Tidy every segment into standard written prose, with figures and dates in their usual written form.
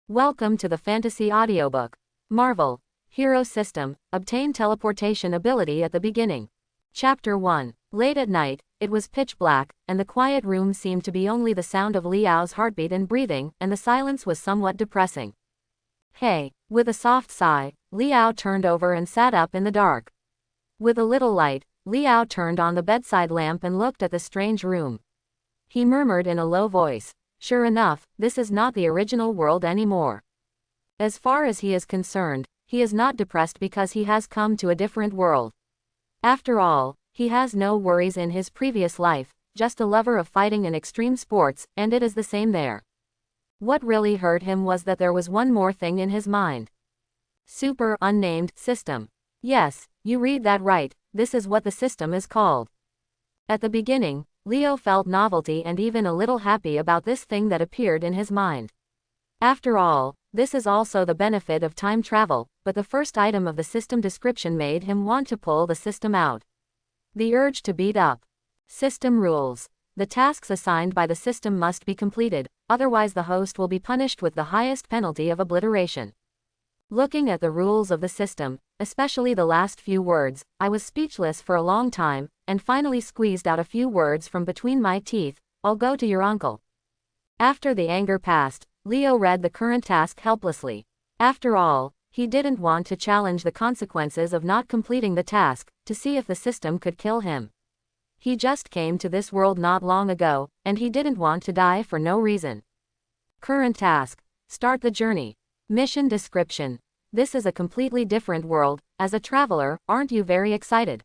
Welcome to the Fantasy Audiobook. Marvel. Hero System. Obtain teleportation ability at the beginning. Chapter 1. Late at night, it was pitch black, and the quiet room seemed to be only the sound of Liao's heartbeat and breathing, and the silence was somewhat depressing. Hey. With a soft sigh, Liao turned over and sat up in the dark. With a little light, Liao turned on the bedside lamp and looked at the strange room. He murmured in a low voice. Sure enough, this is not the original world anymore. As far as he is concerned, he is not depressed because he has come to a different world. After all, he has no worries in his previous life, just a lover of fighting and extreme sports, and it is the same there. What really hurt him was that there was one more thing in his mind. Super unnamed system. Yes, you read that right, this is what the system is called. At the beginning, Leo felt novelty and even a little happy about this thing that appeared in his mind. After all, this is also the benefit of time travel, but the first item of the system description made him want to pull the system out. The urge to beat up. System rules. The tasks assigned by the system must be completed, otherwise the host will be punished with the highest penalty of obliteration. Looking at the rules of the system, especially the last few words, I was speechless for a long time, and finally squeezed out a few words from between my teeth. I'll go to your uncle. After the anger passed, Leo read the current task helplessly. After all, he didn't want to challenge the consequences of not completing the task, to see if the system could kill him. He just came to this world not long ago, and he didn't want to die for no reason. Current task. Start the journey. Mission description. This is a completely different world. As a traveler, aren't you very excited?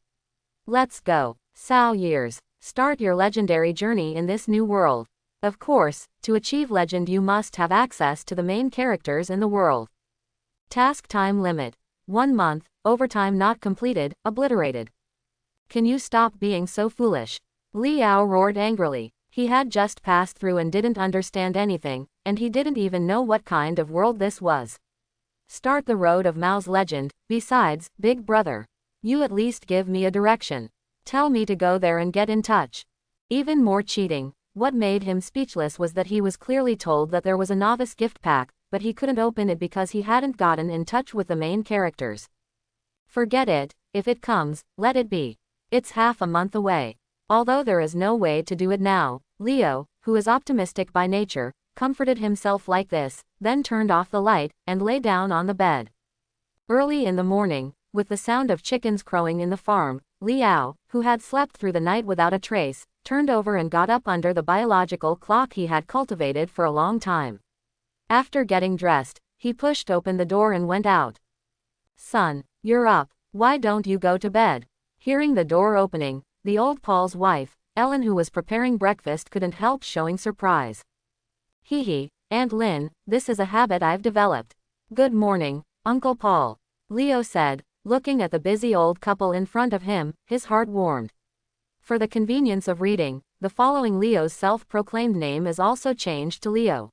Let's go. Sao years. Start your legendary journey in this new world. Of course, to achieve legend you must have access to the main characters in the world. Task time limit. 1 month, overtime not completed, obliterated. Can you stop being so foolish? Liao roared angrily. He had just passed through and didn't understand anything, and he didn't even know what kind of world this was. Start the road of Mao's legend. Besides, big brother, you at least give me a direction. Tell me to go there and get in touch. Even more cheating. What made him speechless was that he was clearly told that there was a novice gift pack, but he couldn't open it because he hadn't gotten in touch with the main characters. Forget it. If it comes, let it be. It's half a month away. Although there is no way to do it now, Leo, who is optimistic by nature, comforted himself like this, then turned off the light, and lay down on the bed. Early in the morning, with the sound of chickens crowing in the farm, Liao, who had slept through the night without a trace, turned over and got up under the biological clock he had cultivated for a long time. After getting dressed, he pushed open the door and went out. Son, you're up. Why don't you go to bed? Hearing the door opening, the old Paul's wife, Ellen, who was preparing breakfast, couldn't help showing surprise. Hee, Aunt Lynn, this is a habit I've developed. Good morning, Uncle Paul, Leo said, looking at the busy old couple in front of him, his heart warmed. For the convenience of reading, the following Leo's self-proclaimed name is also changed to Leo.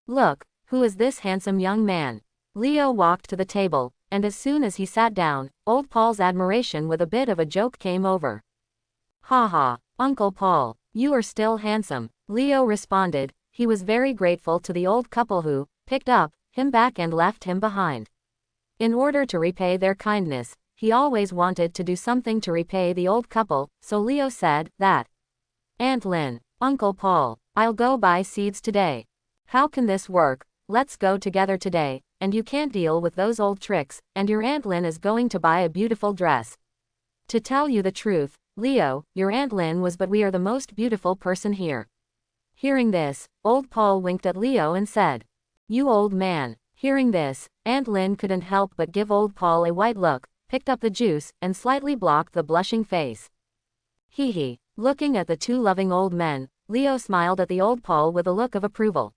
Look, who is this handsome young man? Leo walked to the table, and as soon as he sat down, old Paul's admiration with a bit of a joke came over. Ha ha, Uncle Paul, you are still handsome, Leo responded. He was very grateful to the old couple who picked up him back and left him behind. In order to repay their kindness, he always wanted to do something to repay the old couple, so Leo said that. Aunt Lynn, Uncle Paul, I'll go buy seeds today. How can this work? Let's go together today, and you can't deal with those old tricks, and your Aunt Lynn is going to buy a beautiful dress. To tell you the truth, Leo, your Aunt Lynn was, but we are the most beautiful person here. Hearing this, old Paul winked at Leo and said, You old man. Hearing this, Aunt Lynn couldn't help but give old Paul a white look, picked up the juice, and slightly blocked the blushing face. Hee. Looking at the two loving old men, Leo smiled at the old Paul with a look of approval.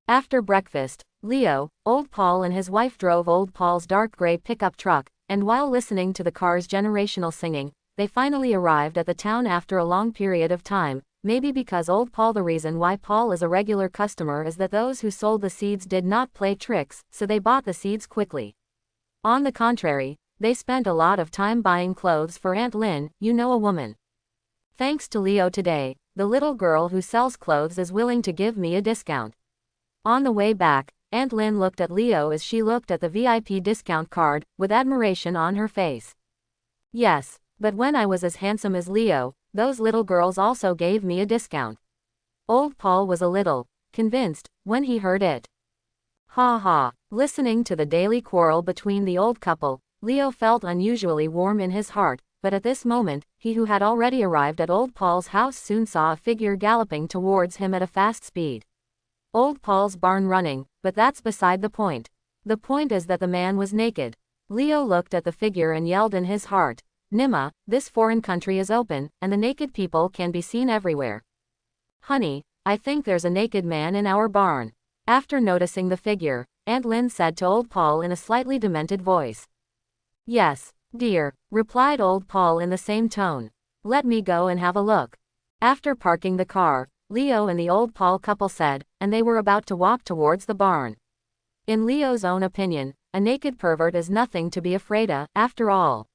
After breakfast, Leo, old Paul and his wife drove old Paul's dark gray pickup truck, and while listening to the car's generational singing, they finally arrived at the town after a long period of time. Maybe because old Paul, the reason why Paul is a regular customer is that those who sold the seeds did not play tricks, so they bought the seeds quickly. On the contrary, they spent a lot of time buying clothes for Aunt Lynn, you know, a woman. Thanks to Leo today, the little girl who sells clothes is willing to give me a discount. On the way back, Aunt Lin looked at Leo as she looked at the VIP discount card, with admiration on her face. Yes, but when I was as handsome as Leo, those little girls also gave me a discount. Old Paul was a little convinced when he heard it. Ha ha. Listening to the daily quarrel between the old couple, Leo felt unusually warm in his heart, but at this moment, he who had already arrived at Old Paul's house soon saw a figure galloping towards him at a fast speed. Old Paul's barn running, but that's beside the point. The point is that the man was naked. Leo looked at the figure and yelled in his heart, Nima, this foreign country is open, and the naked people can be seen everywhere. Honey, I think there's a naked man in our barn. After noticing the figure, Aunt Lin said to Old Paul in a slightly demented voice. Yes, dear, replied Old Paul in the same tone. Let me go and have a look. After parking the car, Leo and the Old Paul couple said, and they were about to walk towards the barn. In Leo's own opinion, a naked pervert is nothing to be afraid of, after all.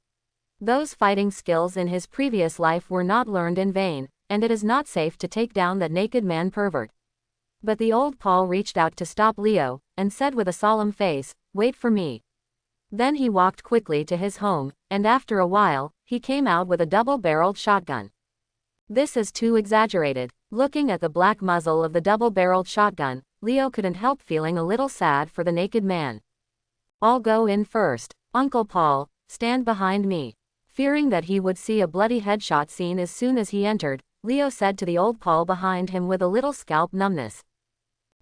Those fighting skills in his previous life were not learned in vain, and it is not safe to take down that naked man pervert. But the Old Paul reached out to stop Leo, and said with a solemn face, wait for me. Then he walked quickly to his home, and after a while, he came out with a double-barreled shotgun. This is too exaggerated. Looking at the black muzzle of the double-barreled shotgun, Leo couldn't help feeling a little sad for the naked man. I'll go in first. Uncle Paul, stand behind me. Fearing that he would see a bloody headshot scene as soon as he entered, Leo said to the Old Paul behind him with a little scalp numbness.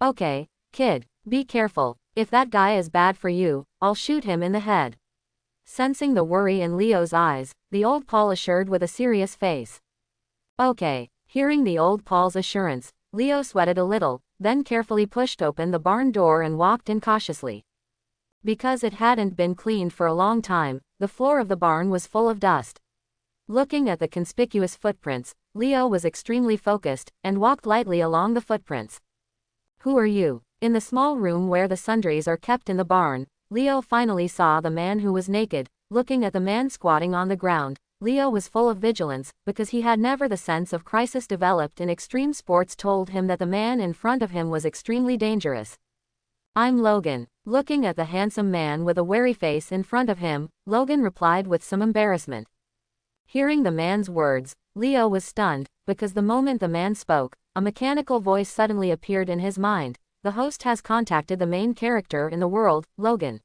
Okay, kid, be careful. If that guy is bad for you, I'll shoot him in the head. Sensing the worry in Leo's eyes, the Old Paul assured with a serious face. Okay. Hearing the Old Paul's assurance, Leo sweated a little, then carefully pushed open the barn door and walked in cautiously. Because it hadn't been cleaned for a long time, the floor of the barn was full of dust. Looking at the conspicuous footprints, Leo was extremely focused, and walked lightly along the footprints. Who are you? In the small room where the sundries are kept in the barn, Leo finally saw the man who was naked. Looking at the man squatting on the ground, Leo was full of vigilance, because he had never the sense of crisis developed in extreme sports told him that the man in front of him was extremely dangerous. I'm Logan. Looking at the handsome man with a wary face in front of him, Logan replied with some embarrassment. Hearing the man's words, Leo was stunned, because the moment the man spoke, a mechanical voice suddenly appeared in his mind. The host has contacted the main character in the world, Logan.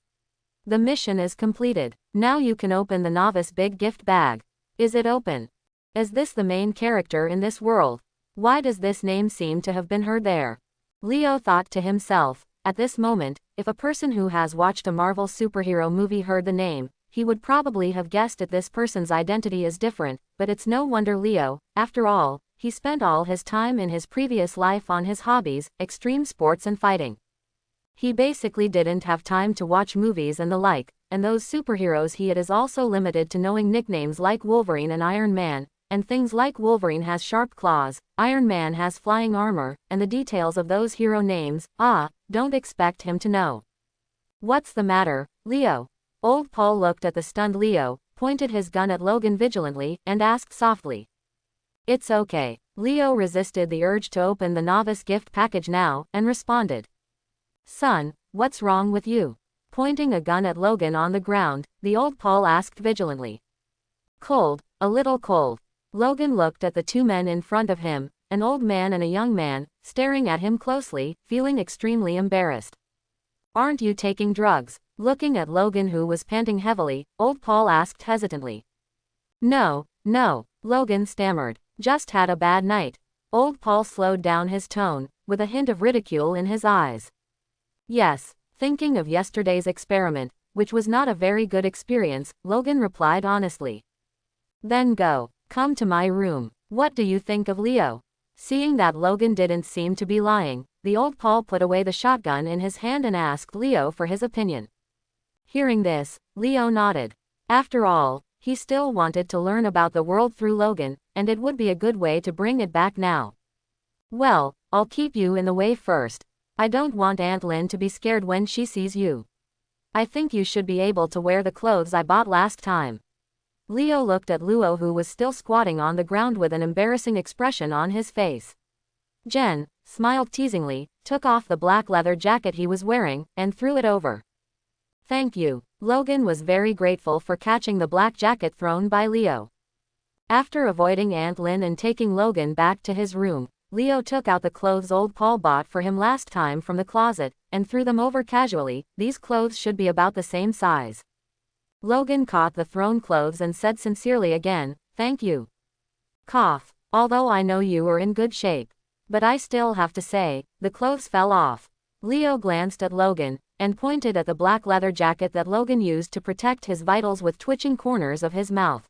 The mission is completed. Now you can open the novice big gift bag. Is it open? Is this the main character in this world? Why does this name seem to have been heard there? Leo thought to himself, at this moment, if a person who has watched a Marvel superhero movie heard the name, he would probably have guessed that this person's identity is different, but it's no wonder Leo, after all, he spent all his time in his previous life on his hobbies, extreme sports and fighting. He basically didn't have time to watch movies and the like, and those superheroes he is also limited to knowing nicknames like Wolverine and Iron Man, and things like Wolverine has sharp claws, Iron Man has flying armor, and the details of those hero names, don't expect him to know. What's the matter, Leo? Old Paul looked at the stunned Leo, pointed his gun at Logan vigilantly, and asked softly. It's okay. Leo resisted the urge to open the novice gift package now, and responded. Son, what's wrong with you? Pointing a gun at Logan on the ground, the Old Paul asked vigilantly. Cold, a little cold. Logan looked at the two men in front of him, an old man and a young man, staring at him closely, feeling extremely embarrassed. Aren't you taking drugs? Looking at Logan who was panting heavily, Old Paul asked hesitantly. No, Logan stammered. Just had a bad night. Old Paul slowed down his tone, with a hint of ridicule in his eyes. Yes, thinking of yesterday's experiment, which was not a very good experience, Logan replied honestly. Then come to my room. What do you think of Leo? Seeing that Logan didn't seem to be lying, the Old Paul put away the shotgun in his hand and asked Leo for his opinion. Hearing this, Leo nodded. After all, he still wanted to learn about the world through Logan, and it would be a good way to bring it back now. Well, I'll keep you in the way first. I don't want Aunt Lin to be scared when she sees you. I think you should be able to wear the clothes I bought last time. Leo looked at Luo who was still squatting on the ground with an embarrassing expression on his face. Jen smiled teasingly, took off the black leather jacket he was wearing, and threw it over. Thank you. Logan was very grateful for catching the black jacket thrown by Leo. After avoiding Aunt Lynn and taking Logan back to his room, Leo took out the clothes old Paul bought for him last time from the closet, and threw them over casually. These clothes should be about the same size. Logan caught the thrown clothes and said sincerely again, thank you. Cough. Although I know you are in good shape. But I still have to say, the clothes fell off. Leo glanced at Logan, and pointed at the black leather jacket that Logan used to protect his vitals with twitching corners of his mouth.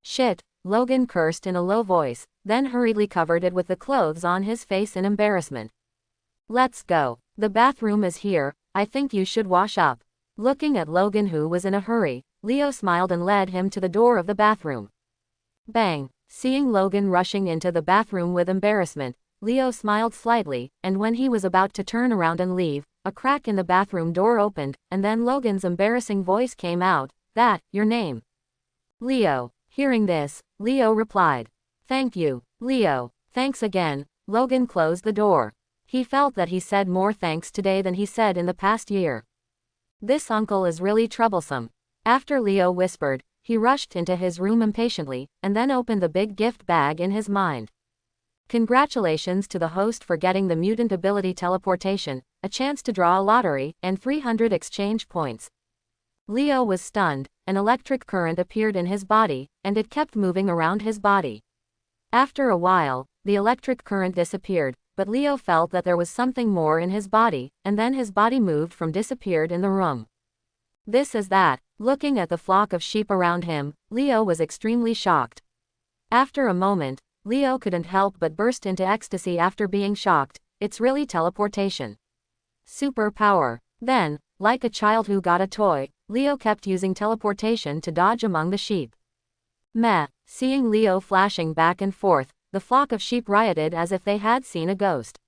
Shit, Logan cursed in a low voice, then hurriedly covered it with the clothes on his face in embarrassment. Let's go. The bathroom is here, I think you should wash up. Looking at Logan, who was in a hurry, Leo smiled and led him to the door of the bathroom. Bang! Seeing Logan rushing into the bathroom with embarrassment, Leo smiled slightly, and when he was about to turn around and leave, a crack in the bathroom door opened, and then Logan's embarrassing voice came out, "That, your name?" Leo. Hearing this, Leo replied, "Thank you, Leo." Thanks again. Logan closed the door. He felt that he said more thanks today than he said in the past year. This uncle is really troublesome. After Leo whispered, he rushed into his room impatiently, and then opened the big gift bag in his mind. Congratulations to the host for getting the mutant ability teleportation, a chance to draw a lottery, and 300 exchange points. Leo was stunned. An electric current appeared in his body, and it kept moving around his body. After a while, the electric current disappeared, but Leo felt that there was something more in his body, and then his body moved from disappeared in the room. This is that. Looking at the flock of sheep around him, Leo was extremely shocked. After a moment, Leo couldn't help but burst into ecstasy after being shocked. It's really teleportation. Superpower. Then, like a child who got a toy, Leo kept using teleportation to dodge among the sheep. Meh. Seeing Leo flashing back and forth, the flock of sheep rioted as if they had seen a ghost.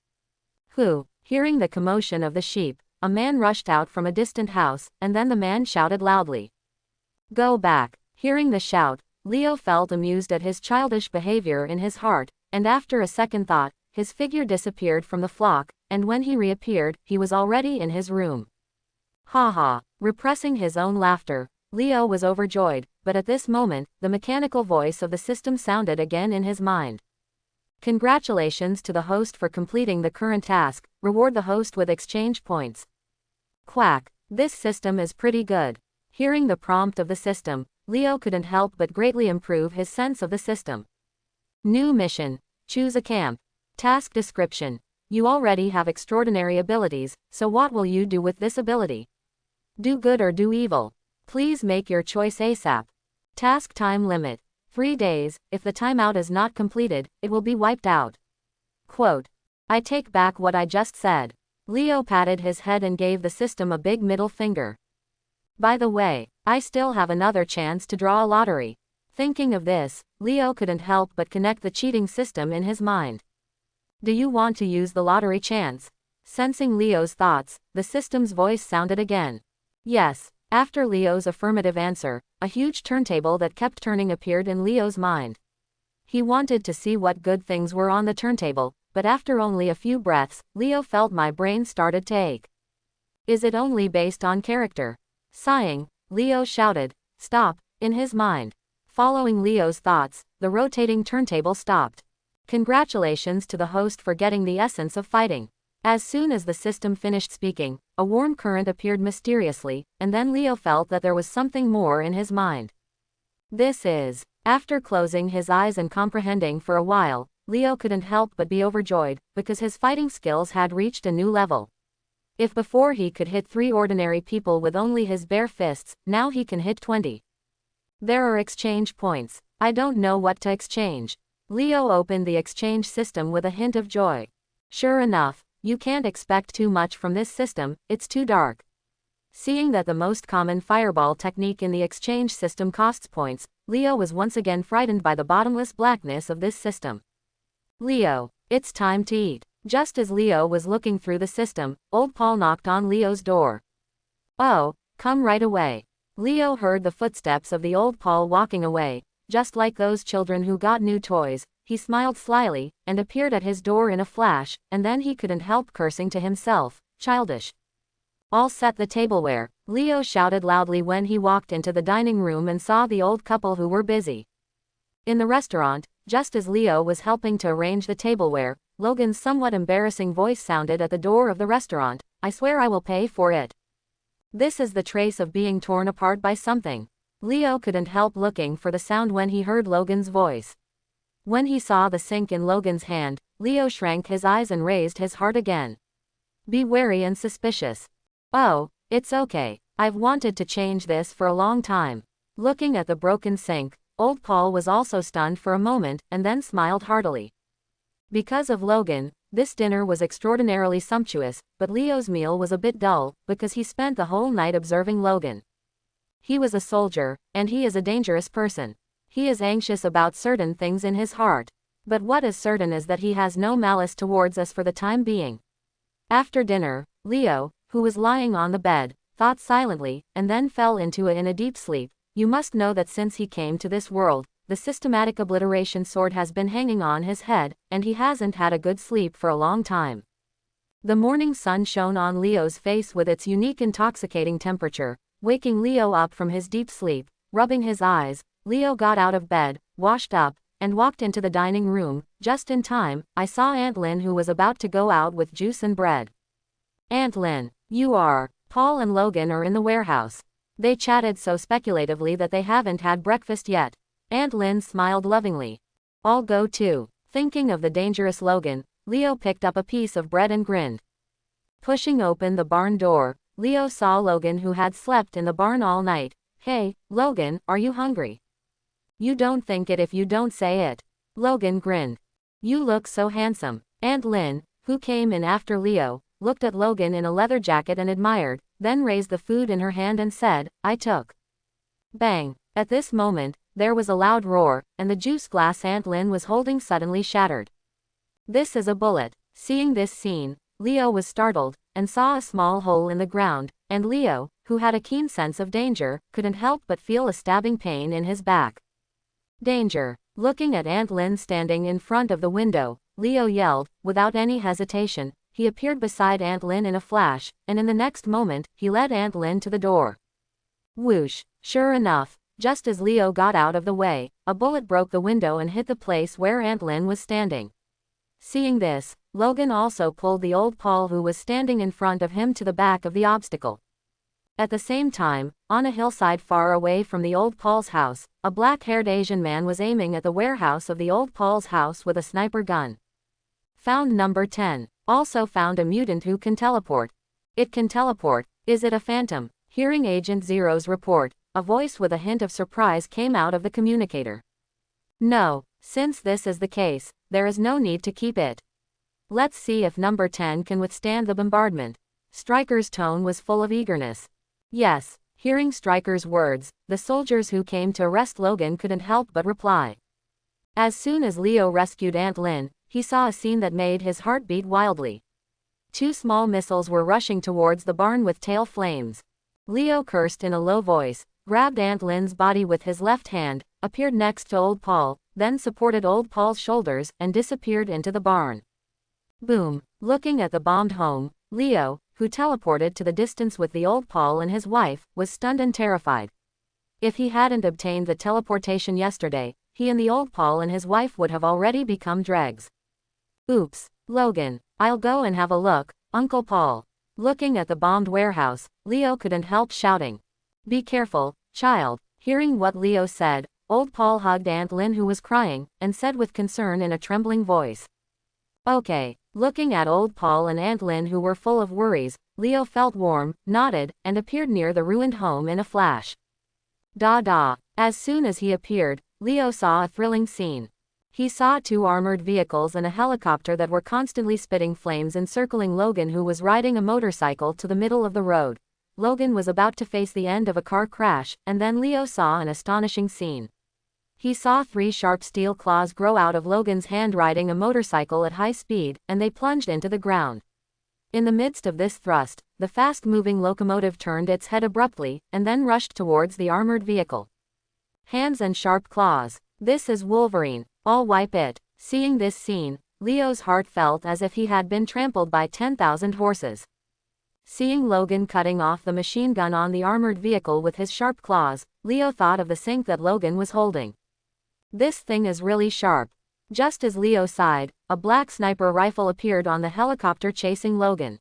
Who? Hearing the commotion of the sheep, a man rushed out from a distant house, and then the man shouted loudly, "Go back." Hearing the shout, Leo felt amused at his childish behavior in his heart, and after a second thought, his figure disappeared from the flock, and when he reappeared, he was already in his room. Ha ha. Repressing his own laughter, Leo was overjoyed, but at this moment, the mechanical voice of the system sounded again in his mind. Congratulations to the host for completing the current task, reward the host with exchange points. Quack. This system is pretty good. Hearing the prompt of the system, Leo couldn't help but greatly improve his sense of the system. New mission. Choose a camp. Task description. You already have extraordinary abilities, so what will you do with this ability? Do good or do evil? Please make your choice ASAP. Task time limit. 3 days. If the timeout is not completed, it will be wiped out. Quote. I take back what I just said. Leo patted his head and gave the system a big middle finger. By the way, I still have another chance to draw a lottery. Thinking of this, Leo couldn't help but connect the cheating system in his mind. Do you want to use the lottery chance? Sensing Leo's thoughts, the system's voice sounded again. Yes. After Leo's affirmative answer, a huge turntable that kept turning appeared in Leo's mind. He wanted to see what good things were on the turntable, but after only a few breaths, Leo felt my brain started to ache. Is it only based on character? Sighing, Leo shouted, "Stop," in his mind. Following Leo's thoughts, the rotating turntable stopped. Congratulations to the host for getting the essence of fighting. As soon as the system finished speaking, a warm current appeared mysteriously, and then Leo felt that there was something more in his mind. This is. After closing his eyes and comprehending for a while, Leo couldn't help but be overjoyed, because his fighting skills had reached a new level. If before he could hit 3 ordinary people with only his bare fists, now he can hit 20. There are exchange points. I don't know what to exchange. Leo opened the exchange system with a hint of joy. Sure enough, you can't expect too much from this system, it's too dark. Seeing that the most common fireball technique in the exchange system costs points, Leo was once again frightened by the bottomless blackness of this system. Leo, it's time to eat. Just as Leo was looking through the system, old Paul knocked on Leo's door. Oh, come right away. Leo heard the footsteps of the old Paul walking away. Just like those children who got new toys, he smiled slyly, and appeared at his door in a flash, and then he couldn't help cursing to himself, childish. "I'll set the tableware," Leo shouted loudly when he walked into the dining room and saw the old couple who were busy. In the restaurant, just as Leo was helping to arrange the tableware, Logan's somewhat embarrassing voice sounded at the door of the restaurant. "I swear I will pay for it." This is the trace of being torn apart by something. Leo couldn't help looking for the sound when he heard Logan's voice. When he saw the sink in Logan's hand, Leo shrank his eyes and raised his heart again. Be wary and suspicious. "Oh, it's okay. I've wanted to change this for a long time." Looking at the broken sink, old Paul was also stunned for a moment and then smiled heartily. Because of Logan, this dinner was extraordinarily sumptuous, but Leo's meal was a bit dull, because he spent the whole night observing Logan. He was a soldier, and he is a dangerous person. He is anxious about certain things in his heart. But what is certain is that he has no malice towards us for the time being. After dinner, Leo, who was lying on the bed, thought silently, and then fell into a deep sleep. You must know that since he came to this world, the systematic obliteration sword has been hanging on his head, and he hasn't had a good sleep for a long time. The morning sun shone on Leo's face with its unique intoxicating temperature, waking Leo up from his deep sleep. Rubbing his eyes, Leo got out of bed, washed up, and walked into the dining room. Just in time, I saw Aunt Lynn, who was about to go out with juice and bread. "Aunt Lynn, you are..." Paul and Logan are in the warehouse. They chatted so speculatively that they haven't had breakfast yet. Aunt Lynn smiled lovingly. "I'll go too." Thinking of the dangerous Logan, Leo picked up a piece of bread and grinned. Pushing open the barn door, Leo saw Logan, who had slept in the barn all night. "Hey, Logan, are you hungry?" "You don't think it if you don't say it." Logan grinned. "You look so handsome." Aunt Lynn, who came in after Leo, looked at Logan in a leather jacket and admired, then raised the food in her hand and said, "I took." Bang! At this moment, there was a loud roar, and the juice glass Aunt Lynn was holding suddenly shattered. "This is a bullet." Seeing this scene, Leo was startled, and saw a small hole in the ground, and Leo, who had a keen sense of danger, couldn't help but feel a stabbing pain in his back. "Danger!" Looking at Aunt Lynn standing in front of the window, Leo yelled. Without any hesitation, he appeared beside Aunt Lynn in a flash, and in the next moment, he led Aunt Lynn to the door. Whoosh! Sure enough, just as Leo got out of the way, a bullet broke the window and hit the place where Aunt Lynn was standing. Seeing this, Logan also pulled the old Paul, who was standing in front of him, to the back of the obstacle. At the same time, on a hillside far away from the old Paul's house, a black-haired Asian man was aiming at the warehouse of the old Paul's house with a sniper gun. Found number 10. Also found a mutant who can teleport. It can teleport. Is it a phantom? Hearing Agent Zero's report, a voice with a hint of surprise came out of the communicator. No, since this is the case, there is no need to keep it. Let's see if number 10 can withstand the bombardment. Stryker's tone was full of eagerness. Yes. Hearing Stryker's words, the soldiers who came to arrest Logan couldn't help but reply. As soon as Leo rescued Aunt Lynn, he saw a scene that made his heart beat wildly. 2 small missiles were rushing towards the barn with tail flames. Leo cursed in a low voice, grabbed Aunt Lynn's body with his left hand, appeared next to old Paul, then supported old Paul's shoulders, and disappeared into the barn. Boom! Looking at the bombed home, Leo, who teleported to the distance with the old Paul and his wife, was stunned and terrified. If he hadn't obtained the teleportation yesterday, he and the old Paul and his wife would have already become dregs. Oops! Logan, I'll go and have a look, Uncle Paul. Looking at the bombed warehouse, Leo couldn't help shouting. Be careful, child. Hearing what Leo said, old Paul hugged Aunt Lynn, who was crying, and said with concern in a trembling voice. Okay. Looking at old Paul and Aunt Lynn, who were full of worries, Leo felt warm, nodded, and appeared near the ruined home in a flash. Da. As soon as he appeared, Leo saw a thrilling scene. He saw 2 armored vehicles and a helicopter that were constantly spitting flames encircling Logan, who was riding a motorcycle to the middle of the road. Logan was about to face the end of a car crash, and then Leo saw an astonishing scene. He saw 3 sharp steel claws grow out of Logan's hand riding a motorcycle at high speed, and they plunged into the ground. In the midst of this thrust, the fast-moving locomotive turned its head abruptly, and then rushed towards the armored vehicle. Hands and sharp claws. This is Wolverine. I'll wipe it. Seeing this scene, Leo's heart felt as if he had been trampled by 10,000 horses. Seeing Logan cutting off the machine gun on the armored vehicle with his sharp claws, Leo thought of the sink that Logan was holding. This thing is really sharp. Just as Leo sighed, a black sniper rifle appeared on the helicopter chasing Logan.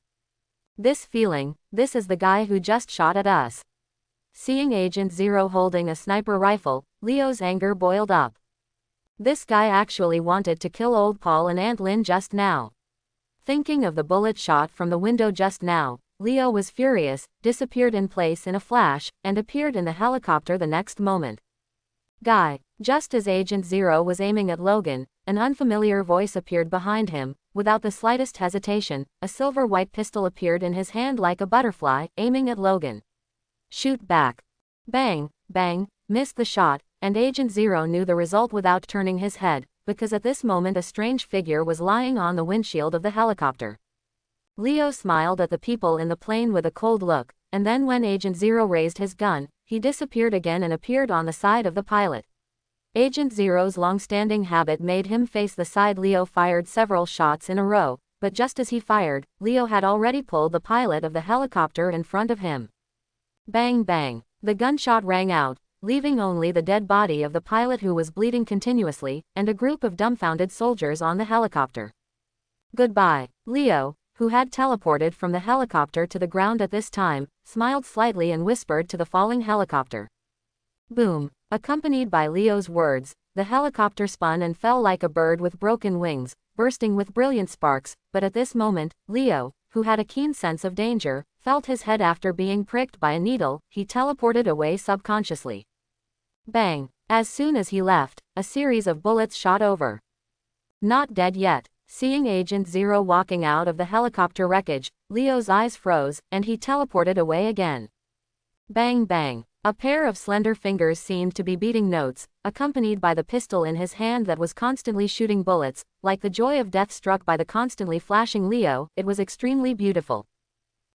This is the guy who just shot at us. Seeing Agent Zero holding a sniper rifle, Leo's anger boiled up. This guy actually wanted to kill old Paul and Aunt Lynn just now. Thinking of the bullet shot from the window just now, Leo was furious, disappeared in place in a flash, and appeared in the helicopter the next moment. Guy. Just as Agent Zero was aiming at Logan, an unfamiliar voice appeared behind him. Without the slightest hesitation, a silver-white pistol appeared in his hand like a butterfly, aiming at Logan. Shoot back. Bang, bang, missed the shot, and Agent Zero knew the result without turning his head, because at this moment a strange figure was lying on the windshield of the helicopter. Leo smiled at the people in the plane with a cold look, and then when Agent Zero raised his gun, he disappeared again and appeared on the side of the pilot. Agent Zero's long-standing habit made him face the side. Leo fired several shots in a row, but just as he fired, Leo had already pulled the pilot of the helicopter in front of him. Bang bang, the gunshot rang out, leaving only the dead body of the pilot who was bleeding continuously, and a group of dumbfounded soldiers on the helicopter. Goodbye. Leo, who had teleported from the helicopter to the ground at this time, smiled slightly and whispered to the falling helicopter. Boom. Accompanied by Leo's words, the helicopter spun and fell like a bird with broken wings, bursting with brilliant sparks, but at this moment, Leo, who had a keen sense of danger, felt his head after being pricked by a needle. He teleported away subconsciously. Bang! As soon as he left, a series of bullets shot over. Not dead yet. Seeing Agent Zero walking out of the helicopter wreckage, Leo's eyes froze, and he teleported away again. Bang bang! A pair of slender fingers seemed to be beating notes, accompanied by the pistol in his hand that was constantly shooting bullets, like the joy of death struck by the constantly flashing Leo. It was extremely beautiful.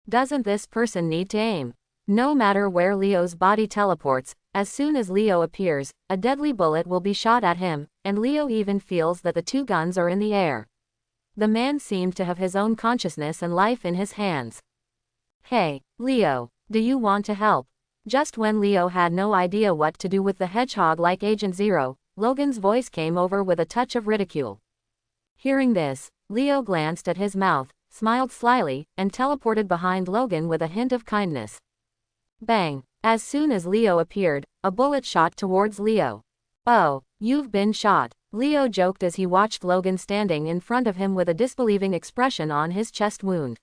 Doesn't this person need to aim? No matter where Leo's body teleports, as soon as Leo appears, a deadly bullet will be shot at him, and Leo even feels that the two guns are in the air. The man seemed to have his own consciousness and life in his hands. Hey, Leo, do you want to help? Just when Leo had no idea what to do with the hedgehog like Agent Zero, Logan's voice came over with a touch of ridicule. Hearing this, Leo glanced at his mouth, smiled slyly, and teleported behind Logan with a hint of kindness. Bang! As soon as Leo appeared, a bullet shot towards Leo. Oh, you've been shot, Leo joked as he watched Logan standing in front of him with a disbelieving expression on his chest wound.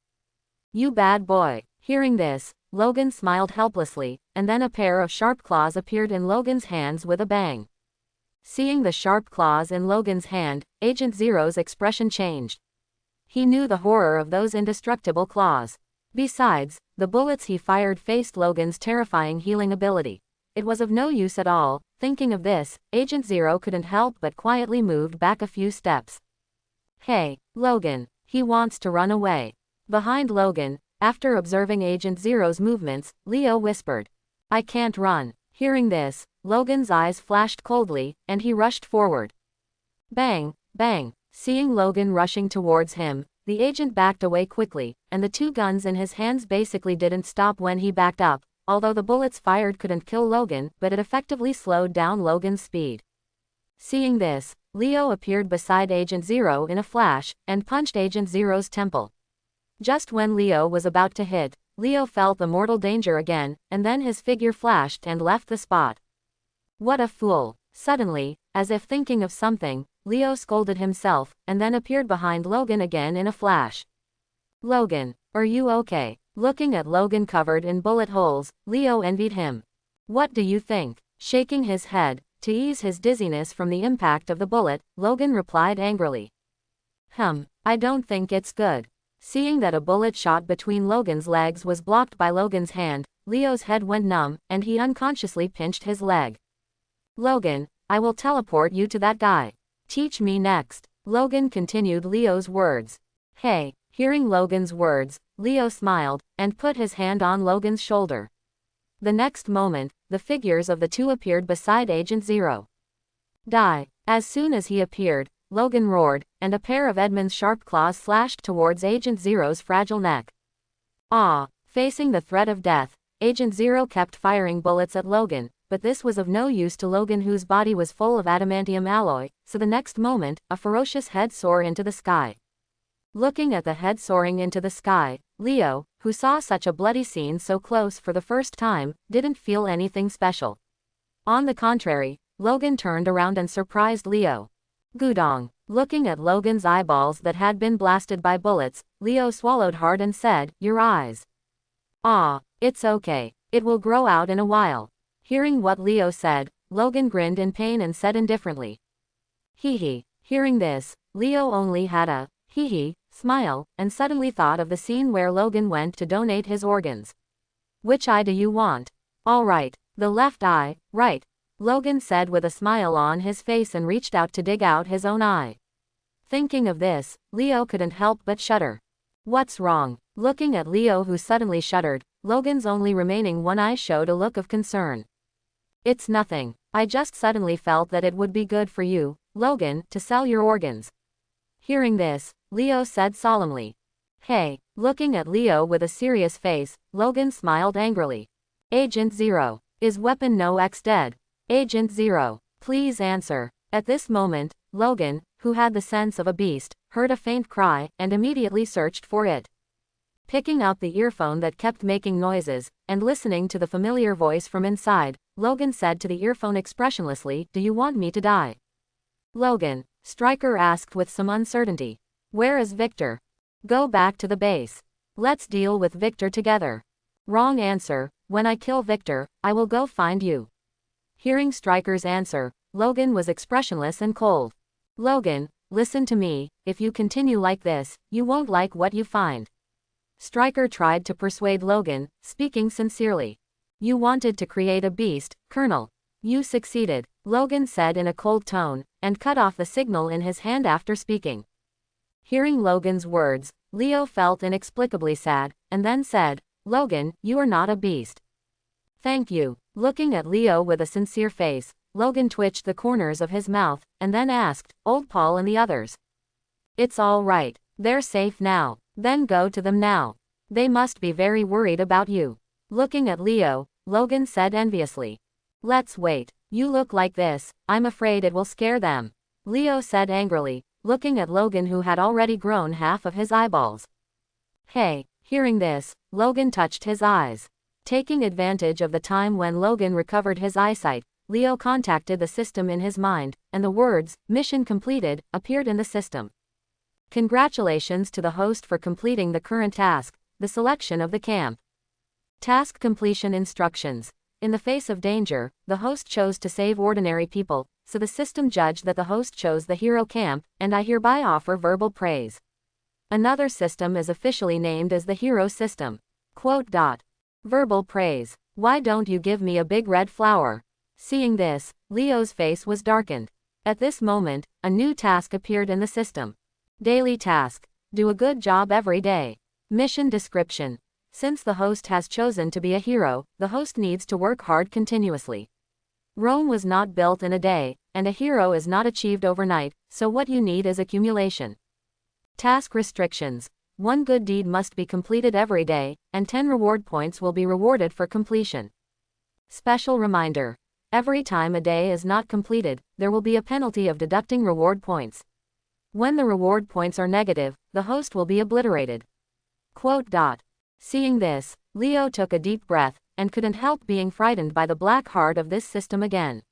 You bad boy. Hearing this, Logan smiled helplessly, and then a pair of sharp claws appeared in Logan's hands with a bang. Seeing the sharp claws in Logan's hand, Agent Zero's expression changed. He knew the horror of those indestructible claws. Besides, the bullets he fired faced Logan's terrifying healing ability. It was of no use at all. Thinking of this, Agent Zero couldn't help but quietly moved back a few steps. Hey, Logan, he wants to run away. Behind Logan, after observing Agent Zero's movements, Leo whispered, I can't run. Hearing this, Logan's eyes flashed coldly, and he rushed forward. Bang, bang. Seeing Logan rushing towards him, the agent backed away quickly, and the two guns in his hands basically didn't stop when he backed up. Although the bullets fired couldn't kill Logan, but it effectively slowed down Logan's speed. Seeing this, Leo appeared beside Agent Zero in a flash, and punched Agent Zero's temple. Just when Leo was about to hit, Leo felt the mortal danger again, and then his figure flashed and left the spot. What a fool! Suddenly, as if thinking of something, Leo scolded himself, and then appeared behind Logan again in a flash. Logan, are you okay? Looking at Logan covered in bullet holes, Leo envied him. What do you think? Shaking his head, to ease his dizziness from the impact of the bullet, Logan replied angrily. I don't think it's good. Seeing that a bullet shot between Logan's legs was blocked by Logan's hand, Leo's head went numb, and he unconsciously pinched his leg. Logan, I will teleport you to that guy. Teach me next. Logan continued Leo's words. Hey, hearing Logan's words, Leo smiled, and put his hand on Logan's shoulder. The next moment, the figures of the two appeared beside Agent Zero. Die. As soon as he appeared, Logan roared, and a pair of Edmund's sharp claws slashed towards Agent Zero's fragile neck. Ah! Facing the threat of death, Agent Zero kept firing bullets at Logan, but this was of no use to Logan, whose body was full of adamantium alloy, so the next moment, a ferocious head soared into the sky. Looking at the head soaring into the sky, Leo, who saw such a bloody scene so close for the first time, didn't feel anything special. On the contrary, Logan turned around and surprised Leo. Gudong. Looking at Logan's eyeballs that had been blasted by bullets, Leo swallowed hard and said, "Your eyes." "Ah, it's okay. It will grow out in a while." Hearing what Leo said, Logan grinned in pain and said indifferently, "Hee hee." Hearing this, Leo only had a hee hee smile, and suddenly thought of the scene where Logan went to donate his organs. "Which eye do you want?" "All right. The left eye, right," Logan said with a smile on his face and reached out to dig out his own eye. Thinking of this, Leo couldn't help but shudder. "What's wrong?" Looking at Leo, who suddenly shuddered, Logan's only remaining one eye showed a look of concern. "It's nothing. I just suddenly felt that it would be good for you, Logan, to sell your organs." Hearing this, Leo said solemnly. "Hey." Looking at Leo with a serious face, Logan smiled angrily. "Agent Zero, is Weapon No X dead?" "Agent Zero, please answer." At this moment, Logan, who had the sense of a beast, heard a faint cry, and immediately searched for it. Picking up the earphone that kept making noises, and listening to the familiar voice from inside, Logan said to the earphone expressionlessly, "Do you want me to die?" "Logan," Stryker asked with some uncertainty. "Where is Victor?" "Go back to the base. Let's deal with Victor together." "Wrong answer. When I kill Victor, I will go find you." Hearing Stryker's answer, Logan was expressionless and cold. "Logan, listen to me, if you continue like this, you won't like what you find." Stryker tried to persuade Logan, speaking sincerely. "You wanted to create a beast, Colonel. You succeeded," Logan said in a cold tone, and cut off the signal in his hand after speaking. Hearing Logan's words, Leo felt inexplicably sad, and then said, "Logan, you are not a beast." "Thank you." Looking at Leo with a sincere face, Logan twitched the corners of his mouth, and then asked, "Old Paul and the others?" "It's all right. They're safe now." "Then go to them now. They must be very worried about you." Looking at Leo, Logan said enviously. "Let's wait. You look like this, I'm afraid it will scare them," Leo said angrily, looking at Logan, who had already grown half of his eyeballs. "Hey." Hearing this, Logan touched his eyes. Taking advantage of the time when Logan recovered his eyesight, Leo contacted the system in his mind, and the words, "Mission completed," appeared in the system. Congratulations to the host for completing the current task, the selection of the camp. Task completion instructions. In the face of danger, the host chose to save ordinary people, so the system judged that the host chose the hero camp, and I hereby offer verbal praise. Another system is officially named as the hero system. Quote. Verbal praise. Why don't you give me a big red flower? Seeing this, Leo's face was darkened. At this moment, a new task appeared in the system. Daily task. Do a good job every day. Mission description. Since the host has chosen to be a hero, the host needs to work hard continuously. Rome was not built in a day, and a hero is not achieved overnight, so what you need is accumulation. Task restrictions. 1 good deed must be completed every day, and 10 reward points will be rewarded for completion. Special reminder. Every time a day is not completed, there will be a penalty of deducting reward points. When the reward points are negative, the host will be obliterated. Quote. Seeing this, Leo took a deep breath, and couldn't help being frightened by the black heart of this system again.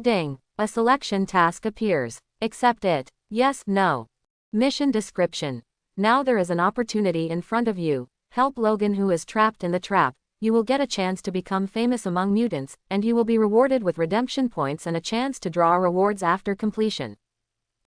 Ding! A selection task appears. Accept it. Yes, no. Mission description. Now there is an opportunity in front of you. Help Logan, who is trapped in the trap. You will get a chance to become famous among mutants, and you will be rewarded with redemption points and a chance to draw rewards after completion.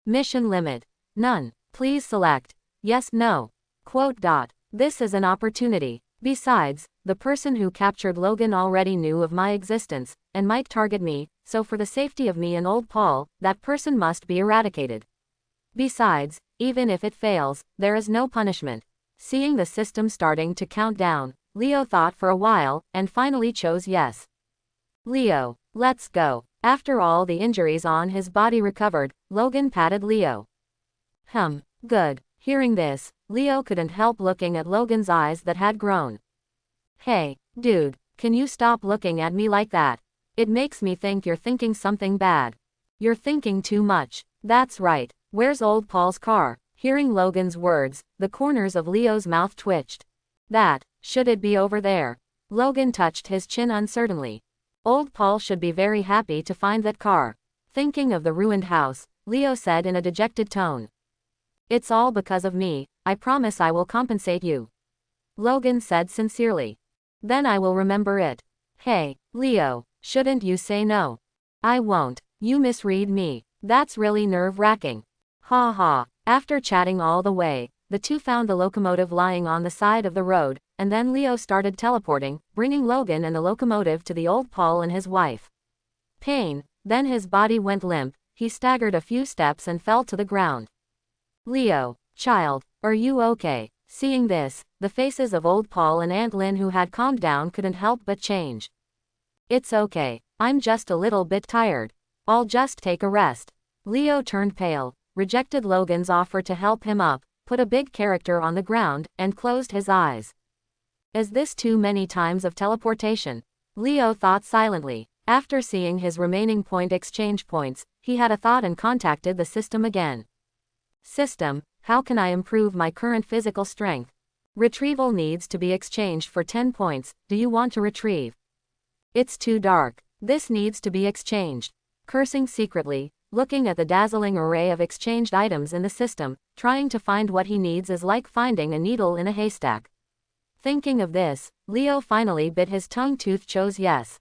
Mission limit. None. Please select. Yes, no. Quote. This is an opportunity. Besides, the person who captured Logan already knew of my existence, and might target me, so for the safety of me and Old Paul, that person must be eradicated. Besides, even if it fails, there is no punishment. Seeing the system starting to count down, Leo thought for a while, and finally chose yes. Leo, let's go. After all the injuries on his body recovered, Logan patted Leo. Good. Hearing this, Leo couldn't help looking at Logan's eyes that had grown. Hey, dude, can you stop looking at me like that? It makes me think you're thinking something bad. You're thinking too much. That's right. Where's old Paul's car? Hearing Logan's words, the corners of Leo's mouth twitched. Should it be over there? Logan touched his chin uncertainly. Old Paul should be very happy to find that car. Thinking of the ruined house, Leo said in a dejected tone. It's all because of me, I promise I will compensate you. Logan said sincerely. Then I will remember it. Hey, Leo, shouldn't you say no? I won't. You misread me. That's really nerve-wracking. Ha ha. After chatting all the way, the two found the locomotive lying on the side of the road, and then Leo started teleporting, bringing Logan and the locomotive to the old Paul and his wife. Pain. Then his body went limp, he staggered a few steps and fell to the ground. Leo, child, are you okay? Seeing this, the faces of old Paul and Aunt Lynn, who had calmed down, couldn't help but change. It's okay. I'm just a little bit tired. I'll just take a rest. Leo turned pale, rejected Logan's offer to help him up, put a big character on the ground, and closed his eyes. Is this too many times of teleportation? Leo thought silently. After seeing his remaining point exchange points, he had a thought and contacted the system again. System, how can I improve my current physical strength? Retrieval needs to be exchanged for 10 points, do you want to retrieve? It's too dark. This needs to be exchanged. Cursing secretly, looking at the dazzling array of exchanged items in the system, trying to find what he needs is like finding a needle in a haystack. Thinking of this, Leo finally bit his tongue. Chose yes.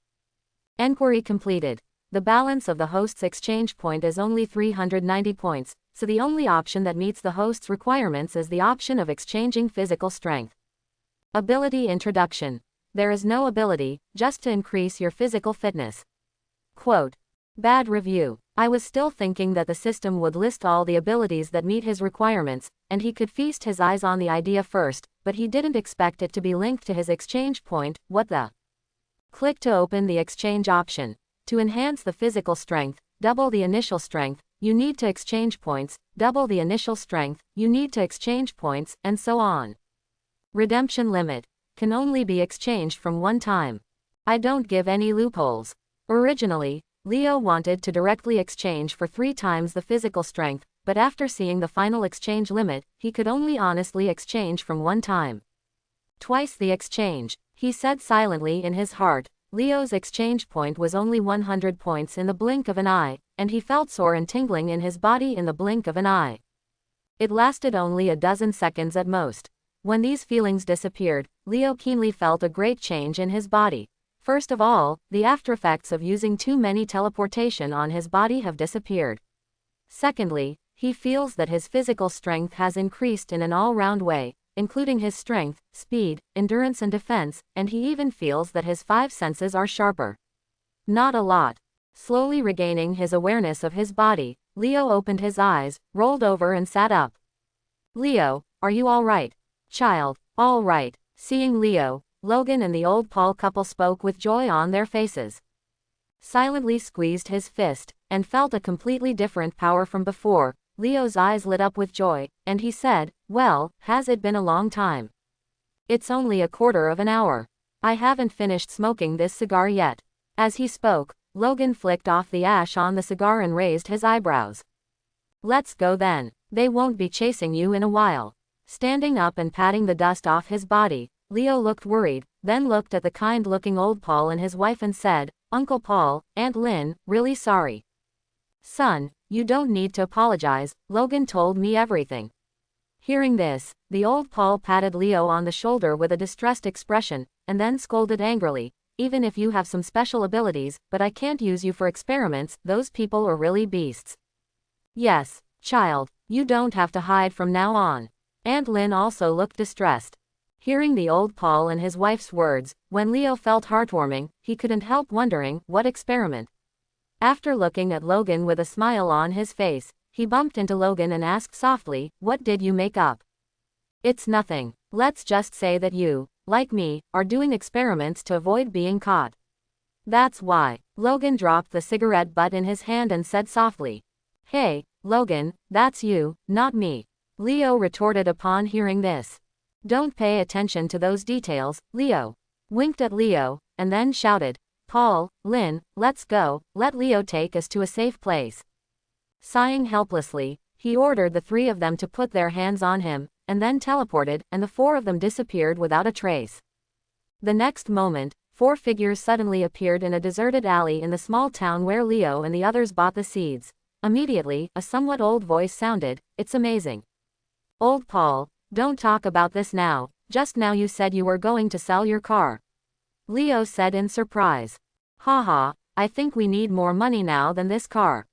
Enquiry completed. The balance of the host's exchange point is only 390 points, so the only option that meets the host's requirements is the option of exchanging physical strength. Ability introduction. There is no ability, just to increase your physical fitness. Quote. Bad review. I was still thinking that the system would list all the abilities that meet his requirements, and he could feast his eyes on the idea first, but he didn't expect it to be linked to his exchange point. What the? Click to open the exchange option. To enhance the physical strength, double the initial strength, you need to exchange points, double the initial strength, you need to exchange points, and so on. Redemption limit. Can only be exchanged from one time. I don't give any loopholes. Originally, Leo wanted to directly exchange for 3 times the physical strength, but after seeing the final exchange limit, he could only honestly exchange from 1 time. Twice the exchange, he said silently in his heart. Leo's exchange point was only 100 points in the blink of an eye, and he felt sore and tingling in his body in the blink of an eye. It lasted only a dozen seconds at most. When these feelings disappeared, Leo keenly felt a great change in his body. First of all, the aftereffects of using too many teleportation on his body have disappeared. Secondly, he feels that his physical strength has increased in an all-round way, including his strength, speed, endurance and defense, and he even feels that his 5 senses are sharper. Not a lot. Slowly regaining his awareness of his body, Leo opened his eyes, rolled over and sat up. Leo, are you all right? Child, all right. Seeing Leo, Logan and the old Paul couple spoke with joy on their faces. Silently squeezed his fist, and felt a completely different power from before. Leo's eyes lit up with joy, and he said, well, has it been a long time? It's only a quarter of an hour. I haven't finished smoking this cigar yet. As he spoke, Logan flicked off the ash on the cigar and raised his eyebrows. Let's go then. They won't be chasing you in a while. Standing up and patting the dust off his body, Leo looked worried, then looked at the kind-looking old Paul and his wife and said, Uncle Paul, Aunt Lynn, really sorry. Son, you don't need to apologize, Logan told me everything. Hearing this, the old Paul patted Leo on the shoulder with a distressed expression, and then scolded angrily, even if you have some special abilities, but I can't use you for experiments, those people are really beasts. Yes, child, you don't have to hide from now on. Aunt Lynn also looked distressed. Hearing the old Paul and his wife's words, when Leo felt heartwarming, he couldn't help wondering, what experiment? After looking at Logan with a smile on his face, he bumped into Logan and asked softly, what did you make up? It's nothing. Let's just say that you, like me, are doing experiments to avoid being caught. That's why. Logan dropped the cigarette butt in his hand and said softly, "Hey, Logan, that's you, not me," Leo retorted upon hearing this. "Don't pay attention to those details," Leo winked at Leo, and then shouted, "Paul, Lynn, let's go, let Leo take us to a safe place." Sighing helplessly, he ordered the three of them to put their hands on him, and then teleported, and the four of them disappeared without a trace. The next moment, four figures suddenly appeared in a deserted alley in the small town where Leo and the others bought the seeds. Immediately, a somewhat old voice sounded, "It's amazing. Old Paul, don't talk about this now, just now you said you were going to sell your car," Leo said in surprise. "Haha, I think we need more money now than this car."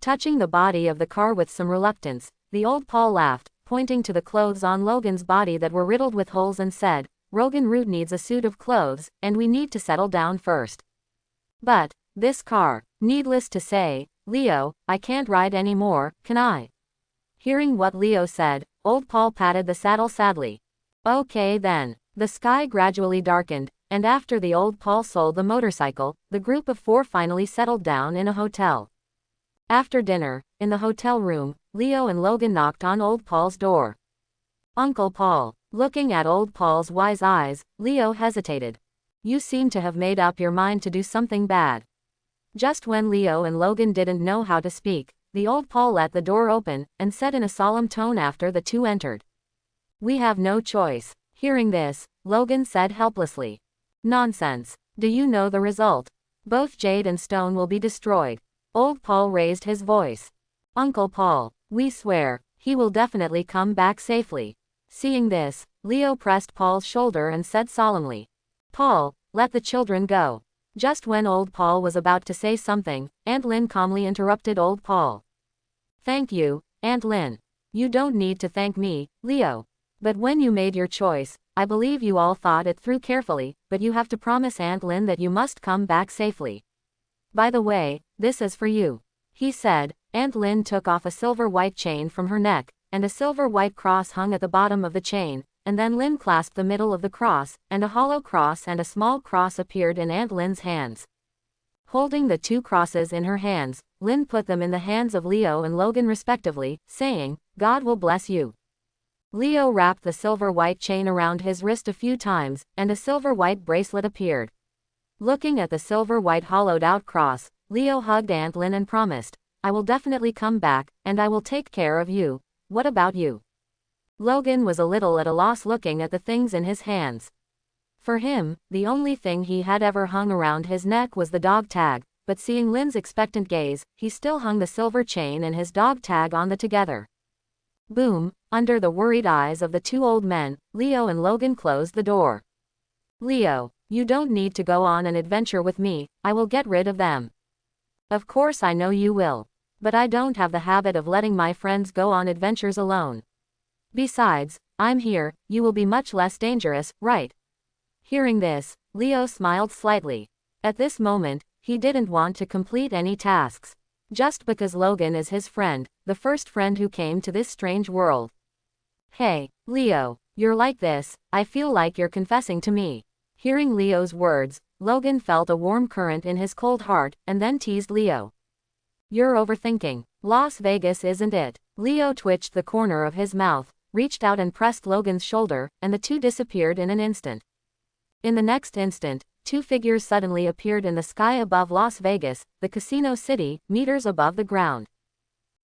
Touching the body of the car with some reluctance, the old Paul laughed, pointing to the clothes on Logan's body that were riddled with holes and said, "Logan Root needs a suit of clothes, and we need to settle down first. But this car, needless to say, Leo, I can't ride anymore, can I?" Hearing what Leo said, old Paul patted the saddle sadly. "Okay then." The sky gradually darkened, and after the old Paul sold the motorcycle, the group of four finally settled down in a hotel. After dinner, in the hotel room, Leo and Logan knocked on old Paul's door. "Uncle Paul." Looking at old Paul's wise eyes, Leo hesitated. "You seem to have made up your mind to do something bad." Just when Leo and Logan didn't know how to speak, the old Paul let the door open, and said in a solemn tone after the two entered, "We have no choice." Hearing this, Logan said helplessly, "Nonsense. Do you know the result? Both Jade and Stone will be destroyed." Old Paul raised his voice. "Uncle Paul, we swear, he will definitely come back safely." Seeing this, Leo pressed Paul's shoulder and said solemnly, "Paul, let the children go." Just when old Paul was about to say something, Aunt Lynn calmly interrupted old Paul. "Thank you, Aunt Lynn. You don't need to thank me, Leo. But when you made your choice, I believe you all thought it through carefully, but you have to promise Aunt Lynn that you must come back safely. By the way, this is for you," he said. Aunt Lynn took off a silver white chain from her neck, and a silver white cross hung at the bottom of the chain, and then Lynn clasped the middle of the cross, and a hollow cross and a small cross appeared in Aunt Lynn's hands. Holding the two crosses in her hands, Lynn put them in the hands of Leo and Logan respectively, saying, "God will bless you." Leo wrapped the silver white chain around his wrist a few times, and a silver white bracelet appeared. Looking at the silver white hollowed out cross, Leo hugged Aunt Lynn and promised, "I will definitely come back, and I will take care of you. What about you?" Logan was a little at a loss looking at the things in his hands. For him, the only thing he had ever hung around his neck was the dog tag, but seeing Lynn's expectant gaze, he still hung the silver chain and his dog tag on the together. Boom, under the worried eyes of the two old men, Leo and Logan closed the door. "Leo, you don't need to go on an adventure with me, I will get rid of them." "Of course I know you will. But I don't have the habit of letting my friends go on adventures alone. Besides, I'm here, you will be much less dangerous, right?" Hearing this, Leo smiled slightly. At this moment, he didn't want to complete any tasks. Just because Logan is his friend, the first friend who came to this strange world. "Hey, Leo, you're like this, I feel like you're confessing to me." Hearing Leo's words, Logan felt a warm current in his cold heart, and then teased Leo. "You're overthinking. Las Vegas isn't it?" Leo twitched the corner of his mouth, reached out and pressed Logan's shoulder, and the two disappeared in an instant. In the next instant, two figures suddenly appeared in the sky above Las Vegas, the casino city, meters above the ground.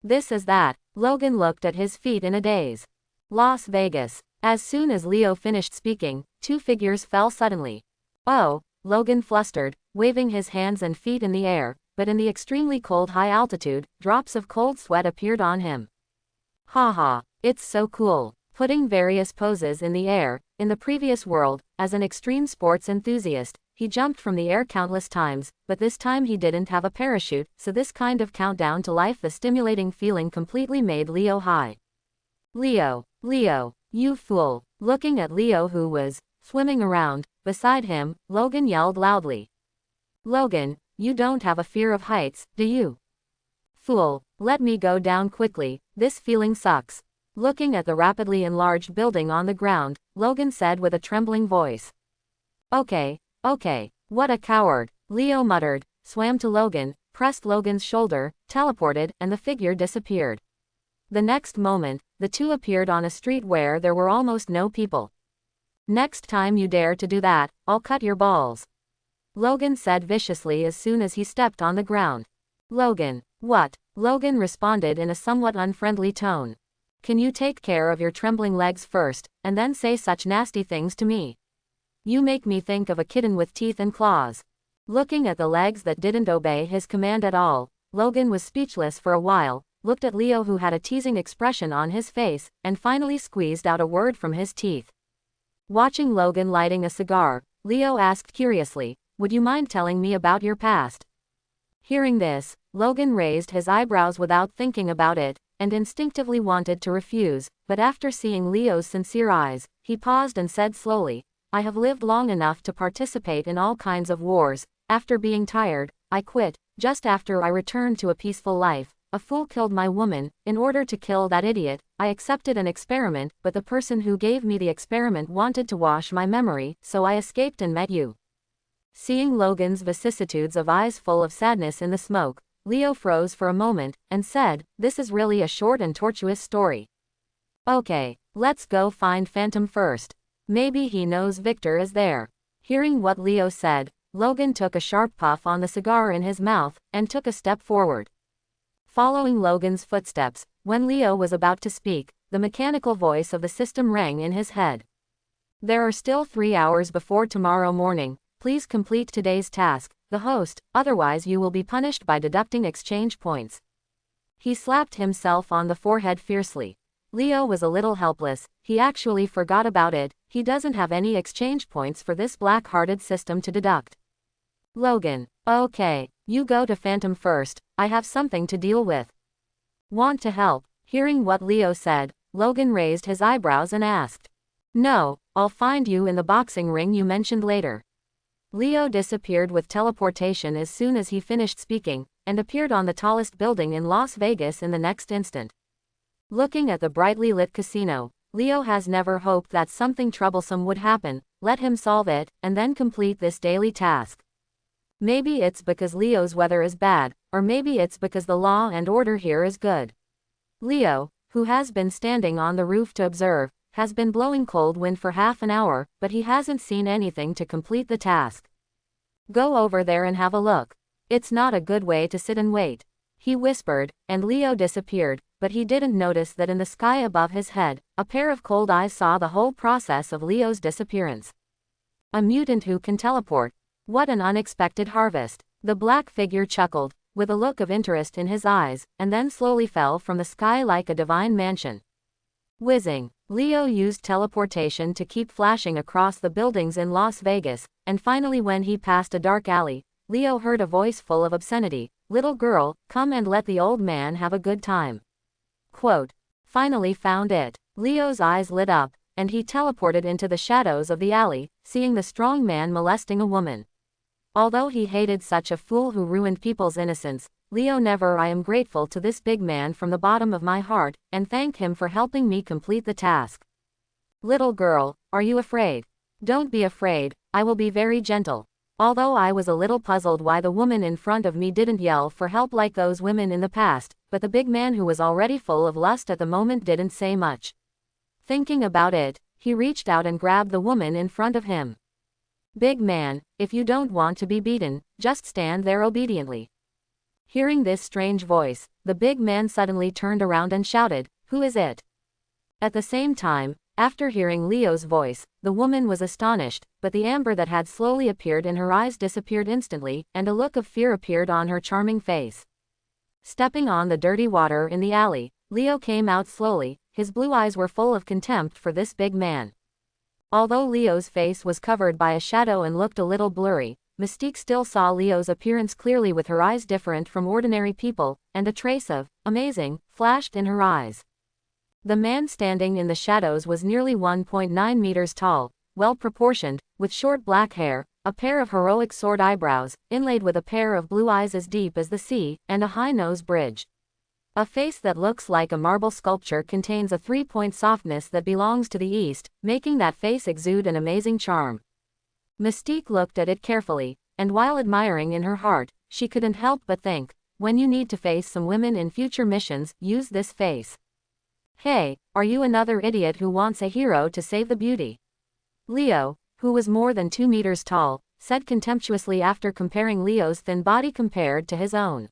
"This is that." Logan looked at his feet in a daze. Las Vegas. As soon as Leo finished speaking, two figures fell suddenly. "Oh," Logan flustered, waving his hands and feet in the air, but in the extremely cold high altitude, drops of cold sweat appeared on him. "Haha, it's so cool." Putting various poses in the air, in the previous world, as an extreme sports enthusiast, he jumped from the air countless times, but this time he didn't have a parachute, so this kind of countdown to life, the stimulating feeling completely made Leo high. "Leo, Leo, you fool." Looking at Leo who was swimming around beside him, Logan yelled loudly. "Logan, you don't have a fear of heights, do you? Fool, let me go down quickly, this feeling sucks." Looking at the rapidly enlarged building on the ground, Logan said with a trembling voice. Okay, what a coward," Leo muttered, swam to Logan, pressed Logan's shoulder, teleported, and the figure disappeared. The next moment, the two appeared on a street where there were almost no people. "Next time you dare to do that, I'll cut your balls," Logan said viciously as soon as he stepped on the ground. "Logan, what?" Logan responded in a somewhat unfriendly tone. "Can you take care of your trembling legs first, and then say such nasty things to me? You make me think of a kitten with teeth and claws." Looking at the legs that didn't obey his command at all, Logan was speechless for a while, looked at Leo who had a teasing expression on his face, and finally squeezed out a word from his teeth. Watching Logan lighting a cigar, Leo asked curiously, "Would you mind telling me about your past?" Hearing this, Logan raised his eyebrows without thinking about it, and instinctively wanted to refuse, but after seeing Leo's sincere eyes, he paused and said slowly, "I have lived long enough to participate in all kinds of wars. After being tired, I quit. Just after I returned to a peaceful life, a fool killed my woman. In order to kill that idiot, I accepted an experiment, but the person who gave me the experiment wanted to wash my memory, so I escaped and met you." Seeing Logan's vicissitudes of eyes full of sadness in the smoke, Leo froze for a moment, and said, "This is really a short and tortuous story. Okay, let's go find Phantom first. Maybe he knows Victor is there." Hearing what Leo said, Logan took a sharp puff on the cigar in his mouth, and took a step forward. Following Logan's footsteps, when Leo was about to speak, the mechanical voice of the system rang in his head. "There are still 3 hours before tomorrow morning. Please complete today's task, the host, otherwise you will be punished by deducting exchange points." He slapped himself on the forehead fiercely. Leo was a little helpless, he actually forgot about it, he doesn't have any exchange points for this black-hearted system to deduct. "Logan, okay, you go to Phantom first, I have something to deal with." "Want to help?" Hearing what Leo said, Logan raised his eyebrows and asked. "No, I'll find you in the boxing ring you mentioned later." Leo disappeared with teleportation as soon as he finished speaking, and appeared on the tallest building in Las Vegas in the next instant. Looking at the brightly lit casino, Leo has never hoped that something troublesome would happen. Let him solve it, and then complete this daily task. Maybe it's because Leo's weather is bad, or maybe it's because the law and order here is good. Leo, who has been standing on the roof to observe, has been blowing cold wind for half an hour, but he hasn't seen anything to complete the task. "Go over there and have a look. It's not a good way to sit and wait," he whispered, and Leo disappeared, but he didn't notice that in the sky above his head, a pair of cold eyes saw the whole process of Leo's disappearance. "A mutant who can teleport. What an unexpected harvest." The black figure chuckled, with a look of interest in his eyes, and then slowly fell from the sky like a divine mansion. Whizzing, Leo used teleportation to keep flashing across the buildings in Las Vegas, and finally when he passed a dark alley, Leo heard a voice full of obscenity, "Little girl, come and let the old man have a good time." Quote, "Finally found it." Leo's eyes lit up, and he teleported into the shadows of the alley, seeing the strong man molesting a woman. Although he hated such a fool who ruined people's innocence, Leo never I am grateful to this big man from the bottom of my heart, and thank him for helping me complete the task. "Little girl, are you afraid?" "Don't be afraid, I will be very gentle." Although I was a little puzzled why the woman in front of me didn't yell for help like those women in the past, but the big man who was already full of lust at the moment didn't say much. Thinking about it, he reached out and grabbed the woman in front of him. "Big man, if you don't want to be beaten, just stand there obediently." Hearing this strange voice, the big man suddenly turned around and shouted, "Who is it?" At the same time, after hearing Leo's voice, the woman was astonished, but the amber that had slowly appeared in her eyes disappeared instantly, and a look of fear appeared on her charming face. Stepping on the dirty water in the alley, Leo came out slowly, his blue eyes were full of contempt for this big man. Although Leo's face was covered by a shadow and looked a little blurry, Mystique still saw Leo's appearance clearly with her eyes different from ordinary people, and a trace of amazing flashed in her eyes. The man standing in the shadows was nearly 1.9 meters tall, well-proportioned, with short black hair, a pair of heroic sword eyebrows, inlaid with a pair of blue eyes as deep as the sea, and a high nose bridge. A face that looks like a marble sculpture contains a three-point softness that belongs to the East, making that face exude an amazing charm. Mystique looked at it carefully, and while admiring in her heart, she couldn't help but think, when you need to face some women in future missions, use this face. Hey, are you another idiot who wants a hero to save the beauty? Leo, who was more than 2 meters tall, said contemptuously after comparing Leo's thin body compared to his own.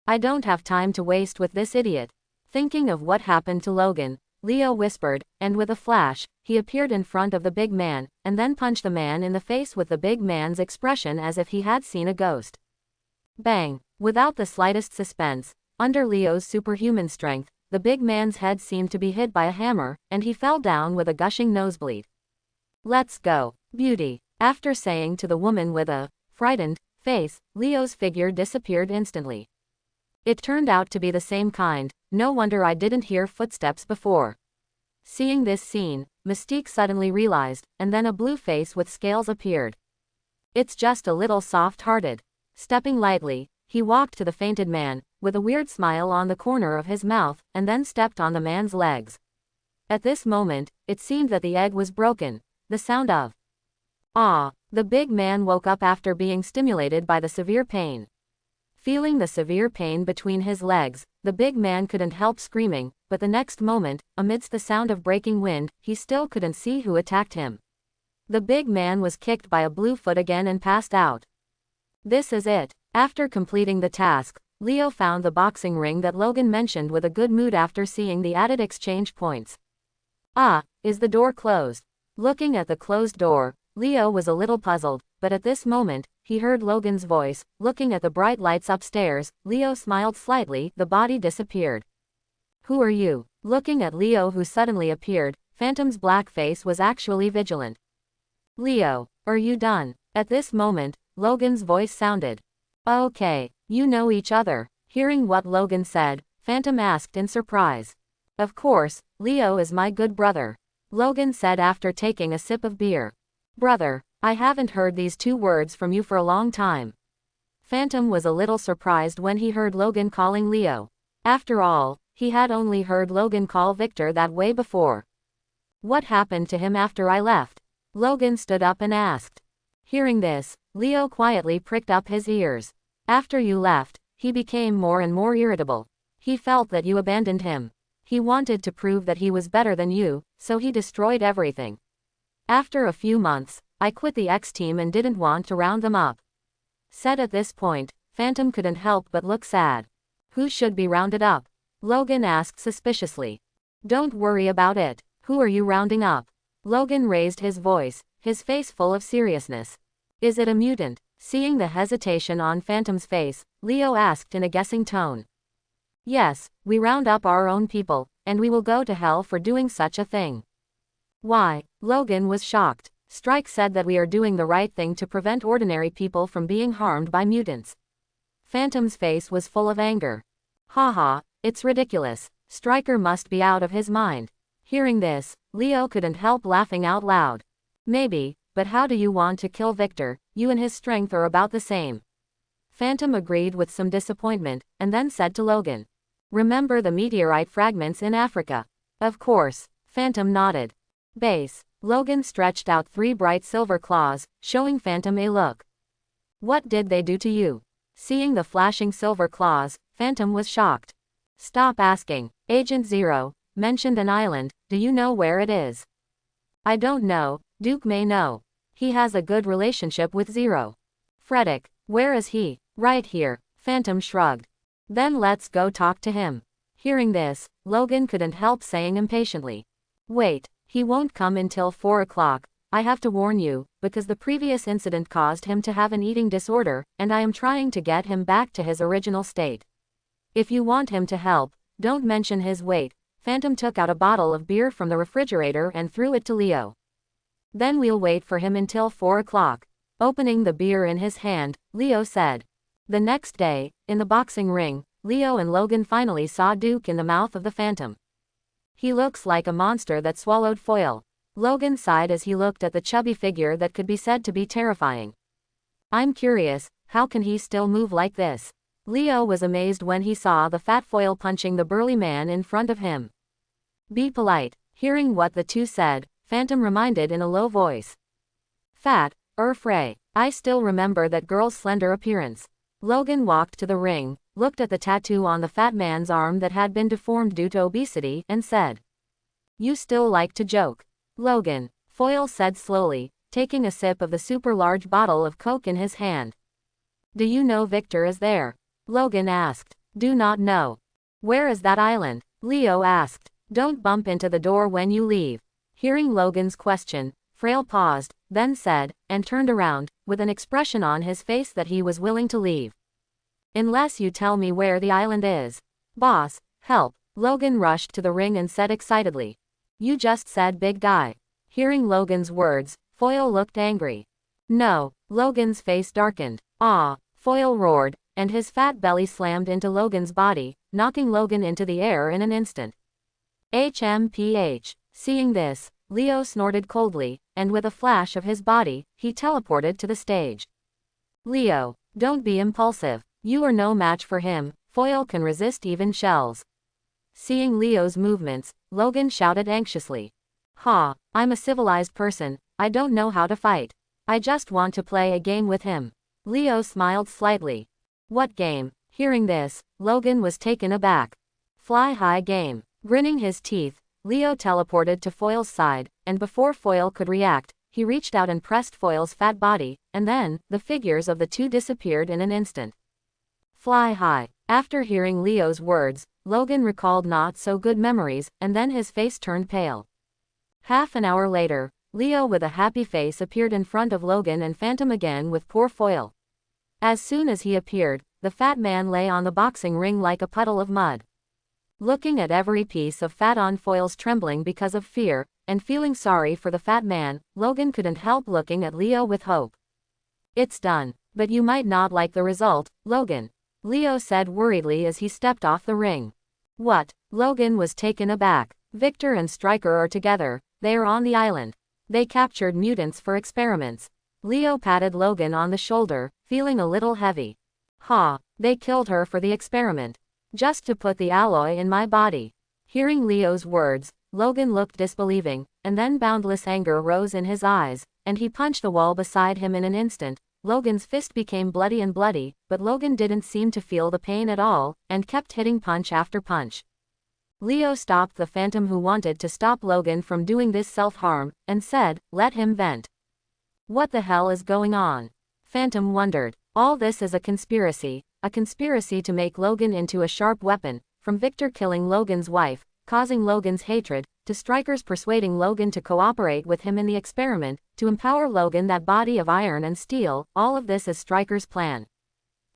I don't have time to waste with this idiot. Thinking of what happened to Logan, Leo whispered, and with a flash, he appeared in front of the big man, and then punched the man in the face with the big man's expression as if he had seen a ghost. Bang! Without the slightest suspense, under Leo's superhuman strength, the big man's head seemed to be hit by a hammer, and he fell down with a gushing nosebleed. Let's go, beauty. After saying to the woman with a frightened face, Leo's figure disappeared instantly. It turned out to be the same kind, no wonder I didn't hear footsteps before. Seeing this scene, Mystique suddenly realized, and then a blue face with scales appeared. It's just a little soft-hearted. Stepping lightly, he walked to the fainted man, with a weird smile on the corner of his mouth, and then stepped on the man's legs. At this moment, it seemed that the egg was broken. The sound of "Ah!" The big man woke up after being stimulated by the severe pain. Feeling the severe pain between his legs, the big man couldn't help screaming, but the next moment, amidst the sound of breaking wind, he still couldn't see who attacked him. The big man was kicked by a blue foot again and passed out. This is it. After completing the task, Leo found the boxing ring that Logan mentioned with a good mood after seeing the added exchange points. Ah, is the door closed? Looking at the closed door, Leo was a little puzzled, but at this moment, he heard Logan's voice. Looking at the bright lights upstairs, Leo smiled slightly, the body disappeared. Who are you? Looking at Leo who suddenly appeared, Phantom's black face was actually vigilant. Leo, are you done? At this moment, Logan's voice sounded. Okay, you know each other. Hearing what Logan said, Phantom asked in surprise. Of course, Leo is my good brother. Logan said after taking a sip of beer. Brother, I haven't heard these 2 words from you for a long time. Phantom was a little surprised when he heard Logan calling Leo. After all, he had only heard Logan call Victor that way before. What happened to him after I left? Logan stood up and asked. Hearing this, Leo quietly pricked up his ears. After you left, he became more and more irritable. He felt that you abandoned him. He wanted to prove that he was better than you, so he destroyed everything. After a few months, I quit the X team and didn't want to round them up. Said at this point, Phantom couldn't help but look sad. Who should be rounded up? Logan asked suspiciously. Don't worry about it. Who are you rounding up? Logan raised his voice, his face full of seriousness. Is it a mutant? Seeing the hesitation on Phantom's face, Leo asked in a guessing tone. Yes, we round up our own people, and we will go to hell for doing such a thing. Why? Logan was shocked. Strike said that we are doing the right thing to prevent ordinary people from being harmed by mutants. Phantom's face was full of anger. Haha, it's ridiculous. Stryker must be out of his mind. Hearing this, Leo couldn't help laughing out loud. Maybe, but how do you want to kill Victor? You and his strength are about the same. Phantom agreed with some disappointment, and then said to Logan. Remember the meteorite fragments in Africa? Of course. Phantom nodded. Base. Logan stretched out 3 bright silver claws, showing Phantom a look. What did they do to you? Seeing the flashing silver claws, Phantom was shocked. Stop asking. Agent Zero mentioned an island. Do you know where it is? I don't know. Duke may know. He has a good relationship with Zero. Freddick, where is he? Right here. Phantom shrugged. Then let's go talk to him. Hearing this, Logan couldn't help saying impatiently. Wait. He won't come until 4 o'clock, I have to warn you, because the previous incident caused him to have an eating disorder, and I am trying to get him back to his original state. If you want him to help, don't mention his weight. Phantom took out a bottle of beer from the refrigerator and threw it to Leo. Then we'll wait for him until 4 o'clock. Opening the beer in his hand, Leo said. The next day, in the boxing ring, Leo and Logan finally saw Duke in the mouth of the Phantom. He looks like a monster that swallowed foil. Logan sighed as he looked at the chubby figure that could be said to be terrifying. I'm curious, how can he still move like this? Leo was amazed when he saw the fat foil punching the burly man in front of him. Be polite. Hearing what the two said, Phantom reminded in a low voice. Fat, Frey. I still remember that girl's slender appearance. Logan walked to the ring, looked at the tattoo on the fat man's arm that had been deformed due to obesity, and said, "You still like to joke." "Logan," Foyle said slowly, taking a sip of the super large bottle of Coke in his hand. "Do you know Victor is there?" Logan asked. "Do not know." "Where is that island?" Leo asked. "Don't bump into the door when you leave." Hearing Logan's question, Frail paused, then said, and turned around, with an expression on his face that he was willing to leave. "Unless you tell me where the island is." "Boss, help." Logan rushed to the ring and said excitedly. "You just said big guy." Hearing Logan's words, Foyle looked angry. "No." Logan's face darkened. "Ah!" Foyle roared, and his fat belly slammed into Logan's body, knocking Logan into the air in an instant. HMPH. Seeing this, Leo snorted coldly, and with a flash of his body, he teleported to the stage. "Leo, don't be impulsive. You are no match for him. Foyle can resist even shells." Seeing Leo's movements, Logan shouted anxiously. "Ha, I'm a civilized person, I don't know how to fight. I just want to play a game with him." Leo smiled slightly. "What game?" Hearing this, Logan was taken aback. "Fly high game." Grinning his teeth, Leo teleported to Foyle's side, and before Foyle could react, he reached out and pressed Foyle's fat body, and then, the figures of the two disappeared in an instant. Fly high. After hearing Leo's words, Logan recalled not so good memories, and then his face turned pale. Half an hour later, Leo with a happy face appeared in front of Logan and Phantom again with poor Foyle. As soon as he appeared, the fat man lay on the boxing ring like a puddle of mud. Looking at every piece of fat on Foyle's trembling because of fear, and feeling sorry for the fat man, Logan couldn't help looking at Leo with hope. "It's done, but you might not like the result, Logan," Leo said worriedly as he stepped off the ring. "What?" Logan was taken aback. "Victor and Stryker are together, they are on the island. They captured mutants for experiments." Leo patted Logan on the shoulder, feeling a little heavy. "Ha, they killed her for the experiment. Just to put the alloy in my body." Hearing Leo's words, Logan looked disbelieving, and then boundless anger rose in his eyes, and he punched the wall beside him in an instant. Logan's fist became bloody, but Logan didn't seem to feel the pain at all, and kept hitting punch after punch. Leo stopped the Phantom who wanted to stop Logan from doing this self-harm, and said, "Let him vent." "What the hell is going on?" Phantom wondered. "All this is a conspiracy to make Logan into a sharp weapon, from Victor killing Logan's wife, causing Logan's hatred, to Stryker's persuading Logan to cooperate with him in the experiment, to empower Logan that body of iron and steel, all of this is Stryker's plan.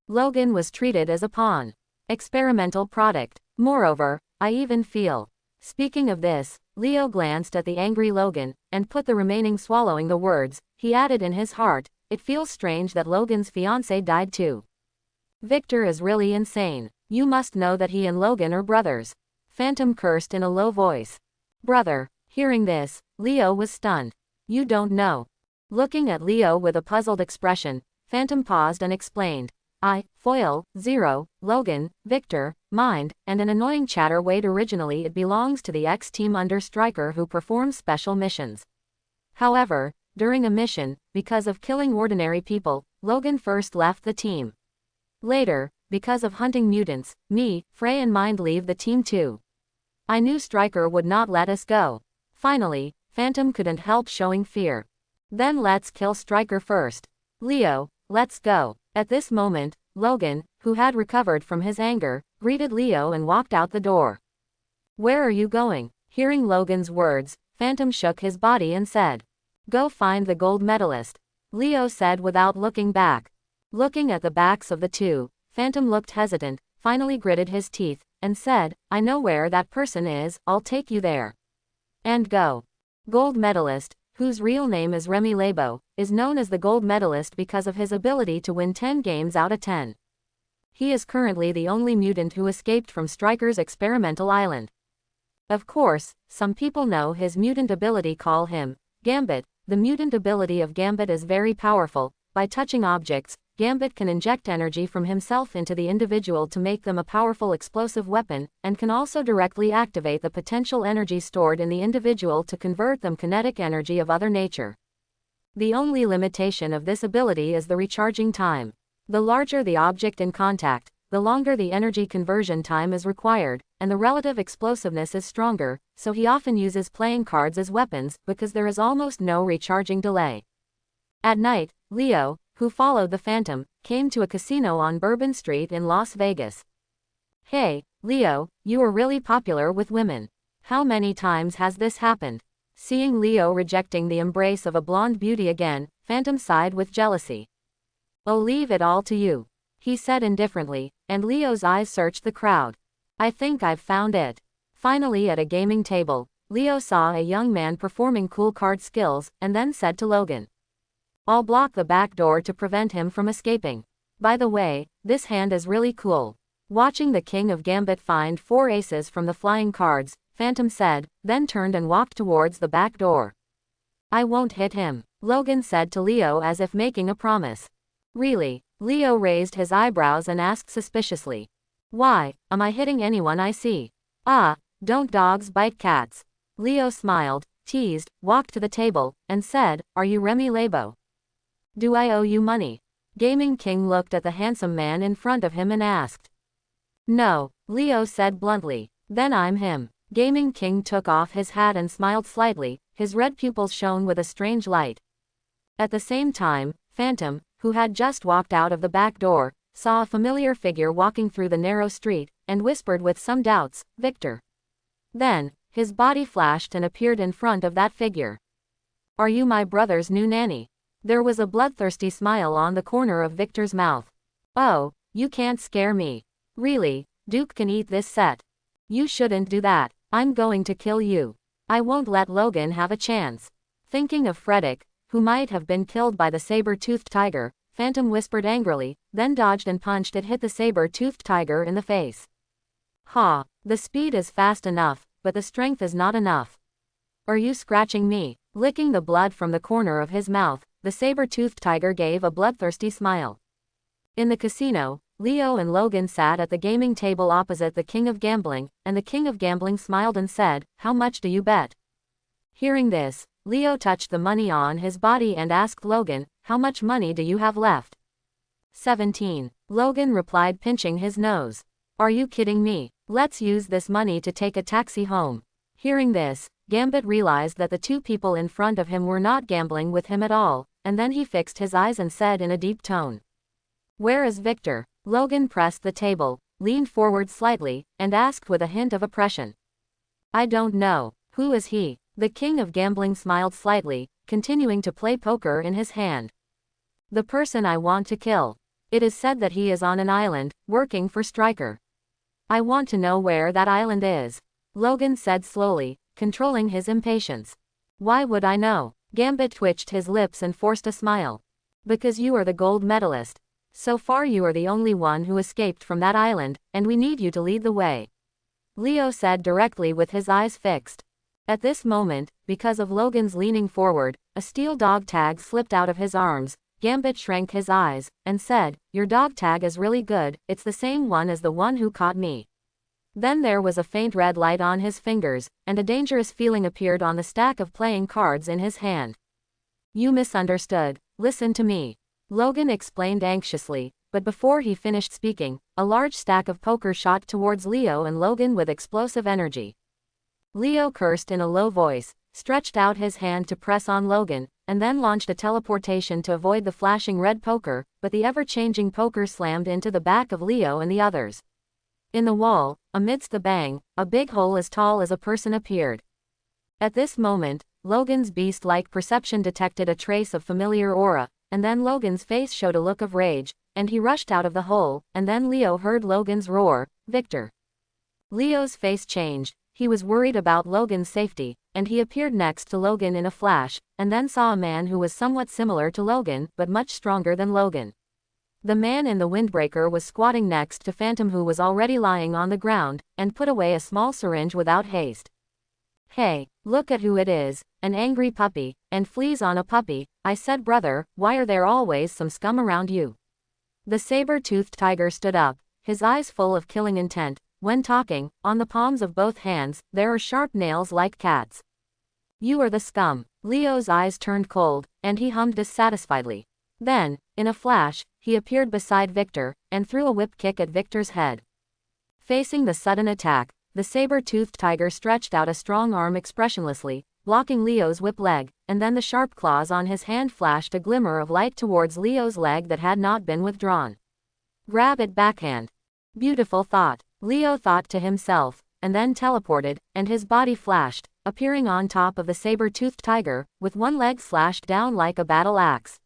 Logan was treated as a pawn. Experimental product. Moreover, I even feel." Speaking of this, Leo glanced at the angry Logan, and put the remaining swallowing the words, he added in his heart, "It feels strange that Logan's fiancée died too. Victor is really insane. You must know that he and Logan are brothers." Phantom cursed in a low voice. "Brother." Hearing this, Leo was stunned. "You don't know." Looking at Leo with a puzzled expression, Phantom paused and explained. Foyle, Zero, Logan, Victor, Mind, and an annoying chatter. Wait, originally it belongs to the X-team under Stryker who performs special missions. However, during a mission, because of killing ordinary people, Logan first left the team. Later, because of hunting mutants, me, Frey and Mind leave the team too. I knew Stryker would not let us go. Finally, Phantom couldn't help showing fear. Then let's kill Stryker first. Leo, let's go. At this moment, Logan, who had recovered from his anger, greeted Leo and walked out the door. "Where are you going?" Hearing Logan's words, Phantom shook his body and said, "Go find the gold medalist," Leo said without looking back. Looking at the backs of the two, Phantom looked hesitant, finally gritted his teeth, and said, "I know where that person is, I'll take you there." And go. Gold medalist, whose real name is Remy Lebo, is known as the gold medalist because of his ability to win 10 games out of 10. He is currently the only mutant who escaped from Stryker's experimental island. Of course, some people know his mutant ability, call him Gambit. The mutant ability of Gambit is very powerful. By touching objects, Gambit can inject energy from himself into the individual to make them a powerful explosive weapon, and can also directly activate the potential energy stored in the individual to convert them kinetic energy of other nature. The only limitation of this ability is the recharging time. The larger the object in contact, the longer the energy conversion time is required, and the relative explosiveness is stronger, so he often uses playing cards as weapons because there is almost no recharging delay. At night, Leo, who followed the Phantom, came to a casino on Bourbon Street in Las Vegas. Hey, Leo, you are really popular with women. How many times has this happened? Seeing Leo rejecting the embrace of a blonde beauty again, Phantom sighed with jealousy. I'll leave it all to you, he said indifferently, and Leo's eyes searched the crowd. I think I've found it. Finally, at a gaming table, Leo saw a young man performing cool card skills, and then said to Logan, I'll block the back door to prevent him from escaping. By the way, this hand is really cool. Watching the king of gambit find 4 aces from the flying cards, Phantom said, then turned and walked towards the back door. I won't hit him, Logan said to Leo as if making a promise. Really? Leo raised his eyebrows and asked suspiciously. Why, am I hitting anyone I see? Ah, don't dogs bite cats? Leo smiled, teased, walked to the table, and said, Are you Remy Labo? Do I owe you money? Gaming King looked at the handsome man in front of him and asked. No, Leo said bluntly. Then I'm him. Gaming King took off his hat and smiled slightly, his red pupils shone with a strange light. At the same time, Phantom, who had just walked out of the back door, saw a familiar figure walking through the narrow street, and whispered with some doubts, Victor. Then, his body flashed and appeared in front of that figure. Are you my brother's new nanny? There was a bloodthirsty smile on the corner of Victor's mouth. Oh, you can't scare me. Really, Duke can eat this set. You shouldn't do that, I'm going to kill you. I won't let Logan have a chance. Thinking of Frederick, who might have been killed by the saber-toothed tiger, Phantom whispered angrily, then dodged and punched and hit the saber-toothed tiger in the face. Ha, the speed is fast enough, but the strength is not enough. Are you scratching me? Licking the blood from the corner of his mouth, the saber-toothed tiger gave a bloodthirsty smile. In the casino, Leo and Logan sat at the gaming table opposite the King of Gambling, and the King of Gambling smiled and said, How much do you bet? Hearing this, Leo touched the money on his body and asked Logan, How much money do you have left? 17. Logan replied, pinching his nose. Are you kidding me? Let's use this money to take a taxi home. Hearing this, Gambit realized that the two people in front of him were not gambling with him at all, and then he fixed his eyes and said in a deep tone. Where is Victor? Logan pressed the table, leaned forward slightly, and asked with a hint of oppression. I don't know. Who is he? The King of Gambling smiled slightly, continuing to play poker in his hand. The person I want to kill. It is said that he is on an island, working for Stryker. I want to know where that island is. Logan said slowly, controlling his impatience. Why would I know? Gambit twitched his lips and forced a smile. Because you are the gold medalist. So far you are the only one who escaped from that island, and we need you to lead the way. Leo said directly with his eyes fixed. At this moment, because of Logan's leaning forward, a steel dog tag slipped out of his arms. Gambit shrank his eyes, and said, Your dog tag is really good, it's the same one as the one who caught me. Then there was a faint red light on his fingers, and a dangerous feeling appeared on the stack of playing cards in his hand. You misunderstood, listen to me. Logan explained anxiously, but before he finished speaking, a large stack of poker shot towards Leo and Logan with explosive energy. Leo cursed in a low voice, stretched out his hand to press on Logan, and then launched a teleportation to avoid the flashing red poker, but the ever-changing poker slammed into the back of Leo and the others. In the wall, amidst the bang, a big hole as tall as a person appeared. At this moment, Logan's beast-like perception detected a trace of familiar aura, and then Logan's face showed a look of rage, and he rushed out of the hole, and then Leo heard Logan's roar, Victor. Leo's face changed. He was worried about Logan's safety, and he appeared next to Logan in a flash, and then saw a man who was somewhat similar to Logan, but much stronger than Logan. The man in the windbreaker was squatting next to Phantom, who was already lying on the ground, and put away a small syringe without haste. Hey, look at who it is, an angry puppy, and fleas on a puppy. I said, brother, why are there always some scum around you? The saber-toothed tiger stood up, his eyes full of killing intent. When talking, on the palms of both hands, there are sharp nails like cats. You are the scum. Leo's eyes turned cold, and he hummed dissatisfiedly. Then, in a flash, he appeared beside Victor, and threw a whip kick at Victor's head. Facing the sudden attack, the saber-toothed tiger stretched out a strong arm expressionlessly, blocking Leo's whip leg, and then the sharp claws on his hand flashed a glimmer of light towards Leo's leg that had not been withdrawn. Grab it backhand. Beautiful thought, Leo thought to himself, and then teleported, and his body flashed, appearing on top of the saber-toothed tiger, with one leg slashed down like a battle axe.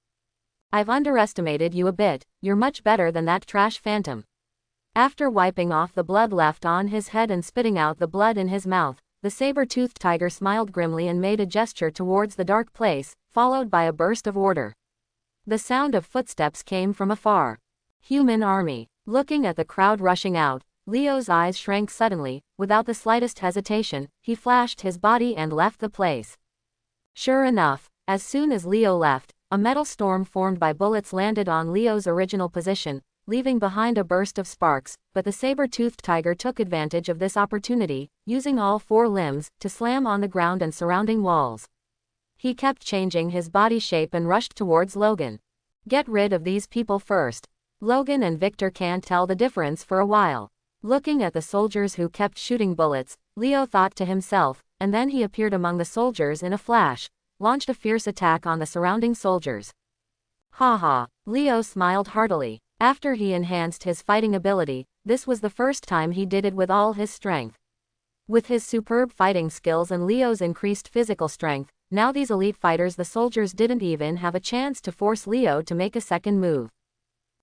I've underestimated you a bit, you're much better than that trash phantom. After wiping off the blood left on his head and spitting out the blood in his mouth, the saber-toothed tiger smiled grimly and made a gesture towards the dark place, followed by a burst of order. The sound of footsteps came from afar. Human army. Looking at the crowd rushing out, Leo's eyes shrank suddenly. Without the slightest hesitation, he flashed his body and left the place. Sure enough, as soon as Leo left, a metal storm formed by bullets landed on Leo's original position, leaving behind a burst of sparks, but the saber-toothed tiger took advantage of this opportunity, using all four limbs to slam on the ground and surrounding walls. He kept changing his body shape and rushed towards Logan. Get rid of these people first. Logan and Victor can't tell the difference for a while. Looking at the soldiers who kept shooting bullets, Leo thought to himself, and then he appeared among the soldiers in a flash, launched a fierce attack on the surrounding soldiers. Ha! Leo smiled heartily. After he enhanced his fighting ability, this was the first time he did it with all his strength. With his superb fighting skills and Leo's increased physical strength, now these elite fighters, the soldiers, didn't even have a chance to force Leo to make a second move.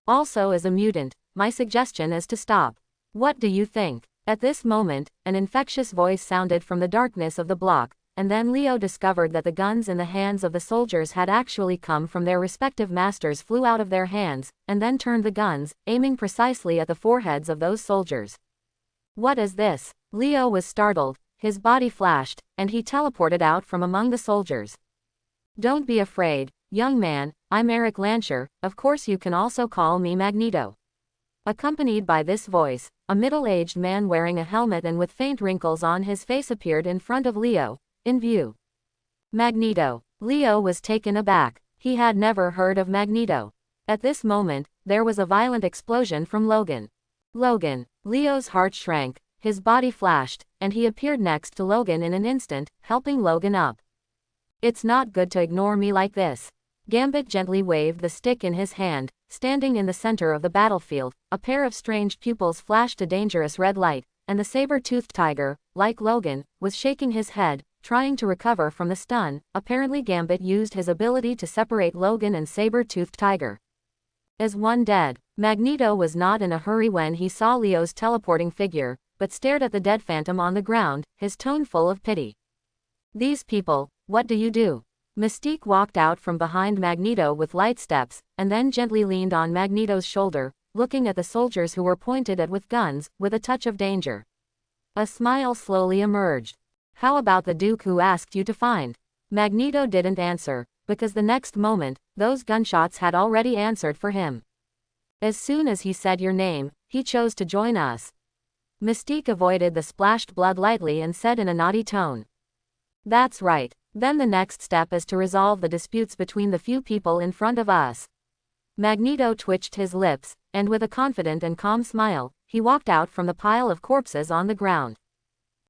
Also, as a mutant, my suggestion is to stop. What do you think? At this moment, an infectious voice sounded from the darkness of the block, and then Leo discovered that the guns in the hands of the soldiers had actually come from their respective masters, flew out of their hands, and then turned the guns, aiming precisely at the foreheads of those soldiers. What is this? Leo was startled, his body flashed, and he teleported out from among the soldiers. Don't be afraid, young man, I'm Eric Lansher, of course you can also call me Magneto. Accompanied by this voice, a middle-aged man wearing a helmet and with faint wrinkles on his face appeared in front of Leo, in view. Magneto. Leo was taken aback. He had never heard of Magneto. At this moment, there was a violent explosion from Logan. Logan. Leo's heart shrank, his body flashed, and he appeared next to Logan in an instant, helping Logan up. It's not good to ignore me like this. Gambit gently waved the stick in his hand. Standing in the center of the battlefield, a pair of strange pupils flashed a dangerous red light, and the saber-toothed tiger, like Logan, was shaking his head, trying to recover from the stun. Apparently Gambit used his ability to separate Logan and saber-toothed tiger. As one dead, Magneto was not in a hurry when he saw Leo's teleporting figure, but stared at the dead phantom on the ground, his tone full of pity. These people, what do you do? Mystique walked out from behind Magneto with light steps, and then gently leaned on Magneto's shoulder, looking at the soldiers who were pointed at with guns, with a touch of danger. A smile slowly emerged. How about the Duke who asked you to find? Magneto didn't answer, because the next moment, those gunshots had already answered for him. As soon as he said your name, he chose to join us. Mystique avoided the splashed blood lightly and said in a naughty tone. That's right. Then the next step is to resolve the disputes between the few people in front of us. Magneto twitched his lips, and with a confident and calm smile, he walked out from the pile of corpses on the ground.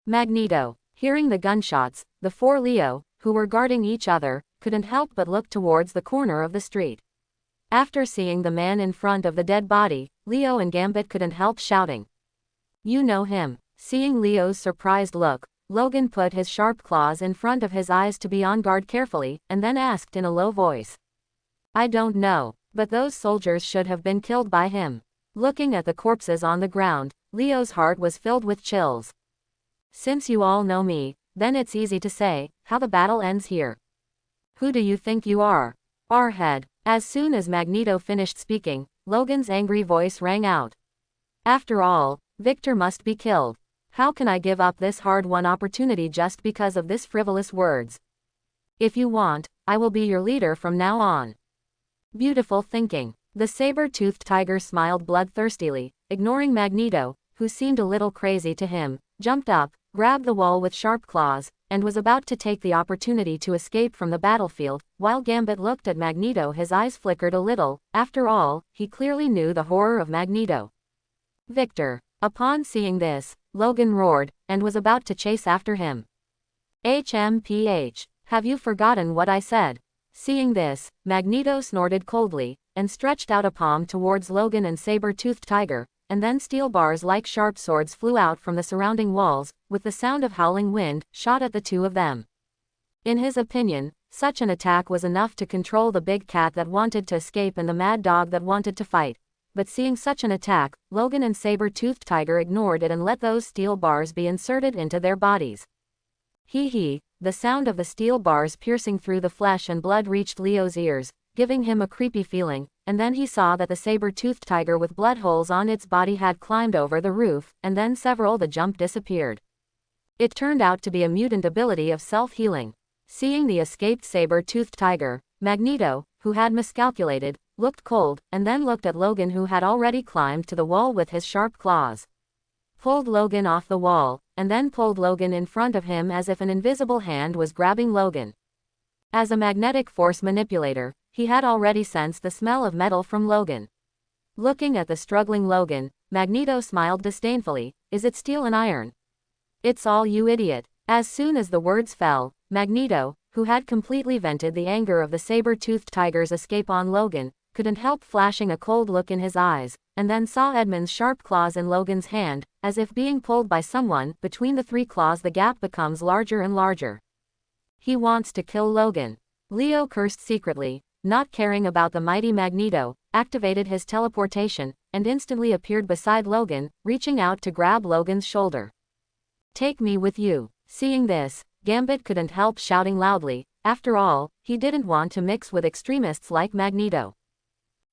Magneto. Hearing the gunshots, the four Leo, who were guarding each other, couldn't help but look towards the corner of the street. After seeing the man in front of the dead body, Leo and Gambit couldn't help shouting. You know him. Seeing Leo's surprised look, Logan put his sharp claws in front of his eyes to be on guard carefully, and then asked in a low voice. I don't know, but those soldiers should have been killed by him. Looking at the corpses on the ground, Leo's heart was filled with chills. Since you all know me, then it's easy to say how the battle ends here. Who do you think you are? Our head. As soon as Magneto finished speaking, Logan's angry voice rang out. After all, Victor must be killed. How can I give up this hard-won opportunity just because of this frivolous words? If you want, I will be your leader from now on. Beautiful thinking. The saber-toothed tiger smiled bloodthirstily, ignoring Magneto, who seemed a little crazy to him, jumped up, grabbed the wall with sharp claws, and was about to take the opportunity to escape from the battlefield. While Gambit looked at Magneto, his eyes flickered a little. After all, he clearly knew the horror of Magneto. Victor. Upon seeing this, Logan roared, and was about to chase after him. HMPH. Have you forgotten what I said? Seeing this, Magneto snorted coldly, and stretched out a palm towards Logan and saber-toothed tiger, and then steel bars like sharp swords flew out from the surrounding walls, with the sound of howling wind, shot at the two of them. In his opinion, such an attack was enough to control the big cat that wanted to escape and the mad dog that wanted to fight. But seeing such an attack, Logan and saber-toothed tiger ignored it and let those steel bars be inserted into their bodies. The sound of the steel bars piercing through the flesh and blood reached Leo's ears, giving him a creepy feeling, and then he saw that the saber-toothed tiger with blood holes on its body had climbed over the roof, and then the jump disappeared. It turned out to be a mutant ability of self-healing. Seeing the escaped saber-toothed tiger, Magneto, who had miscalculated, looked cold, and then looked at Logan, who had already climbed to the wall with his sharp claws. Pulled Logan off the wall, and then pulled Logan in front of him as if an invisible hand was grabbing Logan. As a magnetic force manipulator, he had already sensed the smell of metal from Logan. Looking at the struggling Logan, Magneto smiled disdainfully. Is it steel and iron? It's all you idiot. As soon as the words fell, Magneto, who had completely vented the anger of the saber-toothed tiger's escape on Logan, couldn't help flashing a cold look in his eyes, and then saw Edmund's sharp claws in Logan's hand, as if being pulled by someone. Between the three claws the gap becomes larger and larger. He wants to kill Logan. Leo cursed secretly, not caring about the mighty Magneto, activated his teleportation, and instantly appeared beside Logan, reaching out to grab Logan's shoulder. Take me with you. Seeing this, Gambit couldn't help shouting loudly. After all, he didn't want to mix with extremists like Magneto.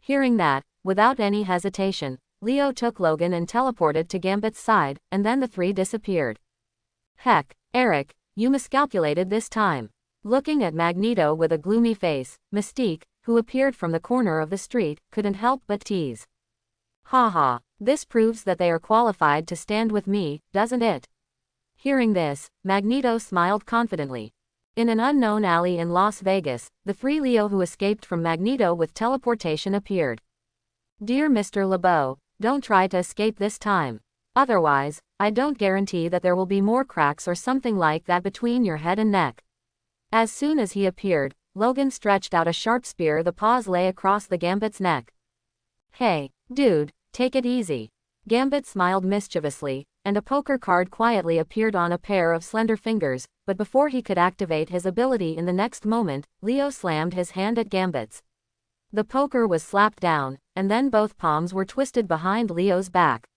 Hearing that, without any hesitation, Leo took Logan and teleported to Gambit's side, and then the three disappeared. Heck, Eric, you miscalculated this time. Looking at Magneto with a gloomy face, Mystique, who appeared from the corner of the street, couldn't help but tease. Haha, this proves that they are qualified to stand with me, doesn't it? Hearing this, Magneto smiled confidently. In an unknown alley in Las Vegas, the three Leo who escaped from Magneto with teleportation appeared. Dear Mr. LeBeau, don't try to escape this time. Otherwise, I don't guarantee that there will be more cracks or something like that between your head and neck. As soon as he appeared, Logan stretched out a sharp spear. The paws lay across the Gambit's neck. Hey, dude, take it easy. Gambit smiled mischievously, and a poker card quietly appeared on a pair of slender fingers, but before he could activate his ability in the next moment, Leo slammed his hand at Gambit's. The poker was slapped down, and then both palms were twisted behind Leo's back.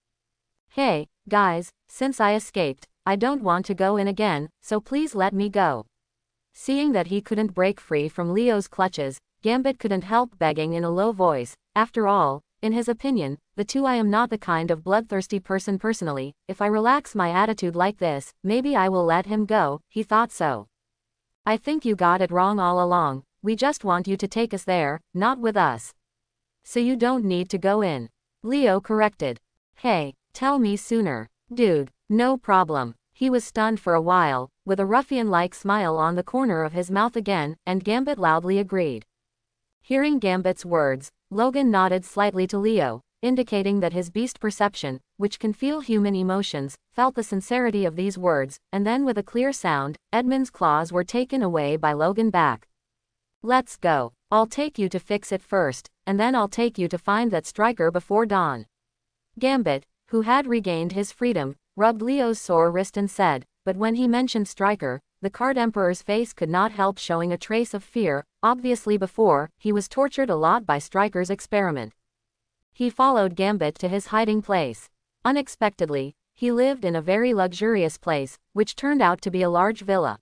Hey, guys, since I escaped, I don't want to go in again, so please let me go. Seeing that he couldn't break free from Leo's clutches, Gambit couldn't help begging in a low voice. After all, in his opinion, I am not the kind of bloodthirsty person personally. If I relax my attitude like this, maybe I will let him go. He thought so. I think you got it wrong all along. We just want you to take us there, not with us. So you don't need to go in. Leo corrected. Hey, tell me sooner. Dude, no problem. He was stunned for a while, with a ruffian-like smile on the corner of his mouth again, and Gambit loudly agreed. Hearing Gambit's words, Logan nodded slightly to Leo, indicating that his beast perception, which can feel human emotions, felt the sincerity of these words, and then with a clear sound, Edmund's claws were taken away by Logan back. Let's go. I'll take you to fix it first, and then I'll take you to find that Striker before dawn. Gambit, who had regained his freedom, rubbed Leo's sore wrist and said, but when he mentioned Striker, the Card Emperor's face could not help showing a trace of fear. Obviously before, he was tortured a lot by Striker's experiment. He followed Gambit to his hiding place. Unexpectedly, he lived in a very luxurious place, which turned out to be a large villa.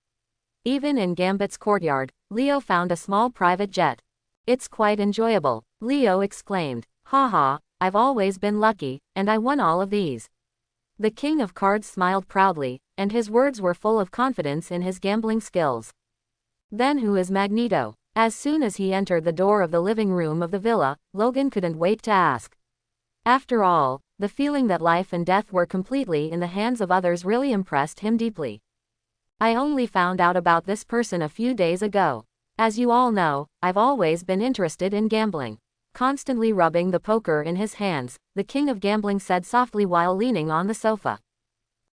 Even in Gambit's courtyard, Leo found a small private jet. It's quite enjoyable, Leo exclaimed. Haha, I've always been lucky, and I won all of these. The King of Cards smiled proudly, and his words were full of confidence in his gambling skills. Then who is Magneto? As soon as he entered the door of the living room of the villa, Logan couldn't wait to ask. After all, The feeling that life and death were completely in the hands of others really impressed him deeply. I only found out about this person a few days ago. As you all know, I've always been interested in gambling. Constantly rubbing the poker in his hands, the king of gambling said softly while leaning on the sofa.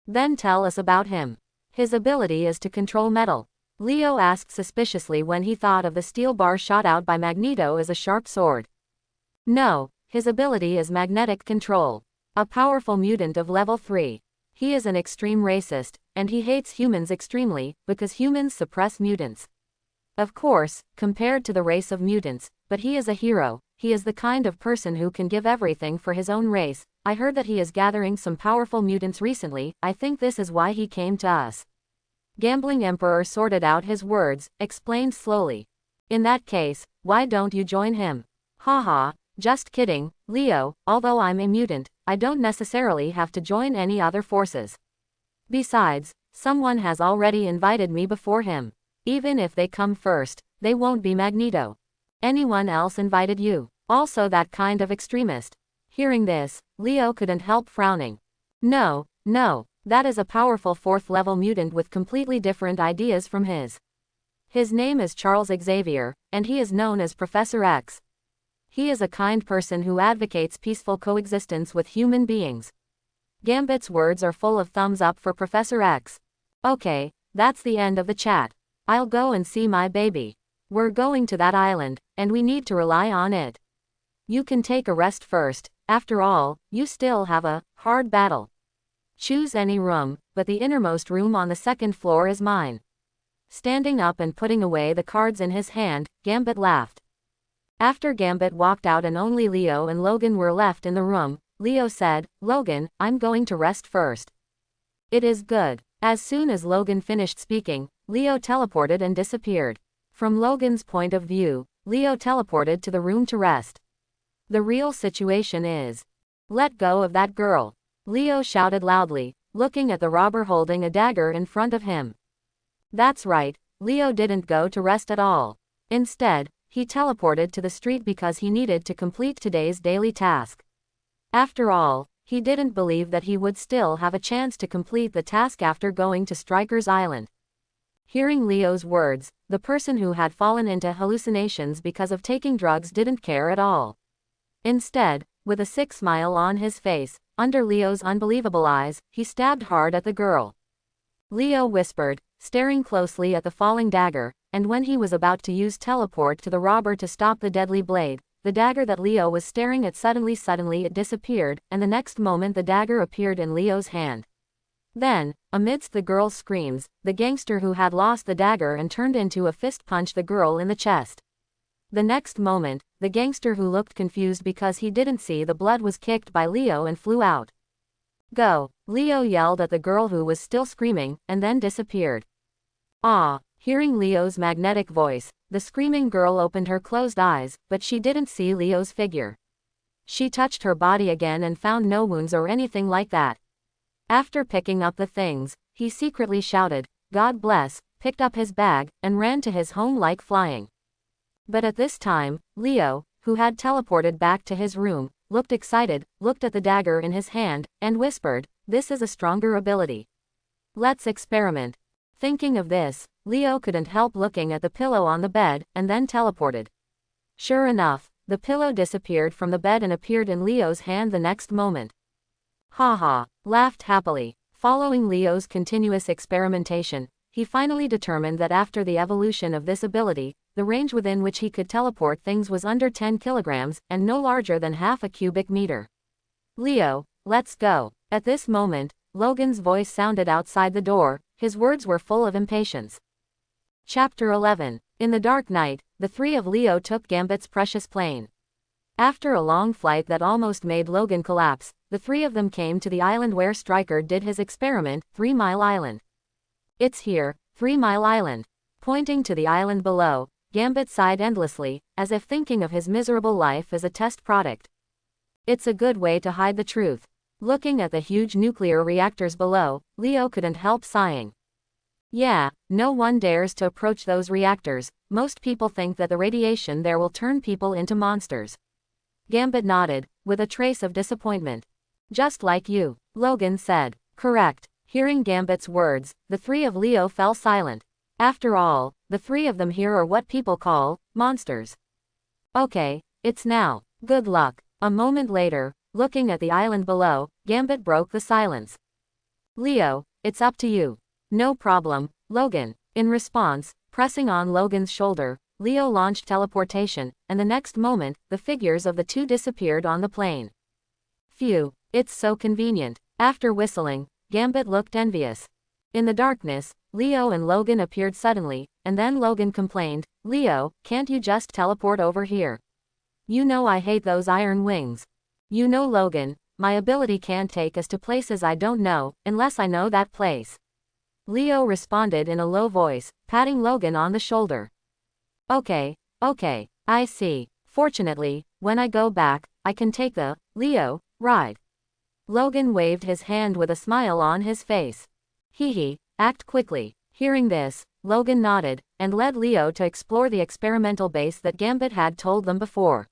Then tell us about him. His ability is to control metal. Leo asked suspiciously when he thought of the steel bar shot out by Magneto as a sharp sword. No, his ability is magnetic control. A powerful mutant of level 3. He is an extreme racist, and he hates humans extremely, because humans suppress mutants. Of course, compared to the race of mutants, but he is a hero. He is the kind of person who can give everything for his own race. I heard that he is gathering some powerful mutants recently. I think this is why he came to us. Gambling Emperor sorted out his words, explained slowly. In that case, why don't you join him? Haha, just kidding, Leo, although I'm a mutant, I don't necessarily have to join any other forces. Besides, someone has already invited me before him. Even if they come first, they won't be Magneto. Anyone else invited you? Also that kind of extremist. Hearing this, Leo couldn't help frowning. No, that is a powerful 4th level mutant with completely different ideas from his. His name is Charles Xavier, and he is known as Professor X. He is a kind person who advocates peaceful coexistence with human beings. Gambit's words are full of thumbs up for Professor X. Okay, that's the end of the chat. I'll go and see my baby. We're going to that island, and we need to rely on it. You can take a rest first, after all, you still have a hard battle. Choose any room, but the innermost room on the 2nd floor is mine. Standing up and putting away the cards in his hand, Gambit laughed. After Gambit walked out and only Leo and Logan were left in the room, Leo said, Logan, I'm going to rest first. It is good. As soon as Logan finished speaking, Leo teleported and disappeared. From Logan's point of view, Leo teleported to the room to rest. The real situation is, let go of that girl. Leo shouted loudly, looking at the robber holding a dagger in front of him. That's right, Leo didn't go to rest at all. Instead, he teleported to the street because he needed to complete today's daily task. After all, he didn't believe that he would still have a chance to complete the task after going to Stryker's Island. Hearing Leo's words, the person who had fallen into hallucinations because of taking drugs didn't care at all. Instead, with a sick smile on his face, under Leo's unbelievable eyes, he stabbed hard at the girl. Leo whispered, staring closely at the falling dagger, and when he was about to use teleport to the robber to stop the deadly blade, the dagger that Leo was staring at suddenly it disappeared, and the next moment the dagger appeared in Leo's hand. Then, amidst the girl's screams, the gangster who had lost the dagger and turned into a fist punched the girl in the chest. The next moment, the gangster who looked confused because he didn't see the blood was kicked by Leo and flew out. Go, Leo yelled at the girl who was still screaming, and then disappeared. Ah, hearing Leo's magnetic voice, the screaming girl opened her closed eyes, but she didn't see Leo's figure. She touched her body again and found no wounds or anything like that. After picking up the things, he secretly shouted, God bless, picked up his bag, and ran to his home like flying. But at this time, Leo, who had teleported back to his room, looked excited, looked at the dagger in his hand, and whispered, this is a stronger ability. Let's experiment. Thinking of this, Leo couldn't help looking at the pillow on the bed, and then teleported. Sure enough, the pillow disappeared from the bed and appeared in Leo's hand the next moment. Haha, laughed happily. Following Leo's continuous experimentation, he finally determined that after the evolution of this ability, the range within which he could teleport things was under 10 kilograms, and no larger than half a cubic meter. Leo, let's go. At this moment, Logan's voice sounded outside the door, his words were full of impatience. Chapter 11. In the dark night, the three of Leo took Gambit's precious plane. After a long flight that almost made Logan collapse, the three of them came to the island where Stryker did his experiment, 3 Mile Island. It's here, 3 Mile Island. Pointing to the island below, Gambit sighed endlessly, as if thinking of his miserable life as a test product. It's a good way to hide the truth. Looking at the huge nuclear reactors below, Leo couldn't help sighing. Yeah, no one dares to approach those reactors. Most people think that the radiation there will turn people into monsters. Gambit nodded, with a trace of disappointment. Just like you, Logan said. Correct. Hearing Gambit's words, the three of Leo fell silent. After all, the three of them here are what people call monsters. Okay, it's now. Good luck. A moment later, looking at the island below, Gambit broke the silence. Leo, it's up to you. No problem, Logan. In response, pressing on Logan's shoulder, Leo launched teleportation, and the next moment, the figures of the two disappeared on the plane. Phew, it's so convenient. After whistling, Gambit looked envious. In the darkness, Leo and Logan appeared suddenly, and then Logan complained, Leo, can't you just teleport over here? You know I hate those iron wings. You know Logan, my ability can't take us to places I don't know, unless I know that place. Leo responded in a low voice, patting Logan on the shoulder. Okay, I see. Fortunately, when I go back, I can take the Leo ride. Logan waved his hand with a smile on his face. Hee, act quickly. Hearing this, Logan nodded, and led Leo to explore the experimental base that Gambit had told them before.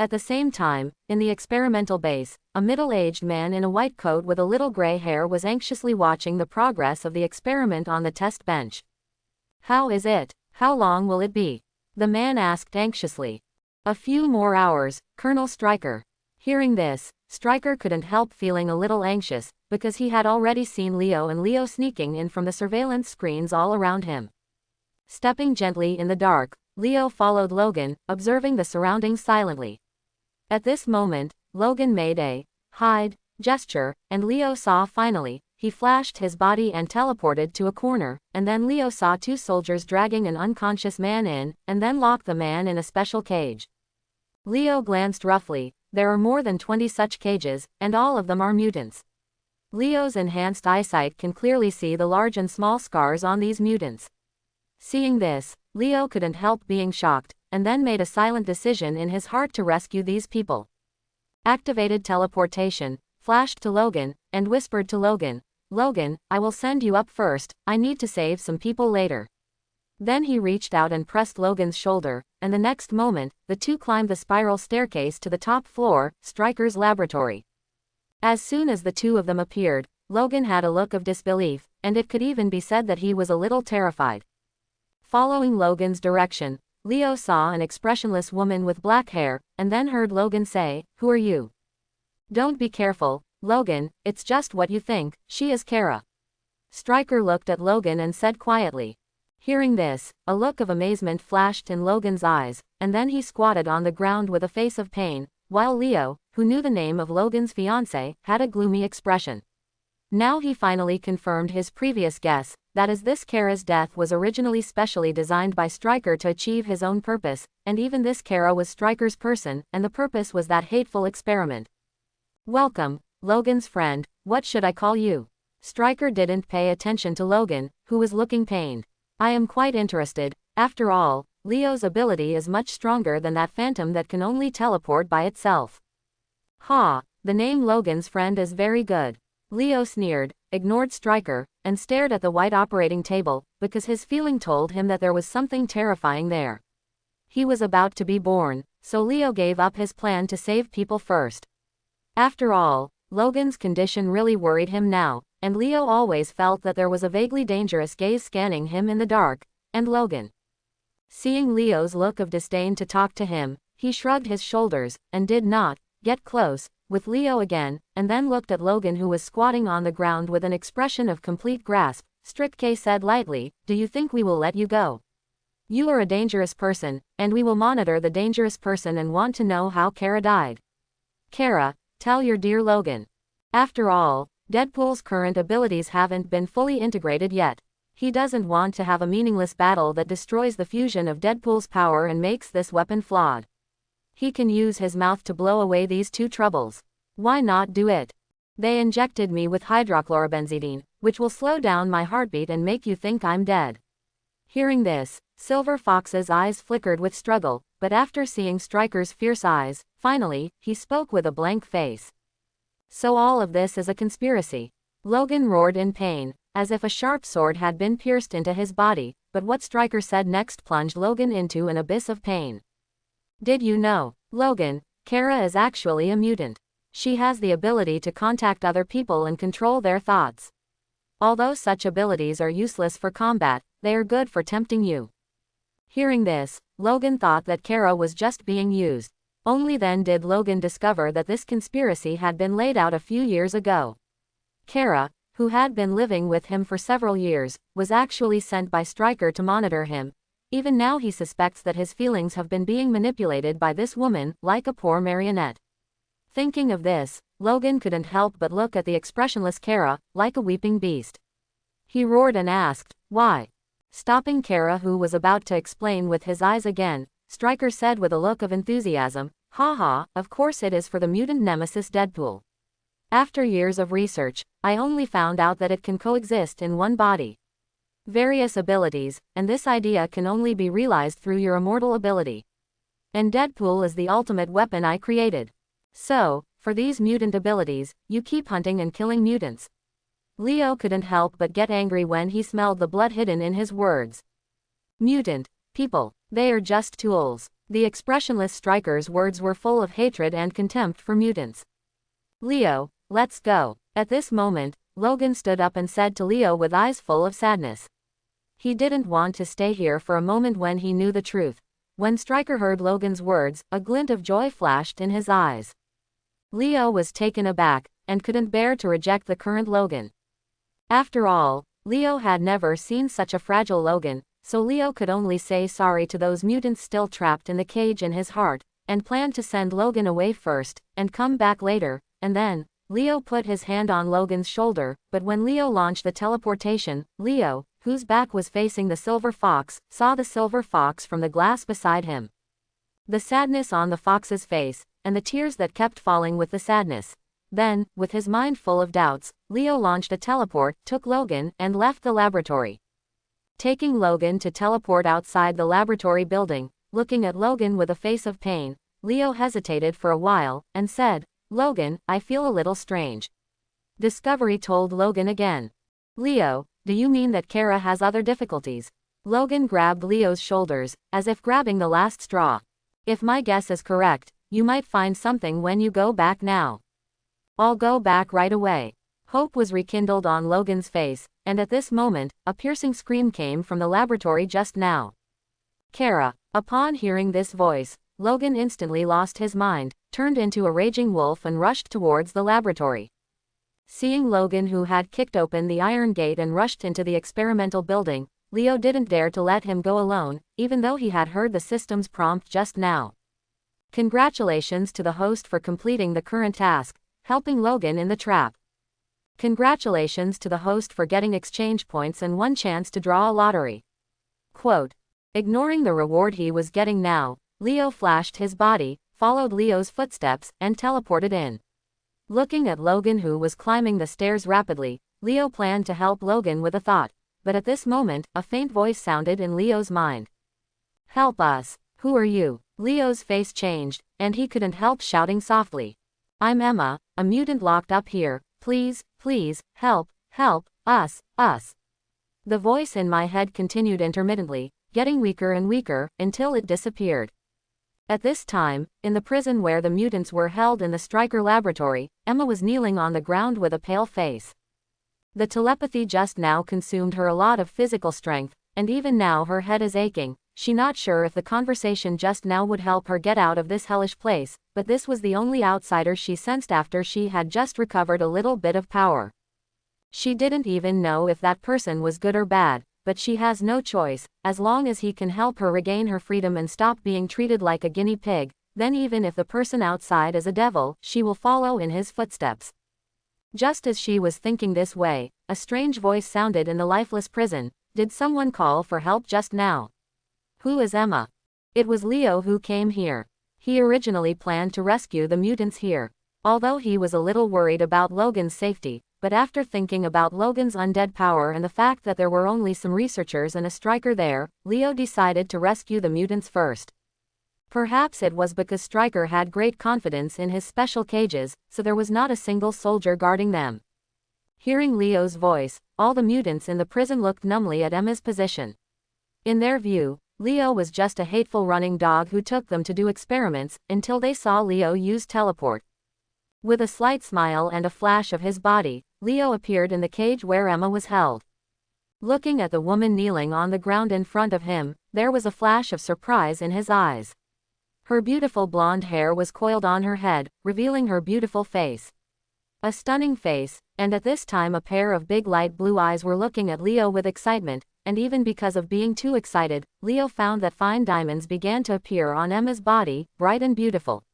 At the same time, in the experimental base, a middle-aged man in a white coat with a little gray hair was anxiously watching the progress of the experiment on the test bench. How is it? How long will it be? The man asked anxiously. A few more hours, Colonel Stryker. Hearing this, Stryker couldn't help feeling a little anxious, because he had already seen Leo sneaking in from the surveillance screens all around him. Stepping gently in the dark, Leo followed Logan, observing the surroundings silently. At this moment, Logan made a hide gesture, and Leo saw finally. He flashed his body and teleported to a corner, and then Leo saw two soldiers dragging an unconscious man in, and then locked the man in a special cage. Leo glanced roughly. There are more than 20 such cages, and all of them are mutants. Leo's enhanced eyesight can clearly see the large and small scars on these mutants. Seeing this, Leo couldn't help being shocked, and then made a silent decision in his heart to rescue these people. Activated teleportation, flashed to Logan, and whispered to Logan, Logan, I will send you up first, I need to save some people later. Then he reached out and pressed Logan's shoulder, and the next moment, the two climbed the spiral staircase to the top floor, Stryker's laboratory. As soon as the two of them appeared, Logan had a look of disbelief, and it could even be said that he was a little terrified. Following Logan's direction, Leo saw an expressionless woman with black hair, and then heard Logan say, Who are you? Don't be careful, Logan, it's just what you think, she is Kara. Stryker looked at Logan and said quietly. Hearing this, a look of amazement flashed in Logan's eyes, and then he squatted on the ground with a face of pain, while Leo, who knew the name of Logan's fiancée, had a gloomy expression. Now he finally confirmed his previous guess, that as this Kara's death was originally specially designed by Stryker to achieve his own purpose, and even this Kara was Stryker's person, and the purpose was that hateful experiment. Welcome, Logan's friend, what should I call you? Stryker didn't pay attention to Logan, who was looking pained. I am quite interested. After all, Leo's ability is much stronger than that phantom that can only teleport by itself. Ha, the name Logan's friend is very good. Leo sneered, ignored Stryker, and stared at the white operating table, because his feeling told him that there was something terrifying there. He was about to be born, so Leo gave up his plan to save people first. After all, Logan's condition really worried him now, and Leo always felt that there was a vaguely dangerous gaze scanning him in the dark, and Logan. Seeing Leo's look of disdain to talk to him, he shrugged his shoulders, and did not get close with Leo again, and then looked at Logan who was squatting on the ground with an expression of complete grasp. Stryker said lightly, Do you think we will let you go? You are a dangerous person, and we will monitor the dangerous person and want to know how Kara died. Kara, tell your dear Logan. After all, Deadpool's current abilities haven't been fully integrated yet. He doesn't want to have a meaningless battle that destroys the fusion of Deadpool's power and makes this weapon flawed. He can use his mouth to blow away these two troubles. Why not do it? They injected me with hydrochlorobenzidine, which will slow down my heartbeat and make you think I'm dead. Hearing this, Silver Fox's eyes flickered with struggle, but after seeing Stryker's fierce eyes, finally, he spoke with a blank face. So all of this is a conspiracy. Logan roared in pain, as if a sharp sword had been pierced into his body, but what Stryker said next plunged Logan into an abyss of pain. Did you know, Logan, Kara is actually a mutant. She has the ability to contact other people and control their thoughts. Although such abilities are useless for combat, they are good for tempting you. Hearing this, Logan thought that Kara was just being used. Only then did Logan discover that this conspiracy had been laid out a few years ago. Kara, who had been living with him for several years, was actually sent by Stryker to monitor him. Even now he suspects that his feelings have been being manipulated by this woman, like a poor marionette. Thinking of this, Logan couldn't help but look at the expressionless Kara, like a weeping beast. He roared and asked, "Why?" Stopping Kara, who was about to explain with his eyes again, Stryker said with a look of enthusiasm, "Haha, of course it is for the mutant nemesis Deadpool. After years of research, I only found out that it can coexist in one body. Various abilities, and this idea can only be realized through your immortal ability. And Deadpool is the ultimate weapon I created. So, for these mutant abilities, you keep hunting and killing mutants." Leo couldn't help but get angry when he smelled the blood hidden in his words. Mutant people, they are just tools. The expressionless Stryker's words were full of hatred and contempt for mutants. "Leo, let's go." At this moment, Logan stood up and said to Leo with eyes full of sadness. He didn't want to stay here for a moment when he knew the truth. When Stryker heard Logan's words, a glint of joy flashed in his eyes. Leo was taken aback, and couldn't bear to reject the current Logan. After all, Leo had never seen such a fragile Logan, so Leo could only say sorry to those mutants still trapped in the cage in his heart, and planned to send Logan away first, and come back later, and then, Leo put his hand on Logan's shoulder, but when Leo launched the teleportation, Leo, whose back was facing the silver fox, saw the silver fox from the glass beside him. The sadness on the fox's face, and the tears that kept falling with the sadness. Then, with his mind full of doubts, Leo launched a teleport, took Logan, and left the laboratory. Taking Logan to teleport outside the laboratory building, looking at Logan with a face of pain, Leo hesitated for a while, and said, "Logan, I feel a little strange." Discovery told Logan again. "Leo, do you mean that Kara has other difficulties?" Logan grabbed Leo's shoulders, as if grabbing the last straw. "If my guess is correct, you might find something when you go back now." "I'll go back right away." Hope was rekindled on Logan's face, and at this moment, a piercing scream came from the laboratory just now. Kara. Upon hearing this voice, Logan instantly lost his mind, turned into a raging wolf and rushed towards the laboratory. Seeing Logan, who had kicked open the iron gate and rushed into the experimental building, Leo didn't dare to let him go alone, even though he had heard the system's prompt just now. Congratulations to the host for completing the current task, helping Logan in the trap. Congratulations to the host for getting exchange points and one chance to draw a lottery. Quote. Ignoring the reward he was getting now, Leo flashed his body, followed Leo's footsteps, and teleported in. Looking at Logan, who was climbing the stairs rapidly, Leo planned to help Logan with a thought, but at this moment, a faint voice sounded in Leo's mind. "Help us. Who are you?" Leo's face changed, and he couldn't help shouting softly. "I'm Emma, a mutant locked up here. Please, please, help, help, us. The voice in my head continued intermittently, getting weaker and weaker, until it disappeared. At this time, in the prison where the mutants were held in the Stryker laboratory, Emma was kneeling on the ground with a pale face. The telepathy just now consumed her a lot of physical strength, and even now her head is aching. She's not sure if the conversation just now would help her get out of this hellish place, but this was the only outsider she sensed after she had just recovered a little bit of power. She didn't even know if that person was good or bad, but she has no choice. As long as he can help her regain her freedom and stop being treated like a guinea pig, then even if the person outside is a devil, she will follow in his footsteps. Just as she was thinking this way, a strange voice sounded in the lifeless prison. Did someone call for help just now? Who is Emma? It was Leo who came here. He originally planned to rescue the mutants here. Although he was a little worried about Logan's safety, but after thinking about Logan's undead power and the fact that there were only some researchers and a Stryker there, Leo decided to rescue the mutants first. Perhaps it was because Stryker had great confidence in his special cages, so there was not a single soldier guarding them. Hearing Leo's voice, all the mutants in the prison looked numbly at Emma's position. In their view, Leo was just a hateful running dog who took them to do experiments, until they saw Leo use teleport. With a slight smile and a flash of his body, Leo appeared in the cage where Emma was held. Looking at the woman kneeling on the ground in front of him, there was a flash of surprise in his eyes. Her beautiful blonde hair was coiled on her head, revealing her beautiful face. A stunning face, and at this time a pair of big light blue eyes were looking at Leo with excitement, and even because of being too excited, Leo found that fine diamonds began to appear on Emma's body, bright and beautiful.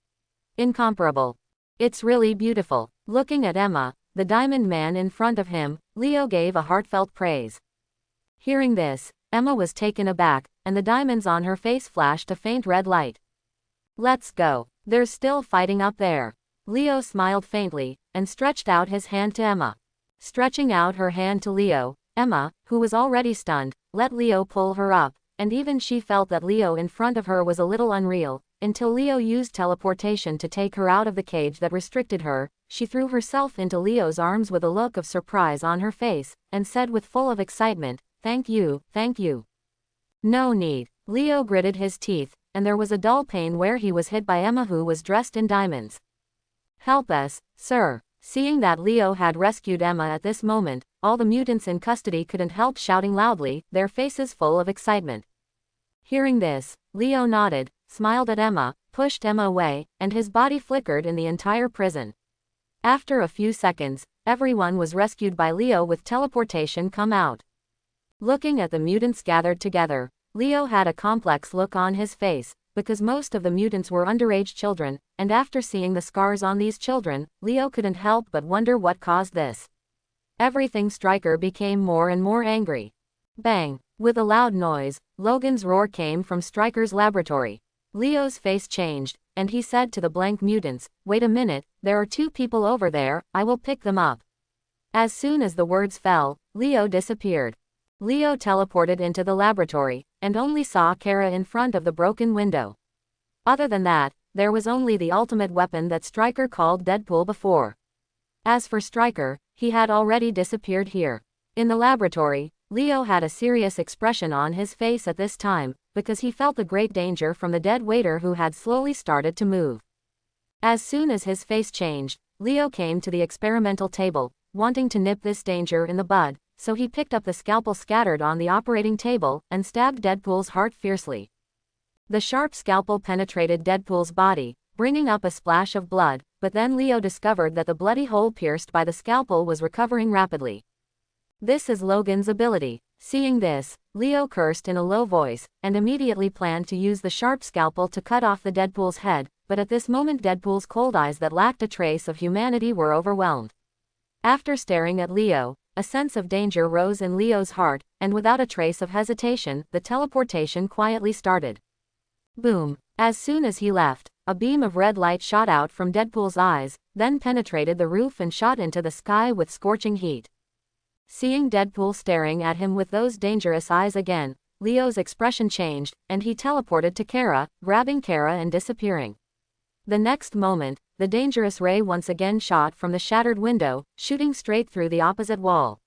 Incomparable. It's really beautiful. Looking at Emma, the diamond man in front of him, Leo gave a heartfelt praise. Hearing this, Emma was taken aback, and the diamonds on her face flashed a faint red light. Let's go. There's still fighting up there. Leo smiled faintly, and stretched out his hand to Emma. Stretching out her hand to Leo, Emma, who was already stunned, let Leo pull her up, and even she felt that Leo in front of her was a little unreal, until Leo used teleportation to take her out of the cage that restricted her. She threw herself into Leo's arms with a look of surprise on her face, and said with full of excitement, "Thank you, thank you." No need. Leo gritted his teeth, and there was a dull pain where he was hit by Emma, who was dressed in diamonds. "Help us, sir." Seeing that Leo had rescued Emma at this moment, all the mutants in custody couldn't help shouting loudly, their faces full of excitement. Hearing this, Leo nodded, smiled at Emma, pushed Emma away, and his body flickered in the entire prison. After a few seconds, everyone was rescued by Leo with teleportation come out. Looking at the mutants gathered together, Leo had a complex look on his face, because most of the mutants were underage children, and after seeing the scars on these children, Leo couldn't help but wonder what caused this. Everything Stryker became more and more angry. Bang! With a loud noise, Logan's roar came from Stryker's laboratory. Leo's face changed, and he said to the blank mutants, "Wait a minute, there are 2 people over there, I will pick them up." As soon as the words fell, Leo disappeared. Leo teleported into the laboratory, and only saw Kara in front of the broken window. Other than that, there was only the ultimate weapon that Stryker called Deadpool before. As for Stryker, he had already disappeared here. In the laboratory, Leo had a serious expression on his face at this time, because he felt the great danger from the dead waiter who had slowly started to move. As soon as his face changed, Leo came to the experimental table, wanting to nip this danger in the bud, so he picked up the scalpel scattered on the operating table, and stabbed Deadpool's heart fiercely. The sharp scalpel penetrated Deadpool's body, bringing up a splash of blood, but then Leo discovered that the bloody hole pierced by the scalpel was recovering rapidly. This is Logan's ability. Seeing this, Leo cursed in a low voice, and immediately planned to use the sharp scalpel to cut off the Deadpool's head, but at this moment Deadpool's cold eyes that lacked a trace of humanity were overwhelmed. After staring at Leo, a sense of danger rose in Leo's heart, and without a trace of hesitation, the teleportation quietly started. Boom! As soon as he left, a beam of red light shot out from Deadpool's eyes, then penetrated the roof and shot into the sky with scorching heat. Seeing Deadpool staring at him with those dangerous eyes again, Leo's expression changed, and he teleported to Kara, grabbing Kara and disappearing. The next moment, the dangerous ray once again shot from the shattered window, shooting straight through the opposite wall.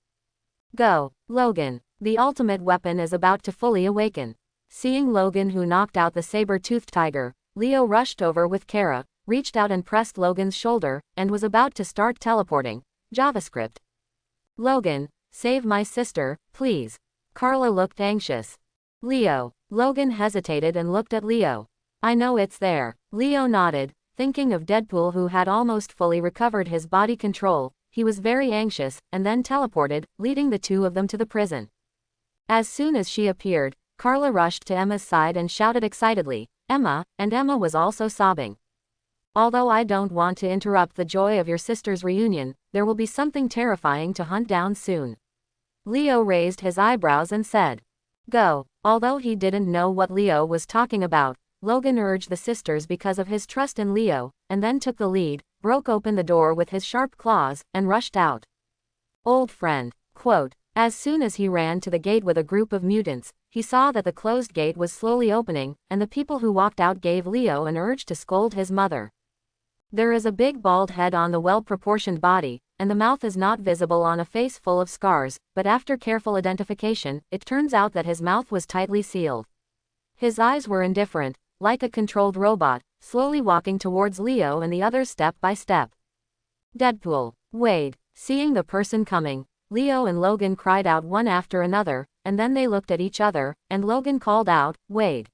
Go, Logan! The ultimate weapon is about to fully awaken. Seeing Logan, who knocked out the saber-toothed tiger, Leo rushed over with Kara, reached out and pressed Logan's shoulder, and was about to start teleporting. JavaScript. Logan, save my sister, please. Carla looked anxious. Leo. Logan hesitated and looked at Leo. I know it's there. Leo nodded, thinking of Deadpool, who had almost fully recovered his body control. He was very anxious, and then teleported, leading the 2 of them to the prison. As soon as she appeared, Carla rushed to Emma's side and shouted excitedly, "Emma," and Emma was also sobbing. Although I don't want to interrupt the joy of your sister's reunion, there will be something terrifying to hunt down soon. Leo raised his eyebrows and said, "Go." Although he didn't know what Leo was talking about, Logan urged the sisters because of his trust in Leo, and then took the lead, broke open the door with his sharp claws, and rushed out. Old friend. Quote. As soon as he ran to the gate with a group of mutants, he saw that the closed gate was slowly opening, and the people who walked out gave Leo an urge to scold his mother. There is a big bald head on the well-proportioned body, and the mouth is not visible on a face full of scars, but after careful identification, it turns out that his mouth was tightly sealed. His eyes were indifferent, like a controlled robot, slowly walking towards Leo and the others step by step. Deadpool. Wade. Seeing the person coming, Leo and Logan cried out one after another, and then they looked at each other, and Logan called out, "Wade.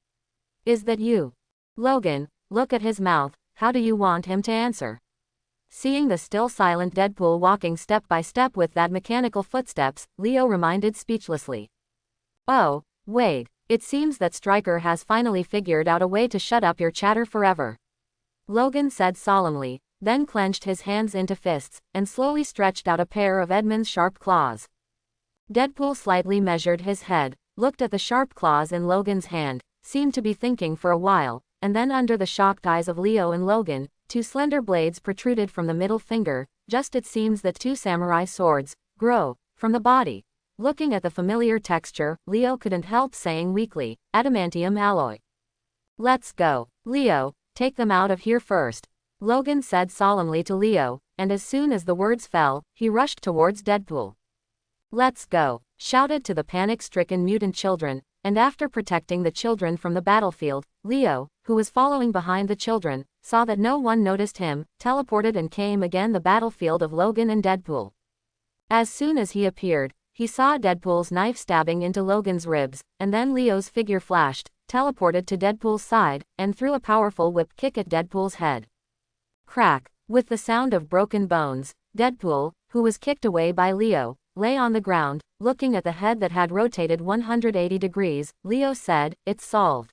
Is that you?" Logan, look at his mouth, how do you want him to answer? Seeing the still silent Deadpool walking step by step with that mechanical footsteps, Leo reminded speechlessly. "Oh, Wade, it seems that Stryker has finally figured out a way to shut up your chatter forever," Logan said solemnly, then clenched his hands into fists, and slowly stretched out a pair of Edmund's sharp claws. Deadpool slightly measured his head, looked at the sharp claws in Logan's hand, seemed to be thinking for a while, and then under the shocked eyes of Leo and Logan, two slender blades protruded from the middle finger, just it seems that two samurai swords grow from the body. Looking at the familiar texture, Leo couldn't help saying weakly, "Adamantium alloy." "Let's go. Leo, take them out of here first," Logan said solemnly to Leo, and as soon as the words fell, he rushed towards Deadpool. "Let's go," shouted to the panic-stricken mutant children, and after protecting the children from the battlefield, Leo, who was following behind the children, saw that no one noticed him, teleported and came again the battlefield of Logan and Deadpool. As soon as he appeared, he saw Deadpool's knife stabbing into Logan's ribs, and then Leo's figure flashed, teleported to Deadpool's side, and threw a powerful whip kick at Deadpool's head. Crack! With the sound of broken bones, Deadpool, who was kicked away by Leo, lay on the ground, looking at the head that had rotated 180 degrees. Leo said, "It's solved."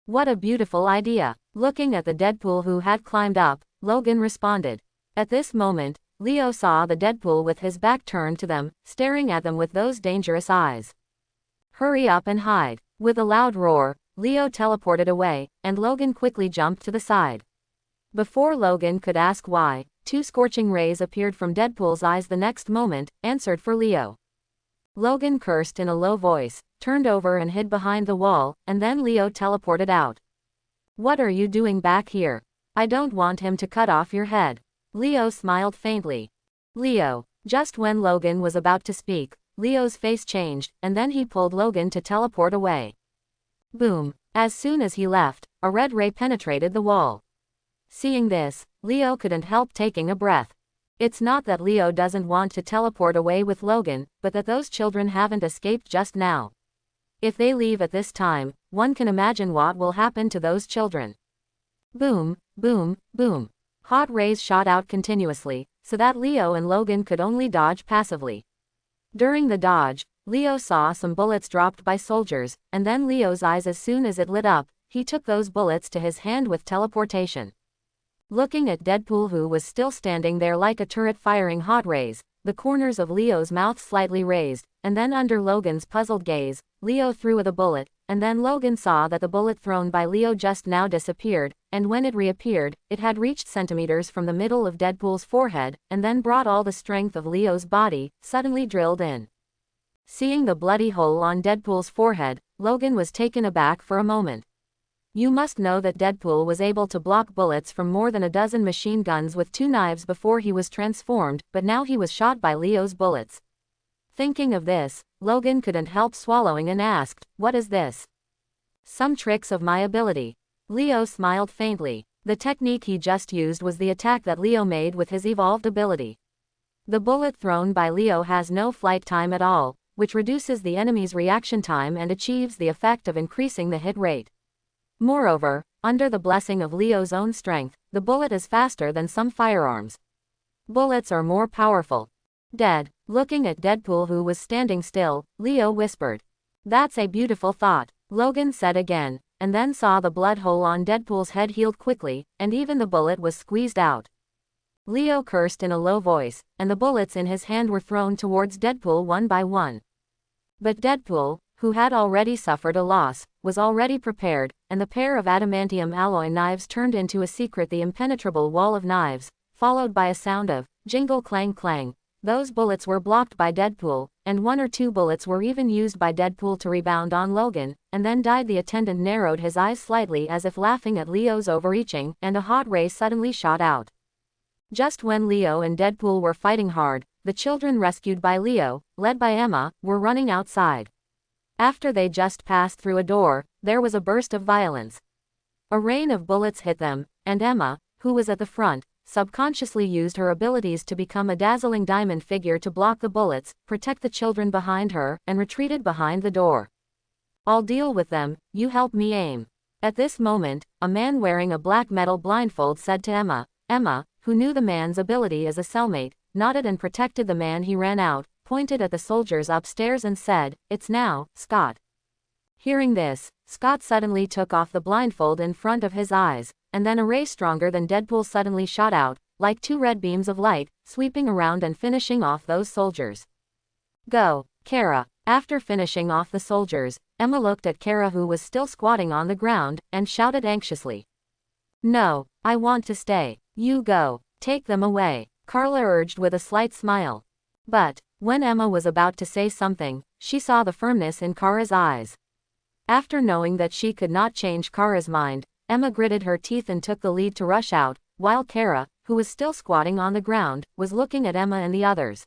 "What a beautiful idea." Looking at the Deadpool who had climbed up, Logan responded. At this moment, Leo saw the Deadpool with his back turned to them, staring at them with those dangerous eyes. "Hurry up and hide." With a loud roar, Leo teleported away, and Logan quickly jumped to the side. Before Logan could ask why, two scorching rays appeared from Deadpool's eyes the next moment, answered for Leo. Logan cursed in a low voice, turned over and hid behind the wall, and then Leo teleported out. "What are you doing back here? I don't want him to cut off your head." Leo smiled faintly. "Leo." Just when Logan was about to speak, Leo's face changed, and then he pulled Logan to teleport away. Boom. As soon as he left, a red ray penetrated the wall. Seeing this, Leo couldn't help taking a breath. It's not that Leo doesn't want to teleport away with Logan, but that those children haven't escaped just now. If they leave at this time, one can imagine what will happen to those children. Boom, boom, boom. Hot rays shot out continuously, so that Leo and Logan could only dodge passively. During the dodge, Leo saw some bullets dropped by soldiers, and then Leo's eyes, as soon as it lit up, he took those bullets to his hand with teleportation. Looking at Deadpool, who was still standing there like a turret firing hot rays, the corners of Leo's mouth slightly raised, and then under Logan's puzzled gaze, Leo threw the bullet, and then Logan saw that the bullet thrown by Leo just now disappeared, and when it reappeared, it had reached centimeters from the middle of Deadpool's forehead, and then brought all the strength of Leo's body, suddenly drilled in. Seeing the bloody hole on Deadpool's forehead, Logan was taken aback for a moment. You must know that Deadpool was able to block bullets from more than a dozen machine guns with two knives before he was transformed, but now he was shot by Leo's bullets. Thinking of this, Logan couldn't help swallowing and asked, "What is this?" "Some tricks of my ability." Leo smiled faintly. The technique he just used was the attack that Leo made with his evolved ability. The bullet thrown by Leo has no flight time at all, which reduces the enemy's reaction time and achieves the effect of increasing the hit rate. Moreover, under the blessing of Leo's own strength, the bullet is faster than some firearms. Bullets are more powerful. Dead. Looking at Deadpool, who was standing still, Leo whispered. "That's a beautiful thought," Logan said again, and then saw the blood hole on Deadpool's head healed quickly, and even the bullet was squeezed out. Leo cursed in a low voice, and the bullets in his hand were thrown towards Deadpool one by one. But Deadpool, who had already suffered a loss, was already prepared, and the pair of adamantium alloy knives turned into a secret, the impenetrable wall of knives, followed by a sound of jingle clang clang. Those bullets were blocked by Deadpool, and one or two bullets were even used by Deadpool to rebound on Logan, and then died. The attendant narrowed his eyes slightly as if laughing at Leo's overreaching, and a hot ray suddenly shot out. Just when Leo and Deadpool were fighting hard, the children rescued by Leo, led by Emma, were running outside. After they just passed through a door, there was a burst of violence. A rain of bullets hit them, and Emma, who was at the front, subconsciously used her abilities to become a dazzling diamond figure to block the bullets, protect the children behind her, and retreated behind the door. I'll deal with them, you help me aim. At this moment, a man wearing a black metal blindfold said to Emma. Emma, who knew the man's ability as a cellmate, nodded and protected the man. He ran out, pointed at the soldiers upstairs and said, "It's now, Scott." Hearing this, Scott suddenly took off the blindfold in front of his eyes, and then a ray stronger than Deadpool suddenly shot out, like two red beams of light, sweeping around and finishing off those soldiers. "Go, Kara." After finishing off the soldiers, Emma looked at Kara, who was still squatting on the ground, and shouted anxiously. "No, I want to stay. You go. Take them away," Carla urged with a slight smile. But, when Emma was about to say something, she saw the firmness in Kara's eyes. After knowing that she could not change Kara's mind, Emma gritted her teeth and took the lead to rush out, while Kara, who was still squatting on the ground, was looking at Emma and the others.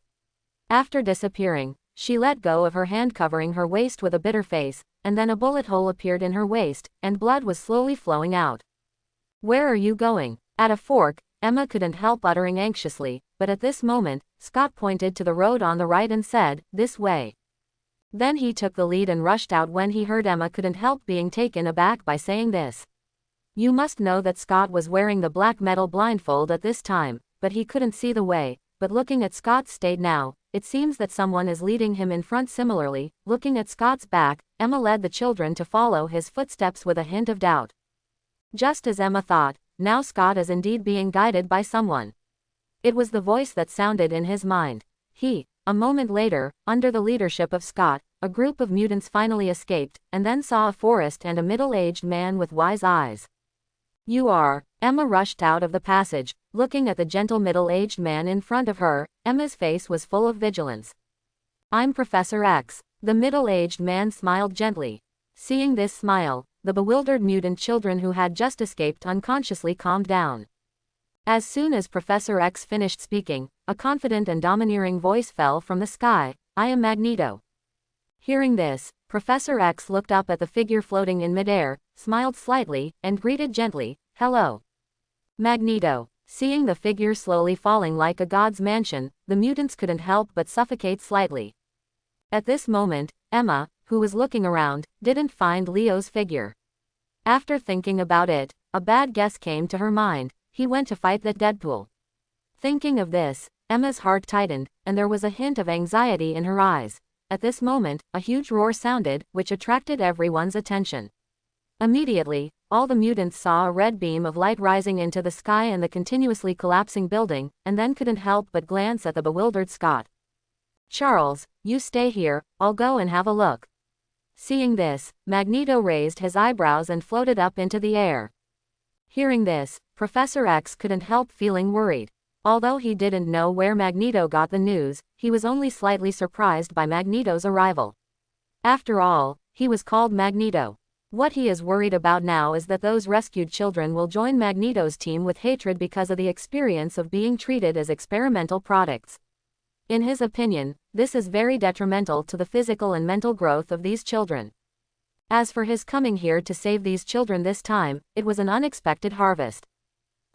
After disappearing, she let go of her hand, covering her waist with a bitter face, and then a bullet hole appeared in her waist, and blood was slowly flowing out. "Where are you going?" At a fork, Emma couldn't help uttering anxiously, but at this moment, Scott pointed to the road on the right and said, "This way." Then he took the lead and rushed out. When he heard Emma couldn't help being taken aback by saying this. You must know that Scott was wearing the black metal blindfold at this time, but he couldn't see the way. But looking at Scott's state now, it seems that someone is leading him in front. Similarly, looking at Scott's back, Emma led the children to follow his footsteps with a hint of doubt. Just as Emma thought, now Scott is indeed being guided by someone. It was the voice that sounded in his mind. A moment later, under the leadership of Scott, a group of mutants finally escaped, and then saw a forest and a middle-aged man with wise eyes. "You are." Emma rushed out of the passage, looking at the gentle middle-aged man in front of her. Emma's face was full of vigilance. "I'm Professor X." The middle-aged man smiled gently. Seeing this smile, the bewildered mutant children who had just escaped unconsciously calmed down. As soon as Professor X finished speaking, a confident and domineering voice fell from the sky. "I am Magneto." Hearing this, Professor X looked up at the figure floating in midair, smiled slightly, and greeted gently, "Hello, Magneto." Seeing the figure slowly falling like a god's mansion, the mutants couldn't help but suffocate slightly. At this moment, Emma, who was looking around, didn't find Leo's figure. After thinking about it, a bad guess came to her mind. He went to fight that Deadpool. Thinking of this, Emma's heart tightened, and there was a hint of anxiety in her eyes. At this moment, a huge roar sounded, which attracted everyone's attention. Immediately, all the mutants saw a red beam of light rising into the sky and the continuously collapsing building, and then couldn't help but glance at the bewildered Scott. "Charles, you stay here, I'll go and have a look." Seeing this, Magneto raised his eyebrows and floated up into the air. Hearing this, Professor X couldn't help feeling worried. Although he didn't know where Magneto got the news, he was only slightly surprised by Magneto's arrival. After all, he was called Magneto. What he is worried about now is that those rescued children will join Magneto's team with hatred because of the experience of being treated as experimental products. In his opinion, this is very detrimental to the physical and mental growth of these children. As for his coming here to save these children this time, it was an unexpected harvest.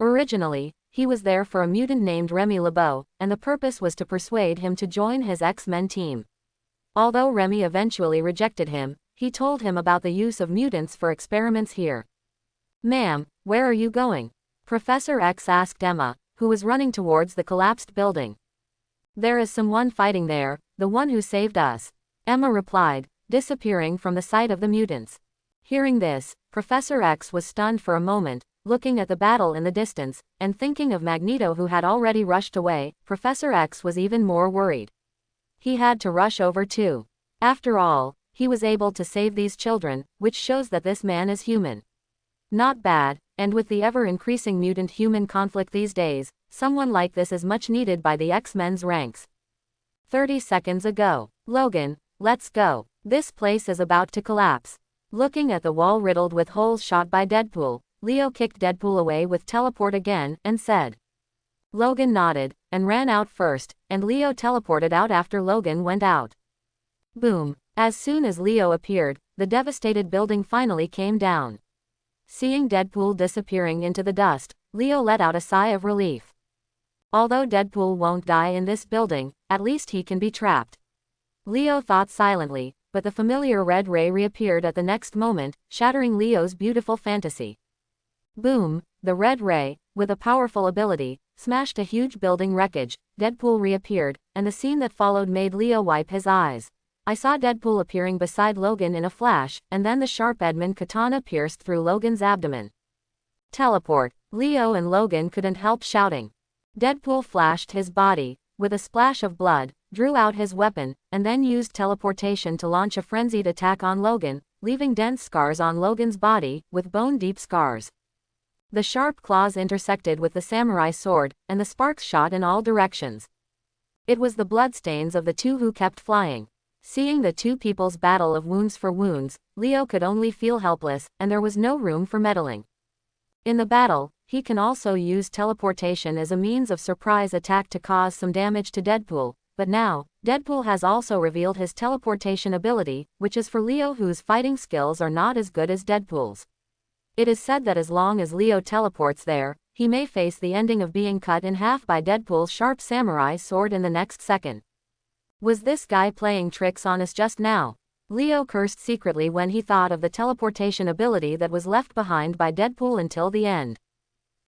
Originally, he was there for a mutant named Remy LeBeau, and the purpose was to persuade him to join his X-Men team. Although Remy eventually rejected him, he told him about the use of mutants for experiments here. "Ma'am, where are you going?" Professor X asked Emma, who was running towards the collapsed building. "There is someone fighting there, the one who saved us," Emma replied, disappearing from the sight of the mutants. Hearing this, Professor X was stunned for a moment, looking at the battle in the distance, and thinking of Magneto who had already rushed away. Professor X was even more worried. He had to rush over too. After all, he was able to save these children, which shows that this man is human. Not bad, and with the ever-increasing mutant-human conflict these days, someone like this is much needed by the X-Men's ranks. 30 seconds ago. "Logan, let's go. This place is about to collapse." Looking at the wall riddled with holes shot by Deadpool, Leo kicked Deadpool away with teleport again, and said. Logan nodded, and ran out first, and Leo teleported out after Logan went out. Boom. As soon as Leo appeared, the devastated building finally came down. Seeing Deadpool disappearing into the dust, Leo let out a sigh of relief. Although Deadpool won't die in this building, at least he can be trapped. Leo thought silently, but the familiar red ray reappeared at the next moment, shattering Leo's beautiful fantasy. Boom! The red ray, with a powerful ability, smashed a huge building wreckage. Deadpool reappeared, and the scene that followed made Leo wipe his eyes. I saw Deadpool appearing beside Logan in a flash, and then the sharp Edmund katana pierced through Logan's abdomen. Teleport! Leo and Logan couldn't help shouting. Deadpool flashed his body, with a splash of blood, drew out his weapon, and then used teleportation to launch a frenzied attack on Logan, leaving dense scars on Logan's body, with bone-deep scars. The sharp claws intersected with the samurai sword, and the sparks shot in all directions. It was the bloodstains of the two who kept flying. Seeing the two people's battle of wounds for wounds, Leo could only feel helpless, and there was no room for meddling. In the battle, he can also use teleportation as a means of surprise attack to cause some damage to Deadpool, but now, Deadpool has also revealed his teleportation ability, which is for Leo whose fighting skills are not as good as Deadpool's. It is said that as long as Leo teleports there, he may face the ending of being cut in half by Deadpool's sharp samurai sword in the next second. Was this guy playing tricks on us just now? Leo cursed secretly when he thought of the teleportation ability that was left behind by Deadpool until the end.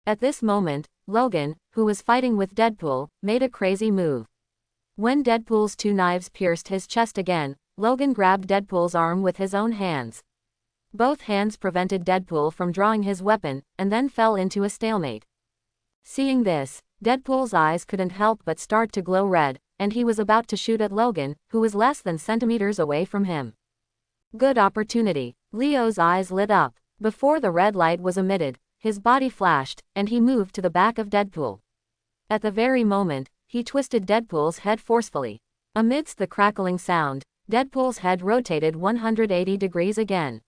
At this moment, Logan, who was fighting with Deadpool, made a crazy move. When Deadpool's two knives pierced his chest again, Logan grabbed Deadpool's arm with his own hands. Both hands prevented Deadpool from drawing his weapon, and then fell into a stalemate. Seeing this, Deadpool's eyes couldn't help but start to glow red, and he was about to shoot at Logan, who was less than centimeters away from him. Good opportunity. Leo's eyes lit up. Before the red light was emitted, his body flashed, and he moved to the back of Deadpool. At the very moment, he twisted Deadpool's head forcefully. Amidst the crackling sound, Deadpool's head rotated 180 degrees again.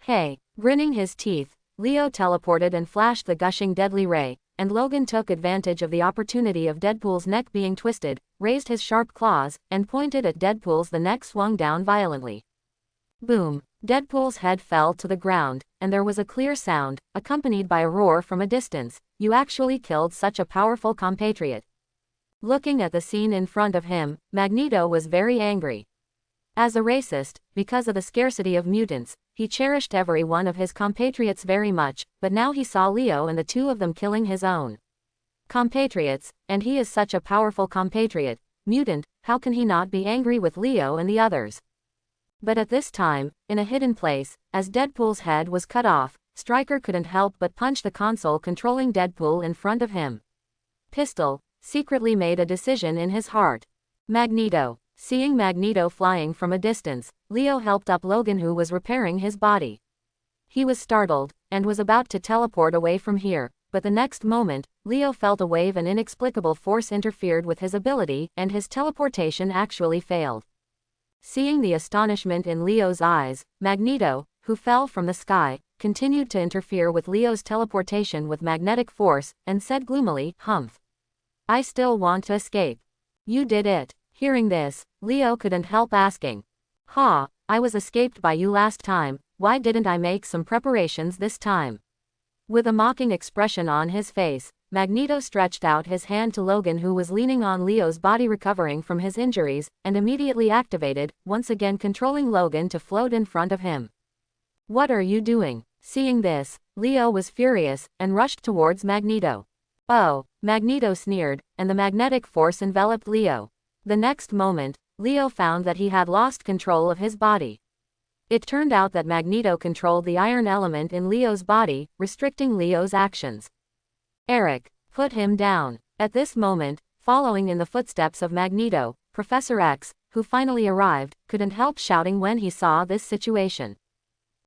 Hey! Grinning his teeth, Leo teleported and flashed the gushing deadly ray, and Logan took advantage of the opportunity of Deadpool's neck being twisted, raised his sharp claws, and pointed at Deadpool's. The neck swung down violently. Boom! Deadpool's head fell to the ground, and there was a clear sound, accompanied by a roar from a distance. You actually killed such a powerful compatriot. Looking at the scene in front of him, Magneto was very angry. As a racist, because of the scarcity of mutants, he cherished every one of his compatriots very much, but now he saw Leo and the two of them killing his own compatriots, and he is such a powerful compatriot, mutant, how can he not be angry with Leo and the others? But at this time, in a hidden place, as Deadpool's head was cut off, Stryker couldn't help but punch the console controlling Deadpool in front of him. Pistol secretly made a decision in his heart. Magneto. Seeing Magneto flying from a distance, Leo helped up Logan who was repairing his body. He was startled, and was about to teleport away from here, but the next moment, Leo felt a wave and inexplicable force interfered with his ability, and his teleportation actually failed. Seeing the astonishment in Leo's eyes, Magneto, who fell from the sky, continued to interfere with Leo's teleportation with magnetic force, and said gloomily, "Humph. I still want to escape." "You did it." Hearing this, Leo couldn't help asking, "Ha, I was escaped by you last time, why didn't I make some preparations this time?" With a mocking expression on his face, Magneto stretched out his hand to Logan who was leaning on Leo's body recovering from his injuries, and immediately activated, once again controlling Logan to float in front of him. "What are you doing?" Seeing this, Leo was furious, and rushed towards Magneto. "Oh," Magneto sneered, and the magnetic force enveloped Leo. The next moment, Leo found that he had lost control of his body. It turned out that Magneto controlled the iron element in Leo's body, restricting Leo's actions. "Eric, put him down." At this moment, following in the footsteps of Magneto, Professor X, who finally arrived, couldn't help shouting when he saw this situation.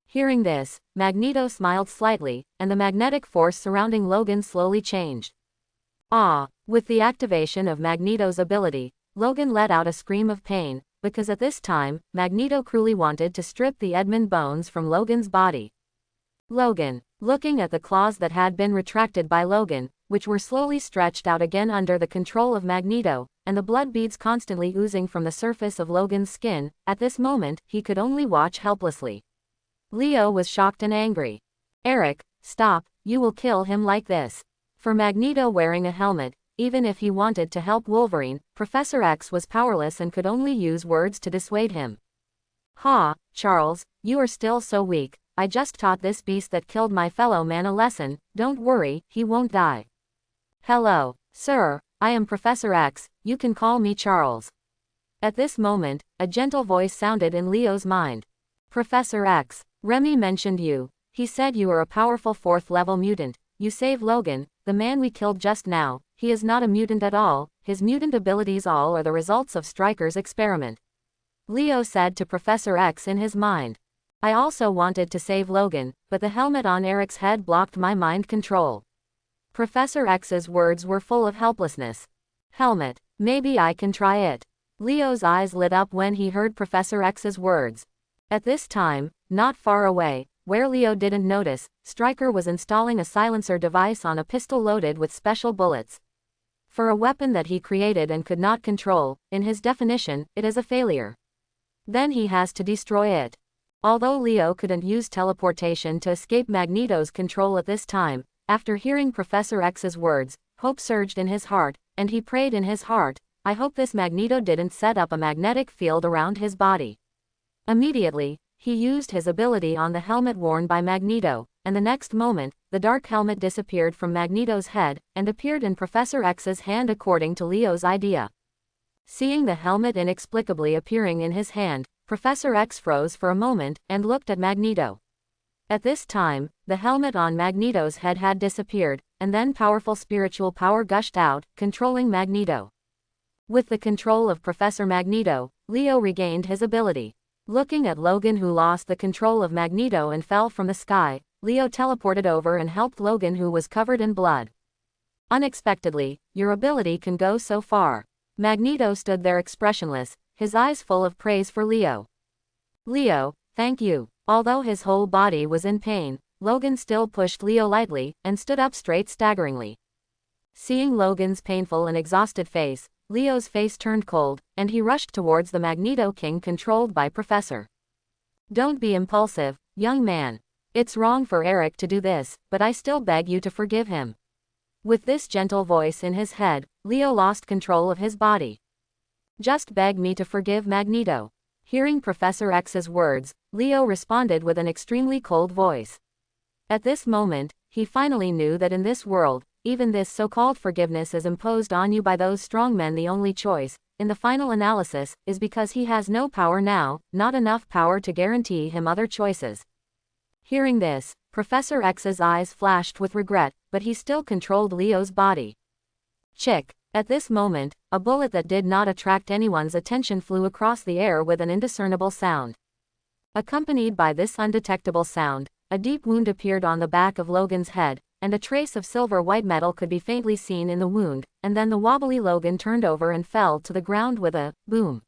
Hearing this, Magneto smiled slightly, and the magnetic force surrounding Logan slowly changed. Ah! With the activation of Magneto's ability, Logan let out a scream of pain, because at this time, Magneto cruelly wanted to strip the Edmund bones from Logan's body. Logan, looking at the claws that had been retracted by Logan, which were slowly stretched out again under the control of Magneto, and the blood beads constantly oozing from the surface of Logan's skin, at this moment, he could only watch helplessly. Leo was shocked and angry. "Eric, stop, you will kill him like this." For Magneto wearing a helmet, even if he wanted to help Wolverine, Professor X was powerless and could only use words to dissuade him. "Ha, Charles, you are still so weak. I just taught this beast that killed my fellow man a lesson. Don't worry, he won't die." "Hello, sir, I am Professor X, you can call me Charles." At this moment, a gentle voice sounded in Leo's mind. "Professor X, Remy mentioned you. He said you are a powerful 4th-level mutant. You saved Logan, the man we killed just now. He is not a mutant at all, his mutant abilities all are the results of Stryker's experiment." Leo said to Professor X in his mind. "I also wanted to save Logan, but the helmet on Eric's head blocked my mind control." Professor X's words were full of helplessness. "Helmet, maybe I can try it." Leo's eyes lit up when he heard Professor X's words. At this time, not far away, where Leo didn't notice, Stryker was installing a silencer device on a pistol loaded with special bullets. For a weapon that he created and could not control, in his definition, it is a failure. Then he has to destroy it. Although Leo couldn't use teleportation to escape Magneto's control at this time, after hearing Professor X's words, hope surged in his heart, and he prayed in his heart, "I hope this Magneto didn't set up a magnetic field around his body." Immediately, he used his ability on the helmet worn by Magneto, and the next moment, the dark helmet disappeared from Magneto's head, and appeared in Professor X's hand according to Leo's idea. Seeing the helmet inexplicably appearing in his hand, Professor X froze for a moment, and looked at Magneto. At this time, the helmet on Magneto's head had disappeared, and then powerful spiritual power gushed out, controlling Magneto. With the control of Professor Magneto, Leo regained his ability. Looking at Logan who lost the control of Magneto and fell from the sky, Leo teleported over and helped Logan who was covered in blood. Unexpectedly, your ability can go so far. Magneto stood there expressionless, his eyes full of praise for Leo. "Leo, thank you." Although his whole body was in pain, Logan still pushed Leo lightly, and stood up straight staggeringly. Seeing Logan's painful and exhausted face, Leo's face turned cold, and he rushed towards the Magneto King controlled by Professor. "Don't be impulsive, young man. It's wrong for Eric to do this, but I still beg you to forgive him." With this gentle voice in his head, Leo lost control of his body. "Just beg me to forgive Magneto." Hearing Professor X's words, Leo responded with an extremely cold voice. At this moment, he finally knew that in this world, even this so-called forgiveness is imposed on you by those strong men. The only choice, in the final analysis, is because he has no power now, not enough power to guarantee him other choices. Hearing this, Professor X's eyes flashed with regret, but he still controlled Leo's body. Chick. At this moment, a bullet that did not attract anyone's attention flew across the air with an indiscernible sound. Accompanied by this undetectable sound, a deep wound appeared on the back of Logan's head, and a trace of silver-white metal could be faintly seen in the wound, and then the wobbly Logan turned over and fell to the ground with a boom.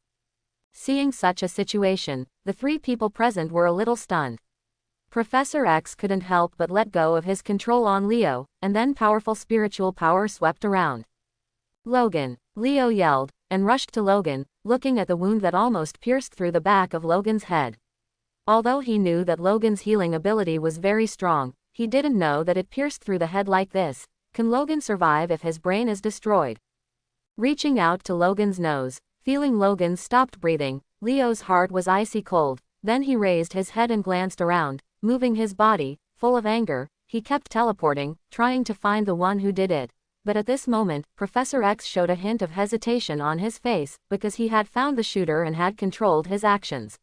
Seeing such a situation, the three people present were a little stunned. Professor X couldn't help but let go of his control on Leo, and then powerful spiritual power swept around. "Logan!" Leo yelled, and rushed to Logan, looking at the wound that almost pierced through the back of Logan's head. Although he knew that Logan's healing ability was very strong, he didn't know that it pierced through the head like this. Can Logan survive if his brain is destroyed? Reaching out to Logan's nose, feeling Logan's stopped breathing, Leo's heart was icy cold. Then he raised his head and glanced around, moving his body, full of anger. He kept teleporting, trying to find the one who did it. But at this moment, Professor X showed a hint of hesitation on his face, because he had found the shooter and had controlled his actions.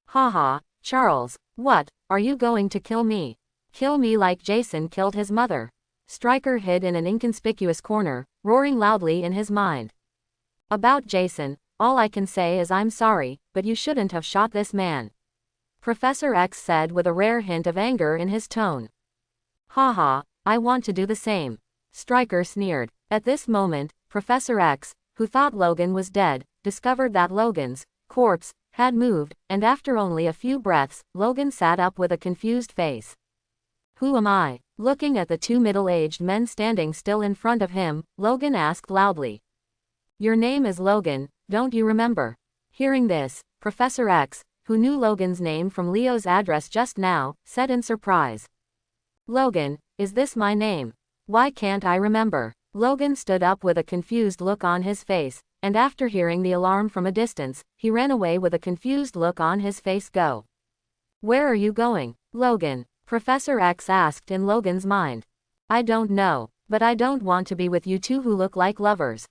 "Haha, Charles, what, are you going to kill me? Kill me like Jason killed his mother?" Stryker hid in an inconspicuous corner, roaring loudly in his mind. "About Jason, all I can say is I'm sorry, but you shouldn't have shot this man," Professor X said with a rare hint of anger in his tone. "Haha, I want to do the same," Stryker sneered. At this moment, Professor X, who thought Logan was dead, discovered that Logan's corpse had moved, and after only a few breaths, Logan sat up with a confused face. "Who am I?" Looking at the two middle-aged men standing still in front of him, Logan asked loudly. "Your name is Logan, don't you remember?" Hearing this, Professor X, who knew Logan's name from Leo's address just now, said in surprise. "Logan, is this my name? Why can't I remember?" Logan stood up with a confused look on his face, and after hearing the alarm from a distance, he ran away with a confused look on his face. Go. Where are you going, Logan? Professor X asked in Logan's mind. I don't know, but I don't want to be with you two who look like lovers.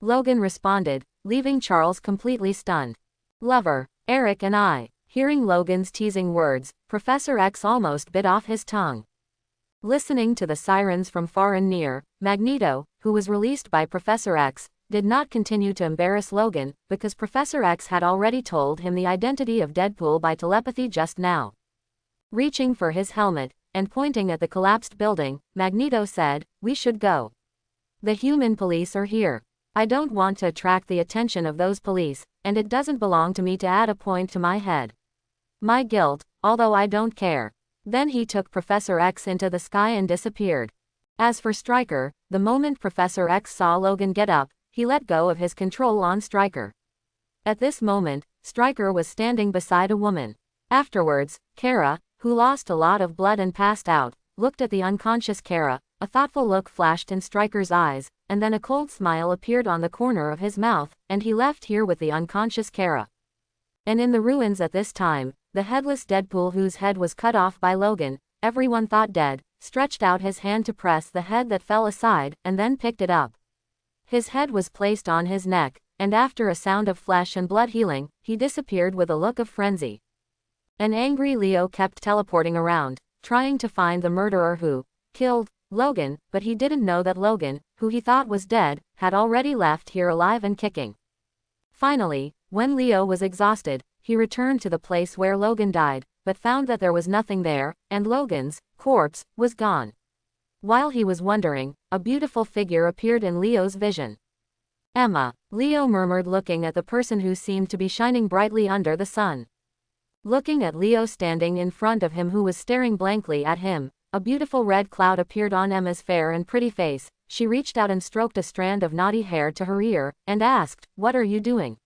Logan responded, leaving Charles completely stunned. Lover, Eric and I. Hearing Logan's teasing words, Professor X almost bit off his tongue. Listening to the sirens from far and near, Magneto, who was released by Professor X, did not continue to embarrass Logan, because Professor X had already told him the identity of Deadpool by telepathy just now. Reaching for his helmet, and pointing at the collapsed building, Magneto said, "We should go. The human police are here. I don't want to attract the attention of those police, and it doesn't belong to me to add a point to my head. My guilt, although I don't care." Then he took Professor X into the sky and disappeared. As for Stryker, the moment Professor X saw Logan get up, he let go of his control on Stryker. At this moment, Stryker was standing beside a woman. Afterwards, Kara, who lost a lot of blood and passed out, looked at the unconscious Kara. A thoughtful look flashed in Stryker's eyes, and then a cold smile appeared on the corner of his mouth, and he left here with the unconscious Kara. And in the ruins at this time, the headless Deadpool, whose head was cut off by Logan, everyone thought dead, stretched out his hand to press the head that fell aside, and then picked it up. His head was placed on his neck, and after a sound of flesh and blood healing, he disappeared with a look of frenzy. An angry Leo kept teleporting around, trying to find the murderer who killed Logan, but he didn't know that Logan, who he thought was dead, had already left here alive and kicking. Finally, when Leo was exhausted, he returned to the place where Logan died, but found that there was nothing there, and Logan's corpse was gone. While he was wondering, a beautiful figure appeared in Leo's vision. Emma, Leo murmured, looking at the person who seemed to be shining brightly under the sun. Looking at Leo standing in front of him, who was staring blankly at him, a beautiful red cloud appeared on Emma's fair and pretty face. She reached out and stroked a strand of naughty hair to her ear, and asked, "What are you doing?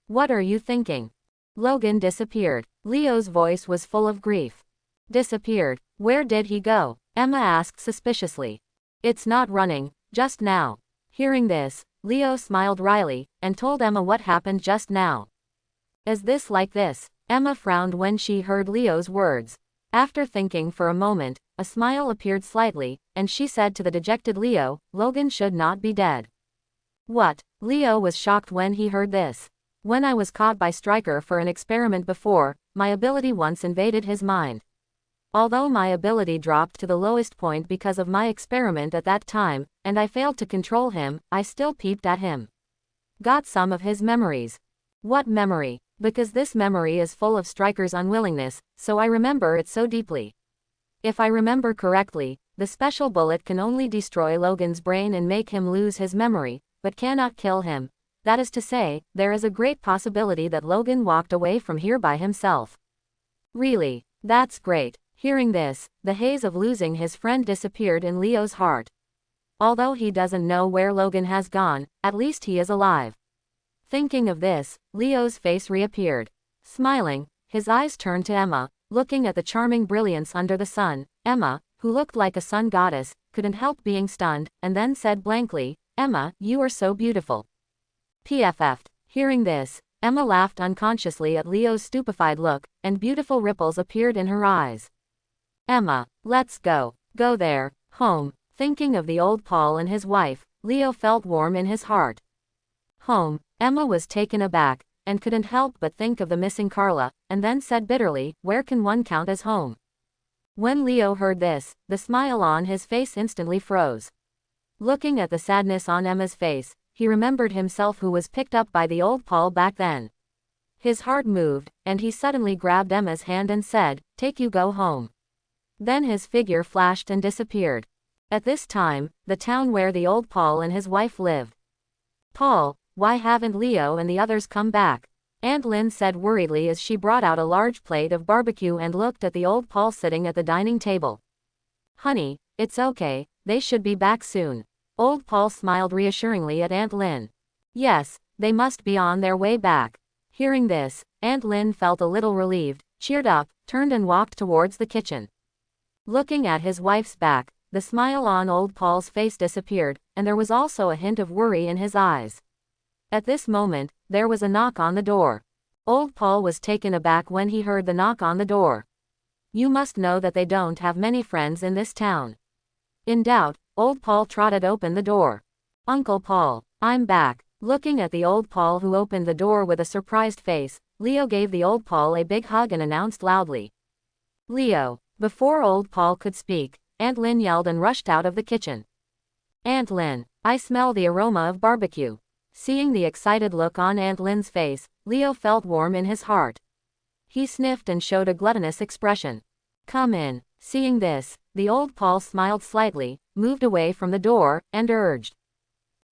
What are you thinking?" Logan disappeared. Leo's voice was full of grief. Disappeared? Where did he go? Emma asked suspiciously. It's not running, just now. Hearing this, Leo smiled wryly, and told Emma what happened just now. Is this like this? Emma frowned when she heard Leo's words. After thinking for a moment, a smile appeared slightly, and she said to the dejected Leo, "Logan should not be dead." What? Leo was shocked when he heard this. When I was caught by Stryker for an experiment before, my ability once invaded his mind. Although my ability dropped to the lowest point because of my experiment at that time, and I failed to control him, I still peeped at him. Got some of his memories. What memory? Because this memory is full of Stryker's unwillingness, so I remember it so deeply. If I remember correctly, the special bullet can only destroy Logan's brain and make him lose his memory, but cannot kill him. That is to say, there is a great possibility that Logan walked away from here by himself. Really? That's great. Hearing this, the haze of losing his friend disappeared in Leo's heart. Although he doesn't know where Logan has gone, at least he is alive. Thinking of this, Leo's face reappeared. Smiling, his eyes turned to Emma, looking at the charming brilliance under the sun. Emma, who looked like a sun goddess, couldn't help being stunned, and then said blankly, "Emma, you are so beautiful." PFF. Hearing this, Emma laughed unconsciously at Leo's stupefied look, and beautiful ripples appeared in her eyes. Emma, let's go. Go there, home. Thinking of the old Paul and his wife, Leo felt warm in his heart. Home. Emma was taken aback, and couldn't help but think of the missing Carla, and then said bitterly, "Where can one count as home?" When Leo heard this, the smile on his face instantly froze. Looking at the sadness on Emma's face, he remembered himself, who was picked up by the old Paul back then. His heart moved, and he suddenly grabbed Emma's hand and said, "Take you go home." Then his figure flashed and disappeared. At this time, the town where the old Paul and his wife lived. "Paul, why haven't Leo and the others come back?" Aunt Lynn said worriedly as she brought out a large plate of barbecue and looked at the old Paul sitting at the dining table. "Honey, it's okay, they should be back soon." Old Paul smiled reassuringly at Aunt Lynn. "Yes, they must be on their way back." Hearing this, Aunt Lynn felt a little relieved, cheered up, turned and walked towards the kitchen. Looking at his wife's back, the smile on old Paul's face disappeared, and there was also a hint of worry in his eyes. At this moment, there was a knock on the door. Old Paul was taken aback when he heard the knock on the door. You must know that they don't have many friends in this town. In doubt, old Paul trotted open the door. Uncle Paul, I'm back. Looking at the old Paul who opened the door with a surprised face, Leo gave the old Paul a big hug and announced loudly. Leo. Before old Paul could speak, Aunt Lynn yelled and rushed out of the kitchen. Aunt Lynn, I smell the aroma of barbecue. Seeing the excited look on Aunt Lynn's face, Leo felt warm in his heart. He sniffed and showed a gluttonous expression. Come in. Seeing this, the old Paul smiled slightly, moved away from the door, and urged.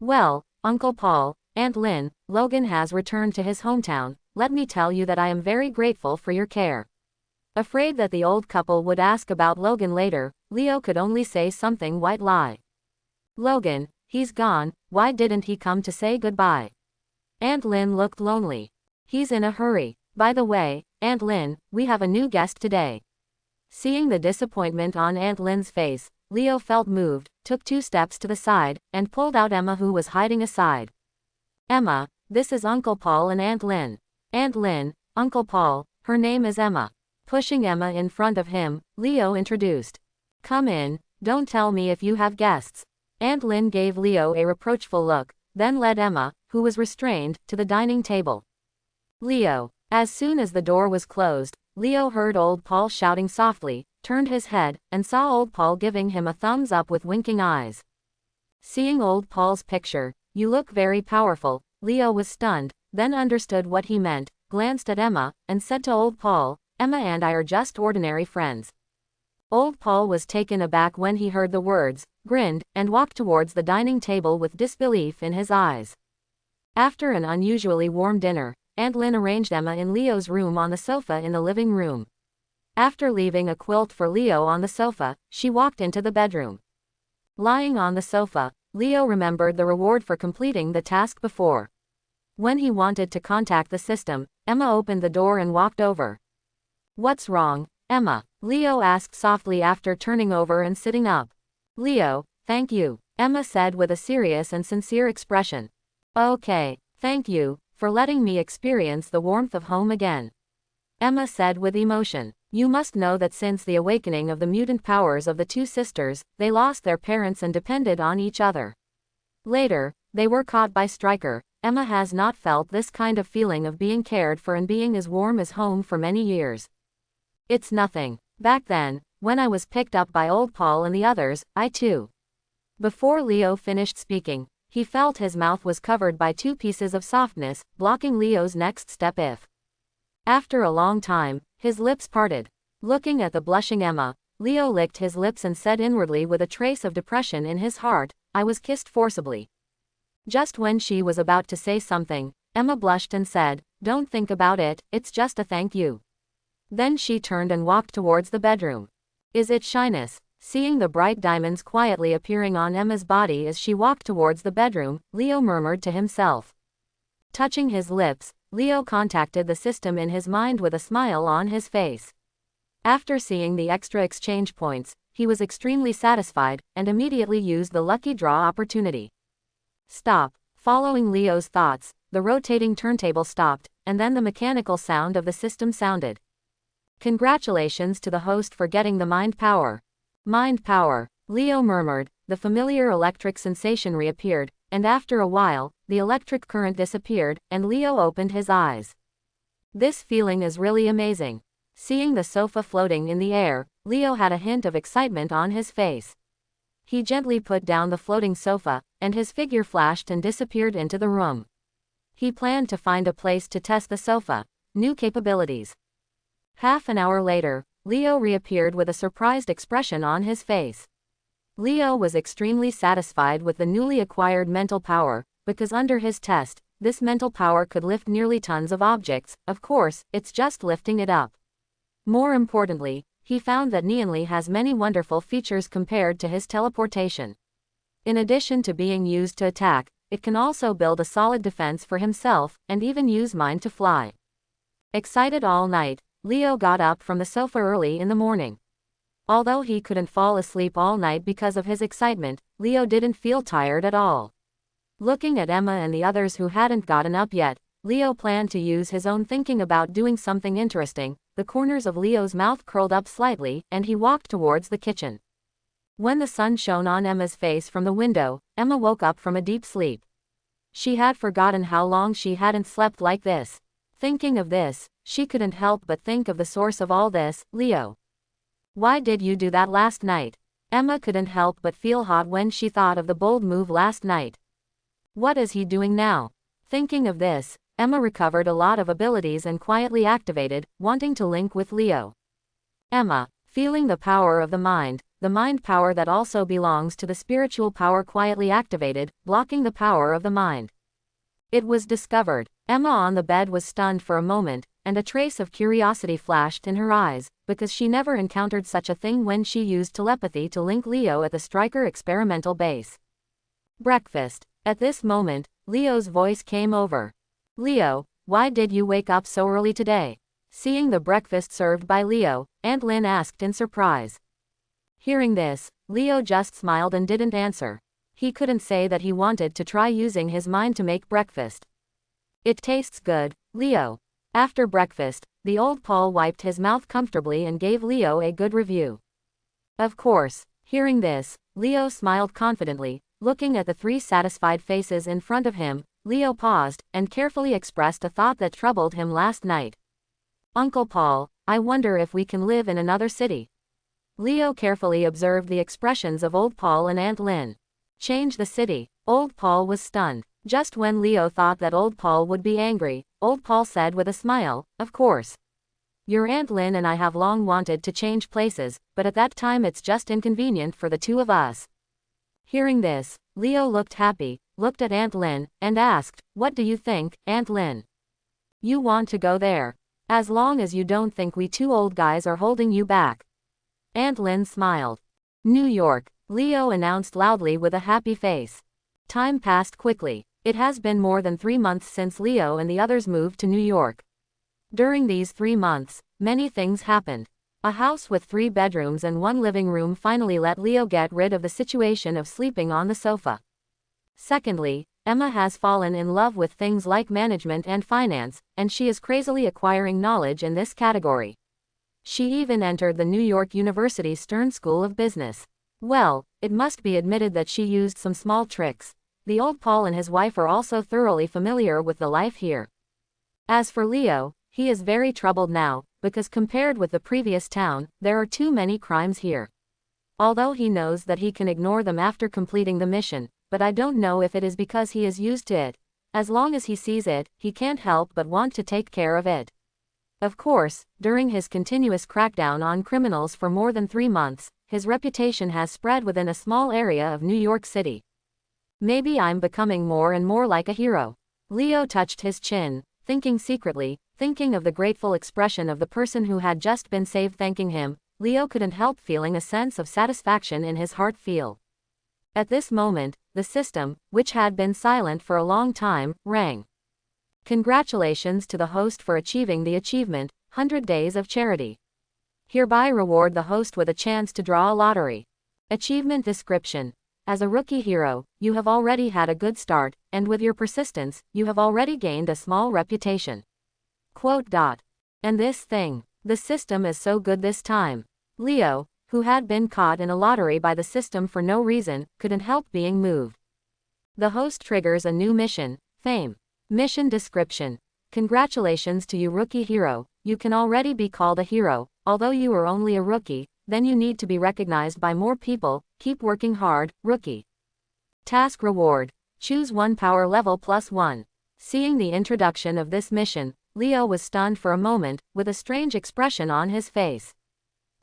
Well, Uncle Paul, Aunt Lynn, Logan has returned to his hometown. Let me tell you that I am very grateful for your care. Afraid that the old couple would ask about Logan later, Leo could only say something white lie. Logan, he's gone, why didn't he come to say goodbye? Aunt Lynn looked lonely. He's in a hurry. By the way, Aunt Lynn, we have a new guest today. Seeing the disappointment on Aunt Lynn's face, Leo felt moved, took 2 steps to the side, and pulled out Emma who was hiding aside. Emma, this is Uncle Paul and Aunt Lynn. Aunt Lynn, Uncle Paul, her name is Emma. Pushing Emma in front of him, Leo introduced. Come in, don't tell me if you have guests. Aunt Lynn gave Leo a reproachful look, then led Emma, who was restrained, to the dining table. Leo. As soon as the door was closed, Leo heard old Paul shouting softly, turned his head, and saw old Paul giving him a thumbs up with winking eyes. Seeing old Paul's picture, you look very powerful, Leo was stunned, then understood what he meant, glanced at Emma, and said to old Paul, Emma and I are just ordinary friends. Old Paul was taken aback when he heard the words, grinned, and walked towards the dining table with disbelief in his eyes. After an unusually warm dinner, Aunt Lynn arranged Emma in Leo's room on the sofa in the living room. After leaving a quilt for Leo on the sofa, she walked into the bedroom. Lying on the sofa, Leo remembered the reward for completing the task before. When he wanted to contact the system, Emma opened the door and walked over. What's wrong, Emma? Leo asked softly after turning over and sitting up. Leo, thank you, Emma said with a serious and sincere expression. Okay, thank you, for letting me experience the warmth of home again. Emma said with emotion. You must know that since the awakening of the mutant powers of the 2 sisters, they lost their parents and depended on each other. Later, they were caught by Stryker. Emma has not felt this kind of feeling of being cared for and being as warm as home for many years. It's nothing. Back then, when I was picked up by old Paul and the others, I too. Before Leo finished speaking, he felt his mouth was covered by 2 pieces of softness, blocking Leo's next step if. After a long time, his lips parted. Looking at the blushing Emma, Leo licked his lips and said inwardly with a trace of depression in his heart, I was kissed forcibly. Just when she was about to say something, Emma blushed and said, don't think about it, it's just a thank you. Then she turned and walked towards the bedroom. Is it shyness? Seeing the bright diamonds quietly appearing on Emma's body as she walked towards the bedroom, Leo murmured to himself. Touching his lips, Leo contacted the system in his mind with a smile on his face. After seeing the extra exchange points, he was extremely satisfied, and immediately used the lucky draw opportunity. Stop. Following Leo's thoughts, the rotating turntable stopped, and then the mechanical sound of the system sounded. Congratulations to the host for getting the mind power. Mind power, Leo murmured, the familiar electric sensation reappeared, and after a while, the electric current disappeared, and Leo opened his eyes. This feeling is really amazing. Seeing the sofa floating in the air, Leo had a hint of excitement on his face. He gently put down the floating sofa, and his figure flashed and disappeared into the room. He planned to find a place to test the sofa. New capabilities. Half an hour later, Leo reappeared with a surprised expression on his face. Leo was extremely satisfied with the newly acquired mental power, because under his test, this mental power could lift nearly tons of objects. Of course, it's just lifting it up. More importantly, he found that Neonly has many wonderful features compared to his teleportation. In addition to being used to attack, it can also build a solid defense for himself, and even use mind to fly. Excited all night, Leo got up from the sofa early in the morning. Although he couldn't fall asleep all night because of his excitement, Leo didn't feel tired at all. Looking at Emma and the others who hadn't gotten up yet, Leo planned to use his own thinking about doing something interesting. The corners of Leo's mouth curled up slightly, and he walked towards the kitchen. When the sun shone on Emma's face from the window, Emma woke up from a deep sleep. She had forgotten how long she hadn't slept like this. Thinking of this, she couldn't help but think of the source of all this. Leo. Why did you do that last night? Emma couldn't help but feel hot when she thought of the bold move last night. What is he doing now? Thinking of this, Emma recovered a lot of abilities and quietly activated, wanting to link with Leo. Emma, feeling the power of the mind power that also belongs to the spiritual power, quietly activated, blocking the power of the mind. It was discovered. Emma on the bed was stunned for a moment, and a trace of curiosity flashed in her eyes, because she never encountered such a thing when she used telepathy to link Leo at the Striker experimental base. Breakfast. At this moment, Leo's voice came over. Leo, why did you wake up so early today? Seeing the breakfast served by Leo, Aunt Lynn asked in surprise. Hearing this, Leo just smiled and didn't answer. He couldn't say that he wanted to try using his mind to make breakfast. It tastes good, Leo. After breakfast, the old Paul wiped his mouth comfortably and gave Leo a good review. Of course. Hearing this, Leo smiled confidently, looking at the three satisfied faces in front of him. Leo paused, and carefully expressed a thought that troubled him last night. Uncle Paul, I wonder if we can live in another city. Leo carefully observed the expressions of old Paul and Aunt Lynn. Change the city. Old Paul was stunned. Just when Leo thought that old Paul would be angry, old Paul said with a smile, of course. Your Aunt Lynn and I have long wanted to change places, but at that time it's just inconvenient for the two of us. Hearing this, Leo looked happy, looked at Aunt Lynn, and asked, what do you think, Aunt Lynn? You want to go there. As long as you don't think we two old guys are holding you back. Aunt Lynn smiled. New York, Leo announced loudly with a happy face. Time passed quickly. It has been more than 3 months since Leo and the others moved to New York. During these 3 months, many things happened. A house with 3 bedrooms and 1 living room finally let Leo get rid of the situation of sleeping on the sofa. Secondly, Emma has fallen in love with things like management and finance, and she is crazily acquiring knowledge in this category. She even entered the New York University Stern School of Business. Well, it must be admitted that she used some small tricks. The old Paul and his wife are also thoroughly familiar with the life here. As for Leo, he is very troubled now, because compared with the previous town, there are too many crimes here. Although he knows that he can ignore them after completing the mission, but I don't know if it is because he is used to it. As long as he sees it, he can't help but want to take care of it. Of course, during his continuous crackdown on criminals for more than 3 months, his reputation has spread within a small area of New York City. Maybe I'm becoming more and more like a hero. Leo touched his chin, thinking secretly, thinking of the grateful expression of the person who had just been saved thanking him. Leo couldn't help feeling a sense of satisfaction in his heart. At this moment, the system, which had been silent for a long time, rang. Congratulations to the host for achieving the achievement, 100 Days of Charity. Hereby reward the host with a chance to draw a lottery. Achievement description. As a rookie hero, you have already had a good start, and with your persistence, you have already gained a small reputation. Quote. And this thing. The system is so good this time. Leo, who had been caught in a lottery by the system for no reason, couldn't help being moved. The host triggers a new mission, fame. Mission description. Congratulations to you, rookie hero. You can already be called a hero, although you are only a rookie, then you need to be recognized by more people. Keep working hard, rookie. Task reward. Choose 1 power level +1. Seeing the introduction of this mission, Leo was stunned for a moment, with a strange expression on his face.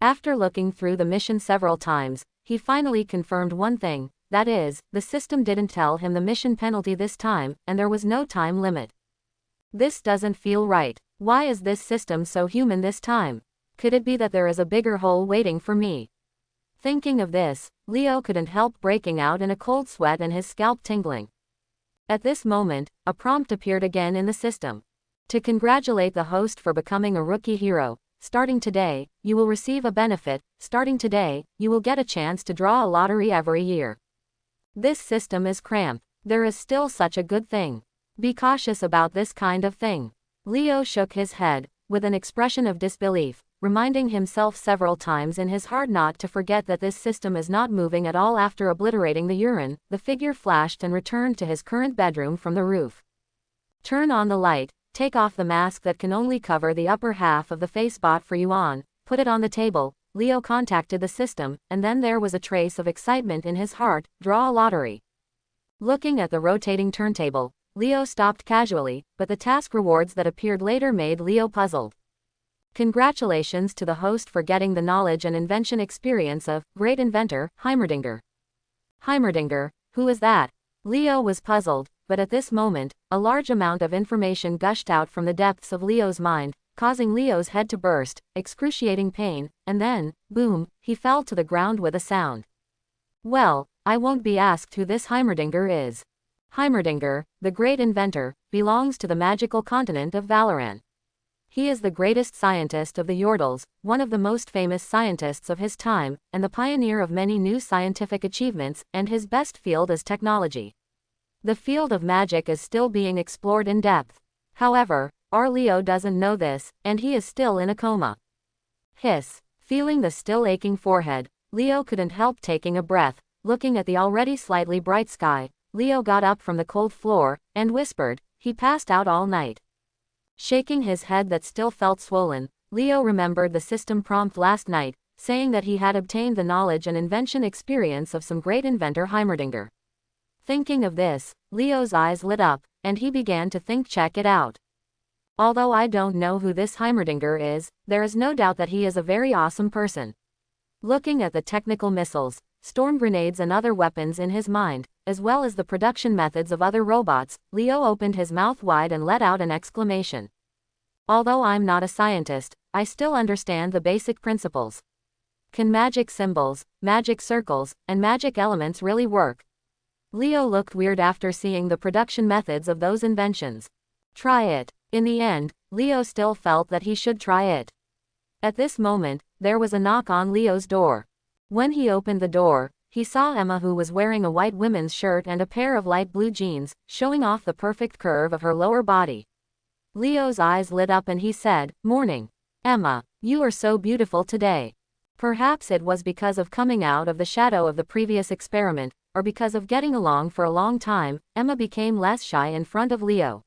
After looking through the mission several times, he finally confirmed one thing, that is, the system didn't tell him the mission penalty this time, and there was no time limit. This doesn't feel right. Why is this system so human this time? Could it be that there is a bigger hole waiting for me? Thinking of this, Leo couldn't help breaking out in a cold sweat and his scalp tingling. At this moment, a prompt appeared again in the system. To congratulate the host for becoming a rookie hero, starting today, you will receive a benefit, starting today, you will get a chance to draw a lottery every year. This system is cramped. There is still such a good thing. Be cautious about this kind of thing. Leo shook his head, with an expression of disbelief, reminding himself several times in his heart not to forget that this system is not moving at all. After obliterating the urine, the figure flashed and returned to his current bedroom from the roof. Turn on the light, take off the mask that can only cover the upper half of the face bought for you on, put it on the table. Leo contacted the system, and then there was a trace of excitement in his heart, draw a lottery. Looking at the rotating turntable, Leo stopped casually, but the task rewards that appeared later made Leo puzzled. Congratulations to the host for getting the knowledge and invention experience of great inventor, Heimerdinger. Heimerdinger, who is that? Leo was puzzled, but at this moment, a large amount of information gushed out from the depths of Leo's mind, causing Leo's head to burst, excruciating pain, and then, boom, he fell to the ground with a sound. Well, I won't be asked who this Heimerdinger is. Heimerdinger, the great inventor, belongs to the magical continent of Valoran. He is the greatest scientist of the Yordles, one of the most famous scientists of his time, and the pioneer of many new scientific achievements, and his best field is technology. The field of magic is still being explored in depth. However, our Leo doesn't know this, and he is still in a coma. Hiss. Feeling the still aching forehead, Leo couldn't help taking a breath. Looking at the already slightly bright sky, Leo got up from the cold floor, and whispered, he passed out all night. Shaking his head that still felt swollen, Leo remembered the system prompt last night, saying that he had obtained the knowledge and invention experience of some great inventor Heimerdinger. Thinking of this, Leo's eyes lit up, and he began to think, check it out. Although I don't know who this Heimerdinger is, there is no doubt that he is a very awesome person. Looking at the technical missiles, storm grenades and other weapons in his mind, as well as the production methods of other robots, Leo opened his mouth wide and let out an exclamation. Although I'm not a scientist, I still understand the basic principles. Can magic symbols, magic circles, and magic elements really work? Leo looked weird after seeing the production methods of those inventions. Try it. In the end, Leo still felt that he should try it. At this moment, there was a knock on Leo's door. When he opened the door, he saw Emma, who was wearing a white women's shirt and a pair of light blue jeans, showing off the perfect curve of her lower body. Leo's eyes lit up and he said, "Morning. Emma, you are so beautiful today." Perhaps it was because of coming out of the shadow of the previous experiment, or because of getting along for a long time, Emma became less shy in front of Leo.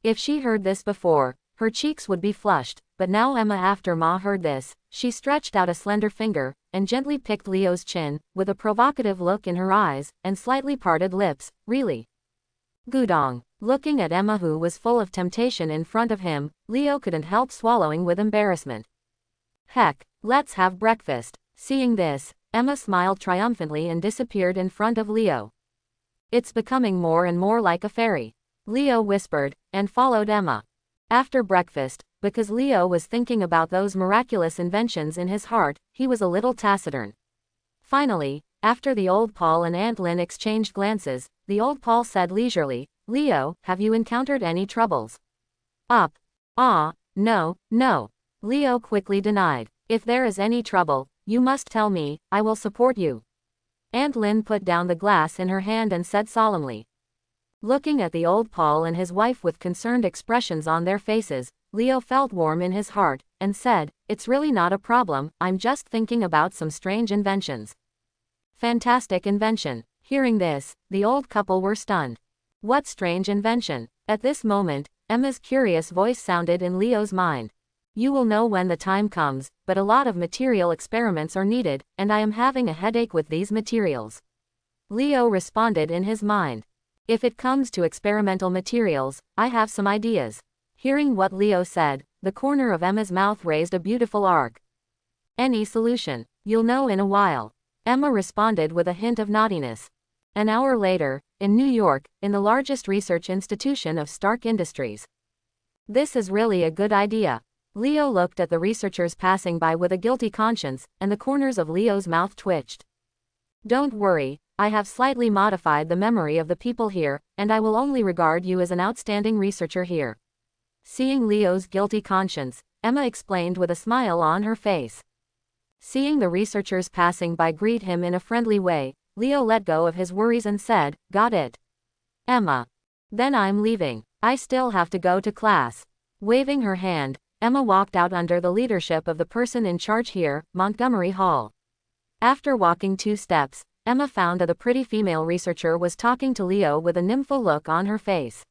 If she heard this before, her cheeks would be flushed, but now Emma, after Ma heard this, she stretched out a slender finger, and gently picked Leo's chin, with a provocative look in her eyes, and slightly parted lips. Really? Gudong. Looking at Emma, who was full of temptation in front of him, Leo couldn't help swallowing with embarrassment. Heck, let's have breakfast. Seeing this, Emma smiled triumphantly and disappeared in front of Leo. It's becoming more and more like a fairy, Leo whispered, and followed Emma. After breakfast, because Leo was thinking about those miraculous inventions in his heart, he was a little taciturn. Finally, after the old Paul and Aunt Lynn exchanged glances, the old Paul said leisurely, "Leo, have you encountered any troubles?" No. Leo quickly denied. "If there is any trouble, you must tell me, I will support you." Aunt Lynn put down the glass in her hand and said solemnly. Looking at the old Paul and his wife with concerned expressions on their faces, Leo felt warm in his heart, and said, "It's really not a problem, I'm just thinking about some strange inventions." Fantastic invention. Hearing this, the old couple were stunned. What strange invention? At this moment, Emma's curious voice sounded in Leo's mind. "You will know when the time comes, but a lot of material experiments are needed, and I am having a headache with these materials." Leo responded in his mind. "If it comes to experimental materials, I have some ideas." Hearing what Leo said, the corner of Emma's mouth raised a beautiful arc. "Any solution? You'll know in a while," Emma responded with a hint of naughtiness. An hour later, in New York, in the largest research institution of Stark Industries. "This is really a good idea." Leo looked at the researchers passing by with a guilty conscience, and the corners of Leo's mouth twitched. "Don't worry, I have slightly modified the memory of the people here, and I will only regard you as an outstanding researcher here." Seeing Leo's guilty conscience, Emma explained with a smile on her face. Seeing the researchers passing by greet him in a friendly way, Leo let go of his worries and said, "Got it, Emma. Then I'm leaving. I still have to go to class." Waving her hand, Emma walked out under the leadership of the person in charge here, Montgomery Hall. After walking 2 steps, Emma found that the pretty female researcher was talking to Leo with a nymphal look on her face.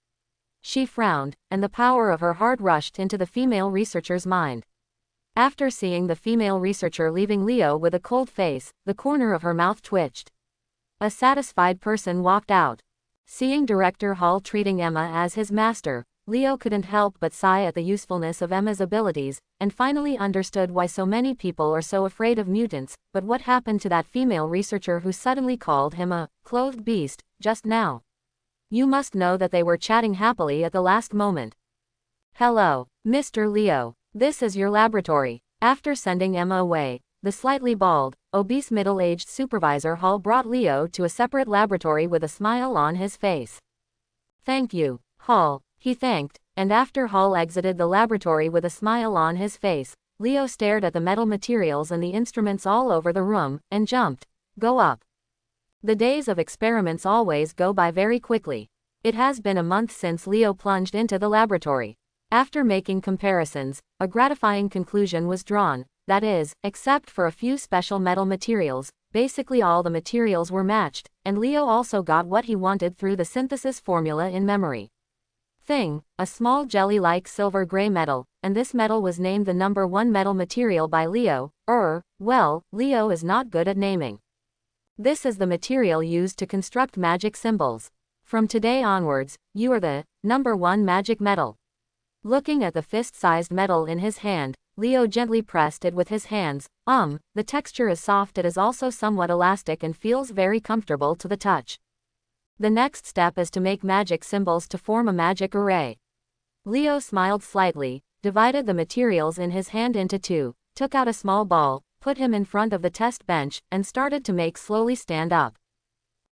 She frowned, and the power of her heart rushed into the female researcher's mind. After seeing the female researcher leaving Leo with a cold face, the corner of her mouth twitched. A satisfied person walked out. Seeing Director Hall treating Emma as his master, Leo couldn't help but sigh at the usefulness of Emma's abilities, and finally understood why so many people are so afraid of mutants. But what happened to that female researcher who suddenly called him a clothed beast just now? You must know that they were chatting happily at the last moment. "Hello, Mr. Leo. This is your laboratory." After sending Emma away, the slightly bald, obese middle-aged supervisor Hall brought Leo to a separate laboratory with a smile on his face. "Thank you, Hall," he thanked, and after Hall exited the laboratory with a smile on his face, Leo stared at the metal materials and the instruments all over the room, and jumped. Go up. The days of experiments always go by very quickly. It has been a month since Leo plunged into the laboratory. After making comparisons, a gratifying conclusion was drawn. That is, except for a few special metal materials, basically all the materials were matched, and Leo also got what he wanted through the synthesis formula in memory. Thing, a small jelly-like silver-gray metal, and this metal was named the number 1 metal material by Leo. Well, Leo is not good at naming. This is the material used to construct magic symbols. From today onwards, you are the number 1 magic metal. Looking at the fist-sized metal in his hand, Leo gently pressed it with his hands. The texture is soft, it is also somewhat elastic and feels very comfortable to the touch. The next step is to make magic symbols to form a magic array. Leo smiled slightly, divided the materials in his hand into 2, took out a small ball, put him in front of the test bench, and started to make slowly stand up.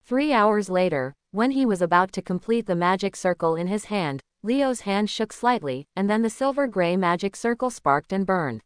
3 hours later, when he was about to complete the magic circle in his hand, Leo's hand shook slightly, and then the silver-gray magic circle sparked and burned.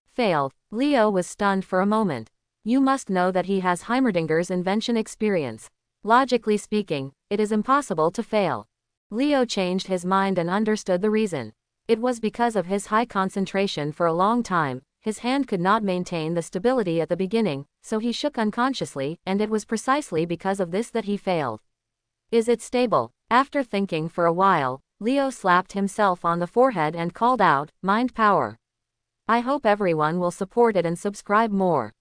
Failed. Leo was stunned for a moment. You must know that he has Heimerdinger's invention experience. Logically speaking, it is impossible to fail. Leo changed his mind and understood the reason. It was because of his high concentration for a long time. His hand could not maintain the stability at the beginning, so he shook unconsciously, and it was precisely because of this that he failed. Is it stable? After thinking for a while, Leo slapped himself on the forehead and called out, "Mind power." I hope everyone will support it and subscribe more.